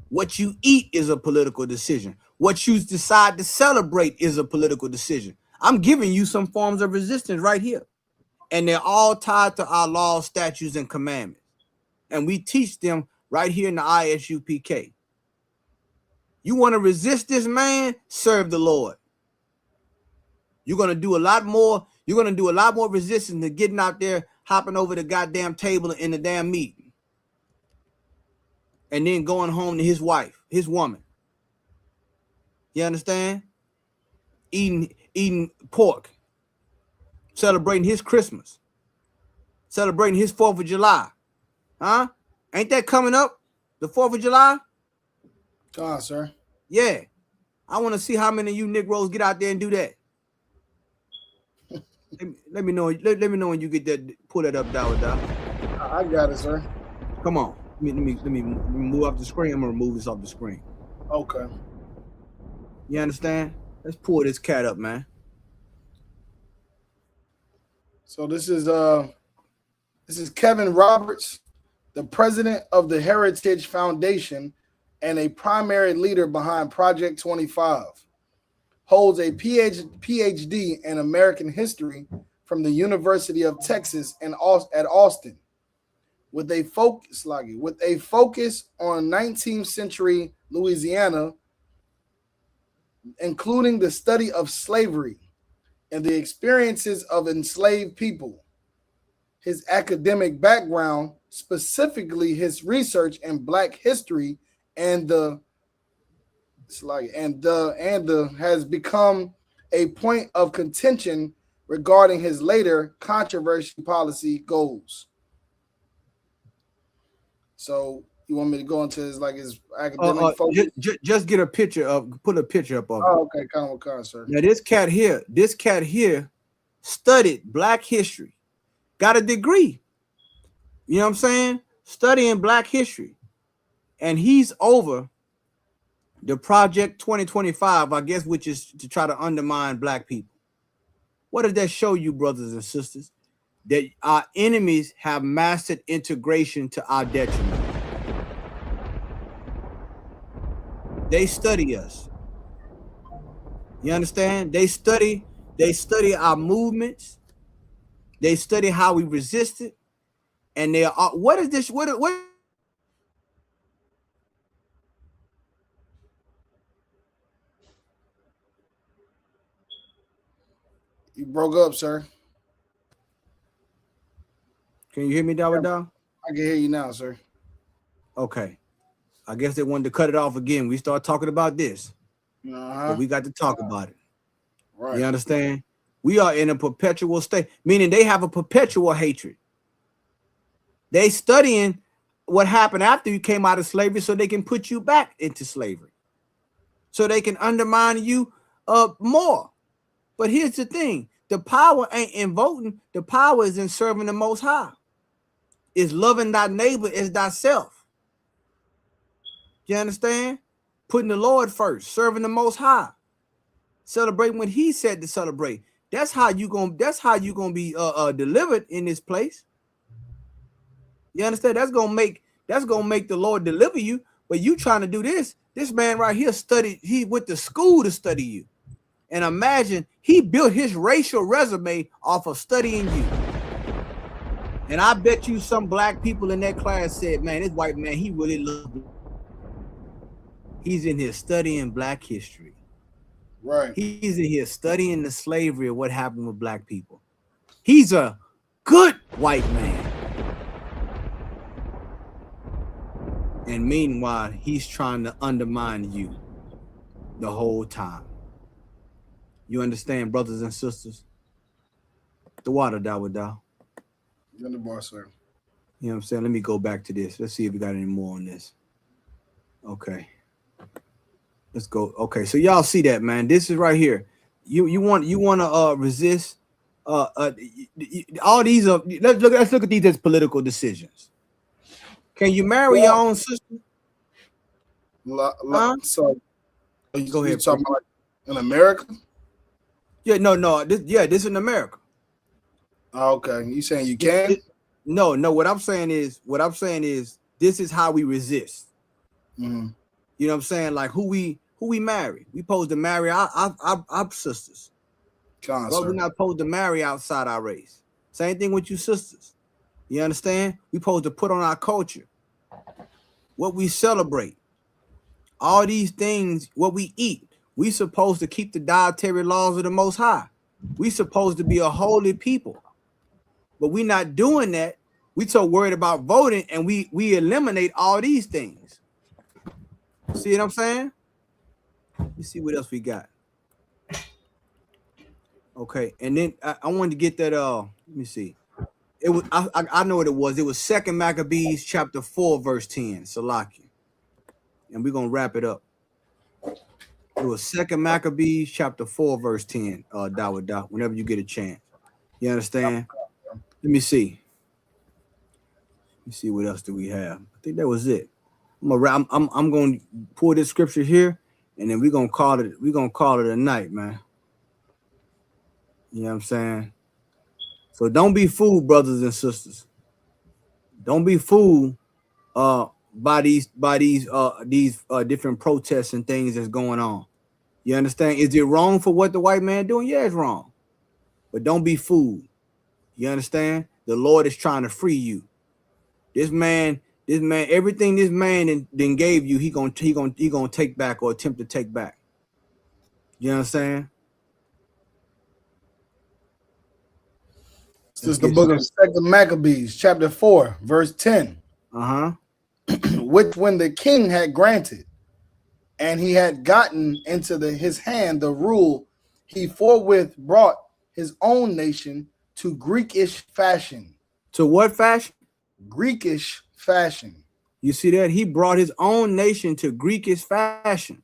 S6: What you eat is a political decision. What you decide to celebrate is a political decision. I'm giving you some forms of resistance right here. And they're all tied to our laws, statutes, and commandments. And we teach them right here in the ISUPK. You want to resist this man? Serve the Lord. You're going to do a lot more. You're going to do a lot more resistance than getting out there, hopping over the goddamn table in the damn meeting. And then going home to his wife, his woman. You understand? Eating pork. Celebrating his Christmas. Celebrating his 4th of July. Huh? Ain't that coming up? The 4th of July?
S7: God, sir.
S6: Yeah. I want to see how many of you Negroes get out there and do that. let me know. Let me know when you get that. Pull that up, Dawada.
S7: I got it, sir.
S6: Come on. Let me move off the screen. I'm gonna remove this off the screen.
S7: Okay.
S6: You understand? Let's pull this cat up, man.
S7: So this is Kevin Roberts, the president of the Heritage Foundation and a primary leader behind Project 25. Holds a PhD in American history from the University of Texas at Austin, with a focus on 19th century Louisiana, including the study of slavery and the experiences of enslaved people. His academic background, specifically his research in Black history and has become a point of contention regarding his later controversial policy goals. So you want me to go into his academic focus?
S6: Just get a picture of, put a picture up of it.
S7: Oh, okay, come, sir.
S6: Now this cat here studied Black history, got a degree. You know what I'm saying? Studying Black history. And he's over the Project 2025, I guess, which is to try to undermine Black people. What does that show you, brothers and sisters? That our enemies have mastered integration to our detriment. They study us. You understand? They study our movements. They study how we resist it. And they are, what is this? What
S7: You broke up, sir.
S6: Can you hear me, Dawada?
S7: I can hear you now, sir.
S6: Okay. I guess they wanted to cut it off again. We start talking about this. But we got to talk about it.
S7: Right.
S6: You understand? We are in a perpetual state, meaning they have a perpetual hatred. They studying what happened after you came out of slavery so they can put you back into slavery. So they can undermine you more. But here's the thing. The power ain't in voting. The power is in serving the Most High. It's loving thy neighbor as thyself. You understand? Putting the Lord first, serving the Most High, celebrating what He said to celebrate. That's how you gonna be delivered in this place. You understand? That's gonna make the Lord deliver you. But you trying to do this? This man right here studied. He went to school to study you, and imagine he built his racial resume off of studying you. And I bet you some Black people in that class said, "Man, this white man, he really loves." He's in here studying Black history.
S7: Right.
S6: He's in here studying the slavery of what happened with Black people. He's a good white man. And meanwhile, he's trying to undermine you the whole time. You understand, brothers and sisters? The water, Dawada.
S7: You're the boss, sir.
S6: You know what I'm saying? Let me go back to this. Let's see if we got any more on this. Okay. Let's go. Okay, so y'all see that, man. This is right here. You want to resist all these are. Let's look at these as political decisions. Can you marry your own sister?
S7: So
S6: Go ahead.
S7: talking about in America?
S6: Yeah, no. This in America.
S7: Okay, you saying you can?
S6: No. What I'm saying is this is how we resist.
S7: Mhm.
S6: You know what I'm saying? Like who we marry. We supposed to marry our sisters. But we're not supposed to marry outside our race. Same thing with you sisters. You understand? We supposed to put on our culture, what we celebrate, all these things, what we eat. We supposed to keep the dietary laws of the Most High. We supposed to be a holy people. But we not doing that. We so worried about voting, and we eliminate all these things. See what I'm saying? Let's see what else we got. Okay, and then I wanted to get that. Let me see. It was I know what it was. It was 2 Maccabees chapter 4 verse 10. Salakia, and we're gonna wrap it up. It was 2 Maccabees chapter 4 verse 10. Dawah. Whenever you get a chance, you understand. Let me see. Let me see what else do we have. I think that was it. I'm going to pull this scripture here, and then we're gonna call it. We're gonna call it a night, man. You know what I'm saying? So don't be fooled, brothers and sisters. Don't be fooled by these different protests and things that's going on. You understand? Is it wrong for what the white man doing? Yeah, it's wrong. But don't be fooled. You understand? The Lord is trying to free you. This man, everything this man then gave you, he gonna take back or attempt to take back. You know what I'm saying?
S7: This is the book of 2 Maccabees, chapter 4, verse 10. Which when the king had granted, and he had gotten into his hand the rule, he forthwith brought his own nation to Greekish fashion.
S6: To what fashion?
S7: Greekish fashion.
S6: You see that? He brought his own nation to Greekish fashion.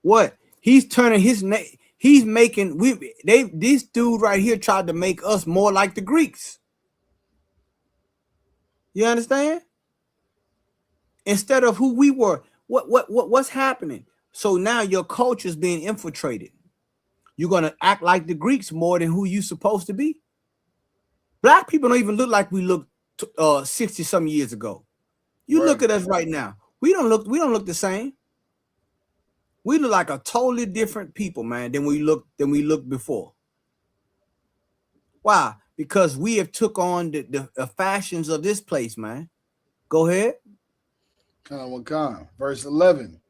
S6: What? He's turning his name. He's making this dude right here tried to make us more like the Greeks. You understand? Instead of who we were. What's happening? So now your culture is being infiltrated. You're gonna act like the Greeks more than who you supposed to be. Black people don't even look like we looked 60 some years ago. You look at us right now. We don't look the same. We look like a totally different people, man, than we looked before. Why? Because we have took on the fashions of this place, man. Go ahead.
S7: Verse 11.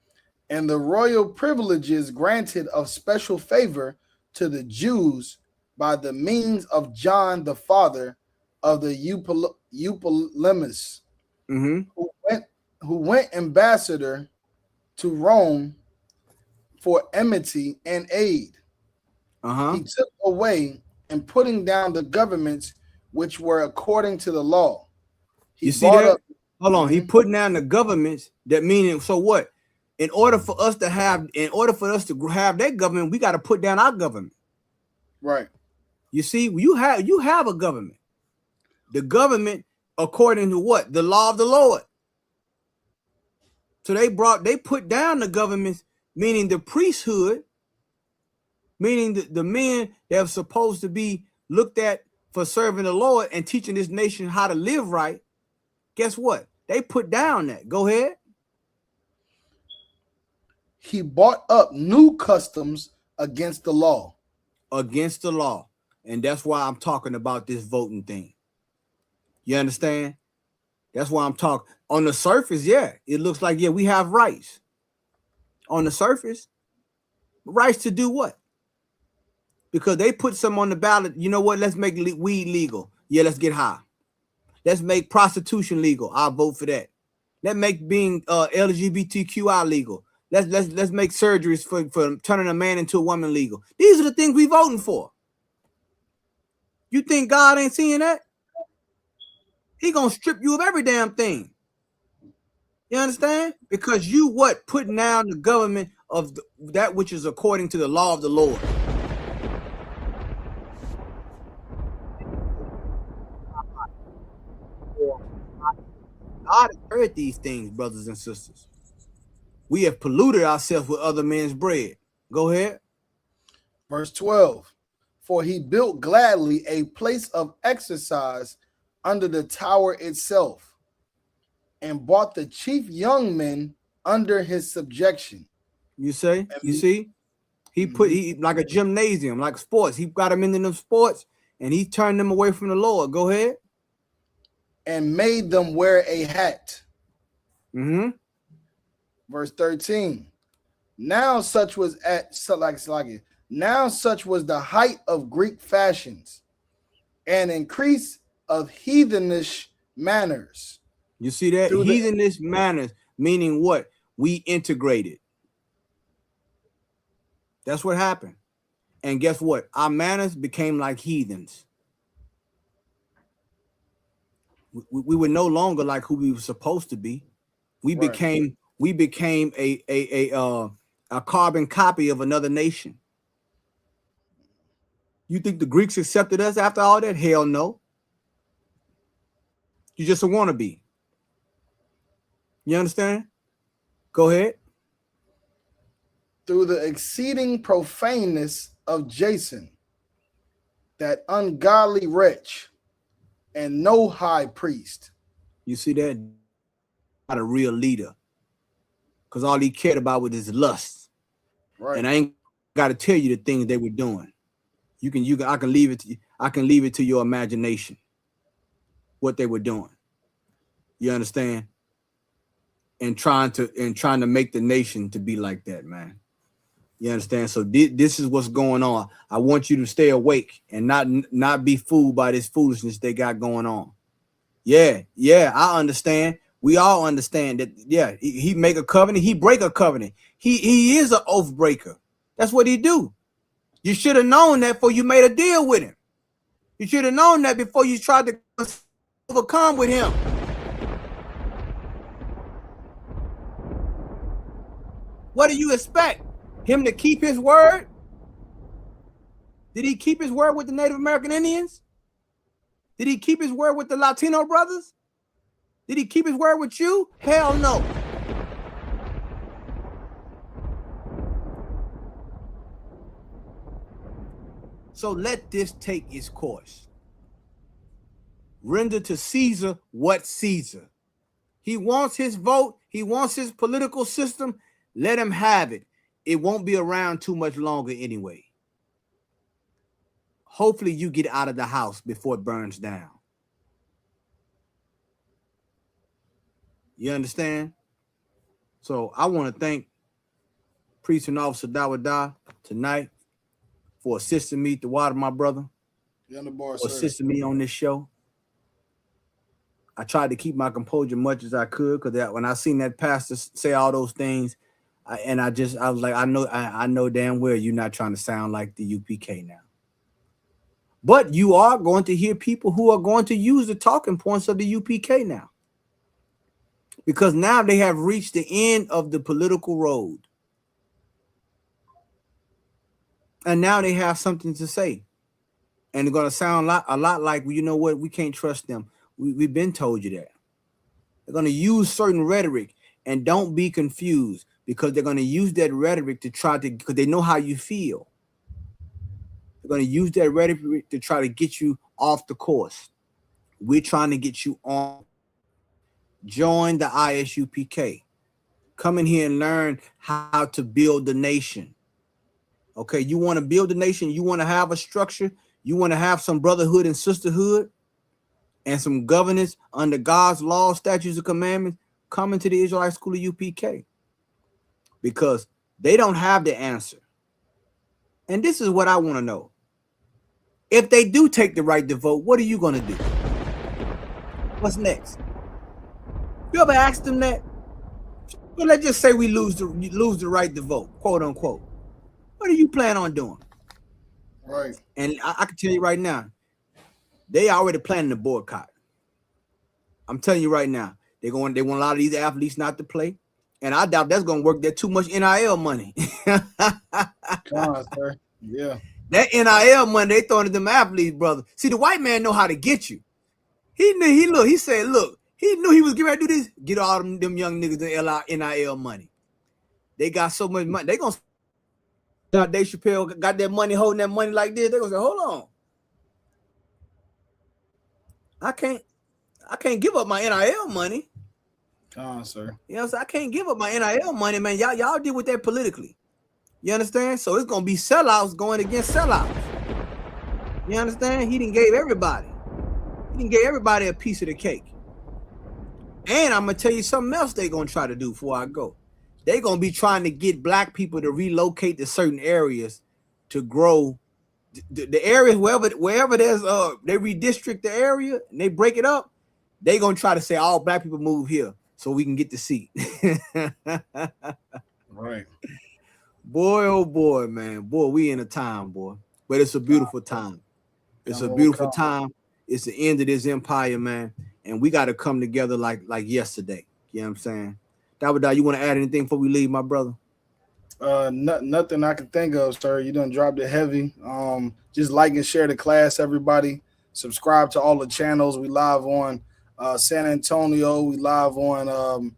S7: And the royal privileges granted of special favor to the Jews by the means of John the father of the Eupolemus, who went ambassador to Rome for enmity and aid. He took away and putting down the governments which were according to the law.
S6: You see that? Hold on. He putting down the governments. That meaning, so what? In order for us to have that government, we got to put down our government.
S7: Right.
S6: You see, you have a government. The government, according to what? The law of the Lord. So they put down the governments, meaning the priesthood, meaning the men that are supposed to be looked at for serving the Lord and teaching this nation how to live right. Guess what? They put down that. Go ahead.
S7: He brought up new customs against the law.
S6: Against the law. And that's why I'm talking about this voting thing. You understand? That's why I'm talking. On the surface, yeah, it looks like, yeah, we have rights. On the surface, rights to do what? Because they put some on the ballot. You know what? Let's make weed legal. Yeah, let's get high. Let's make prostitution legal. I'll vote for that. Let's make being LGBTQI legal. Let's make surgeries for turning a man into a woman legal. These are the things we voting for. You think God ain't seeing that? He gonna strip you of every damn thing. You understand? Because you putting down the government of that which is according to the law of the Lord. God has heard these things, brothers and sisters. We have polluted ourselves with other men's bread. Go ahead.
S7: Verse 12. For he built gladly a place of exercise under the tower itself, and brought the chief young men under his subjection.
S6: You see? He like a gymnasium, like sports. He got them into them sports, and he turned them away from the Lord. Go ahead.
S7: And made them wear a hat.
S6: Mm-hmm.
S7: Verse 13. Now such was now such was the height of Greek fashions, and increase of heathenish manners.
S6: You see that? Heathenish manners, meaning what? We integrated. That's what happened. And guess what? Our manners became like heathens. We were no longer like who we were supposed to be. We became a carbon copy of another nation. You think the Greeks accepted us after all that? Hell no. You're just a wannabe. You understand? Go ahead.
S7: Through the exceeding profaneness of Jason, that ungodly wretch, and no high priest.
S6: You see that? Not a real leader. Because all he cared about was his lust.
S7: Right.
S6: And I ain't got to tell you the things they were doing. I can leave it to your imagination what they were doing. You understand? And trying to make the nation to be like that, man. You understand? So this is what's going on. I want you to stay awake and not be fooled by this foolishness they got going on. Yeah, I understand. We all understand that. Yeah, he make a covenant, he break a covenant. He is an oath breaker. That's what he do. You should have known that before you made a deal with him. You should have known that before you tried to overcome with him. What do you expect? Him to keep his word? Did he keep his word with the Native American Indians? Did he keep his word with the Latino brothers? Did he keep his word with you? Hell no. So let this take its course. Render to Caesar what Caesar. He wants his vote. He wants his political system. Let him have it. It won't be around too much longer anyway. Hopefully you get out of the house before it burns down. You understand? So I want to thank Priest and Officer Dawada tonight for assisting me to water my brother. For assisting me on this show. I tried to keep my composure much as I could, because when I seen that pastor say all those things, I was like, I know damn well you're not trying to sound like the UPK now. But you are going to hear people who are going to use the talking points of the UPK now. Because now they have reached the end of the political road. And now they have something to say. And they're going to sound a lot like, well, you know what, we can't trust them. We've been told you that. They're going to use certain rhetoric, and don't be confused, because they're going to use that rhetoric because they know how you feel. They're going to use that rhetoric to try to get you off the course. We're trying to get you on. Join the ISUPK. Come in here and learn how to build the nation. Okay, you want to build the nation, you want to have a structure, you want to have some brotherhood and sisterhood and some governance under God's laws, statutes, and commandments, come into the Israelite School of UPK. Because they don't have the answer. And this is what I want to know. If they do take the right to vote, what are you going to do? What's next? You ever asked them that? Well, let's just say we lose the right to vote, quote unquote. What do you plan on doing?
S7: Right.
S6: And I can tell you right now, they already planning the boycott. I'm telling you right now, they want a lot of these athletes not to play. And I doubt that's going to work. There's too much NIL money.
S7: Come on, sir. Yeah.
S6: That NIL money they throwing at them athletes, brother. See, the white man know how to get you. He knew. He said, look. He knew he was getting ready to do this. Get all them young niggas the NIL money. They got so much money. They gonna Dave Chappelle got that money, holding that money like this. They gonna say, hold on. I can't give up my NIL money.
S7: Come on, sir.
S6: You know what I'm saying? I can't give up my NIL money, man. Y'all deal with that politically. You understand? So it's gonna be sellouts going against sellouts. You understand? He didn't gave everybody. He didn't give everybody a piece of the cake. And I'm gonna tell you something else they're gonna try to do before I go. They're gonna be trying to get black people to relocate to certain areas to grow the areas wherever there's they redistrict the area and they break it up. They're gonna try to say all black people move here so we can get the seat.
S7: Right.
S6: Boy, oh boy, man. Boy, we in a time, boy. But it's a beautiful time. It's a beautiful time. It's the end of this empire, man. And we got to come together like yesterday. You know what I'm saying? Dawada, you want to add anything before we leave, my brother?
S7: Nothing I can think of, sir. You done dropped it heavy. Just like and share the class, everybody. Subscribe to all the channels. We live on San Antonio. We live on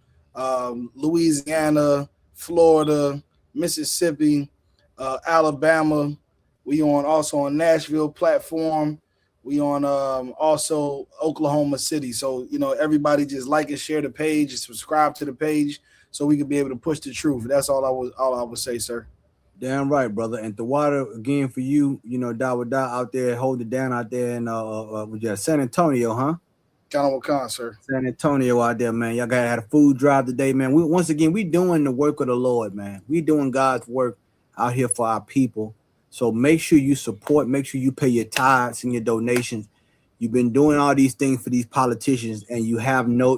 S7: Louisiana, Florida, Mississippi, Alabama. We also on Nashville platform. We on also Oklahoma City. So, everybody just like and share the page and subscribe to the page so we can be able to push the truth. That's all I would say, sir.
S6: Damn right, brother. And the water again for you, Dawada out there, hold it down out there in San Antonio, huh?
S7: Wakan, sir.
S6: San Antonio out there, man. Y'all had a food drive today, man. We doing the work of the Lord, man. We doing God's work out here for our people. So make sure you support, make sure you pay your tithes and your donations. You've been doing all these things for these politicians, and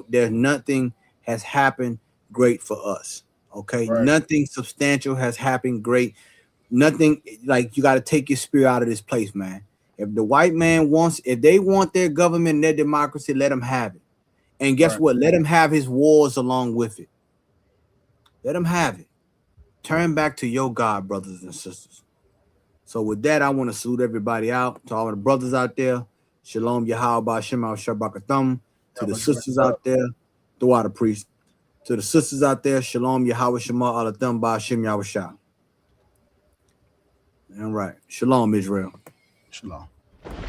S6: there's nothing has happened great for us. Okay. Right. Nothing substantial has happened great. Nothing like you got to take your spirit out of this place, man. If the white man if they want their government and their democracy, let them have it. And guess what? Let him have his wars along with it. Let him have it. Turn back to your God, brothers and sisters. So with that, I want to salute everybody out. To all the brothers out there, Shalom Yahweh Shema Shabakathum. To the sisters out there, the water priest. To the sisters out there, Shalom Yahweh Shema Alathum Ba'ashem Yahweh Shah. All right. Shalom, Israel.
S7: Shalom.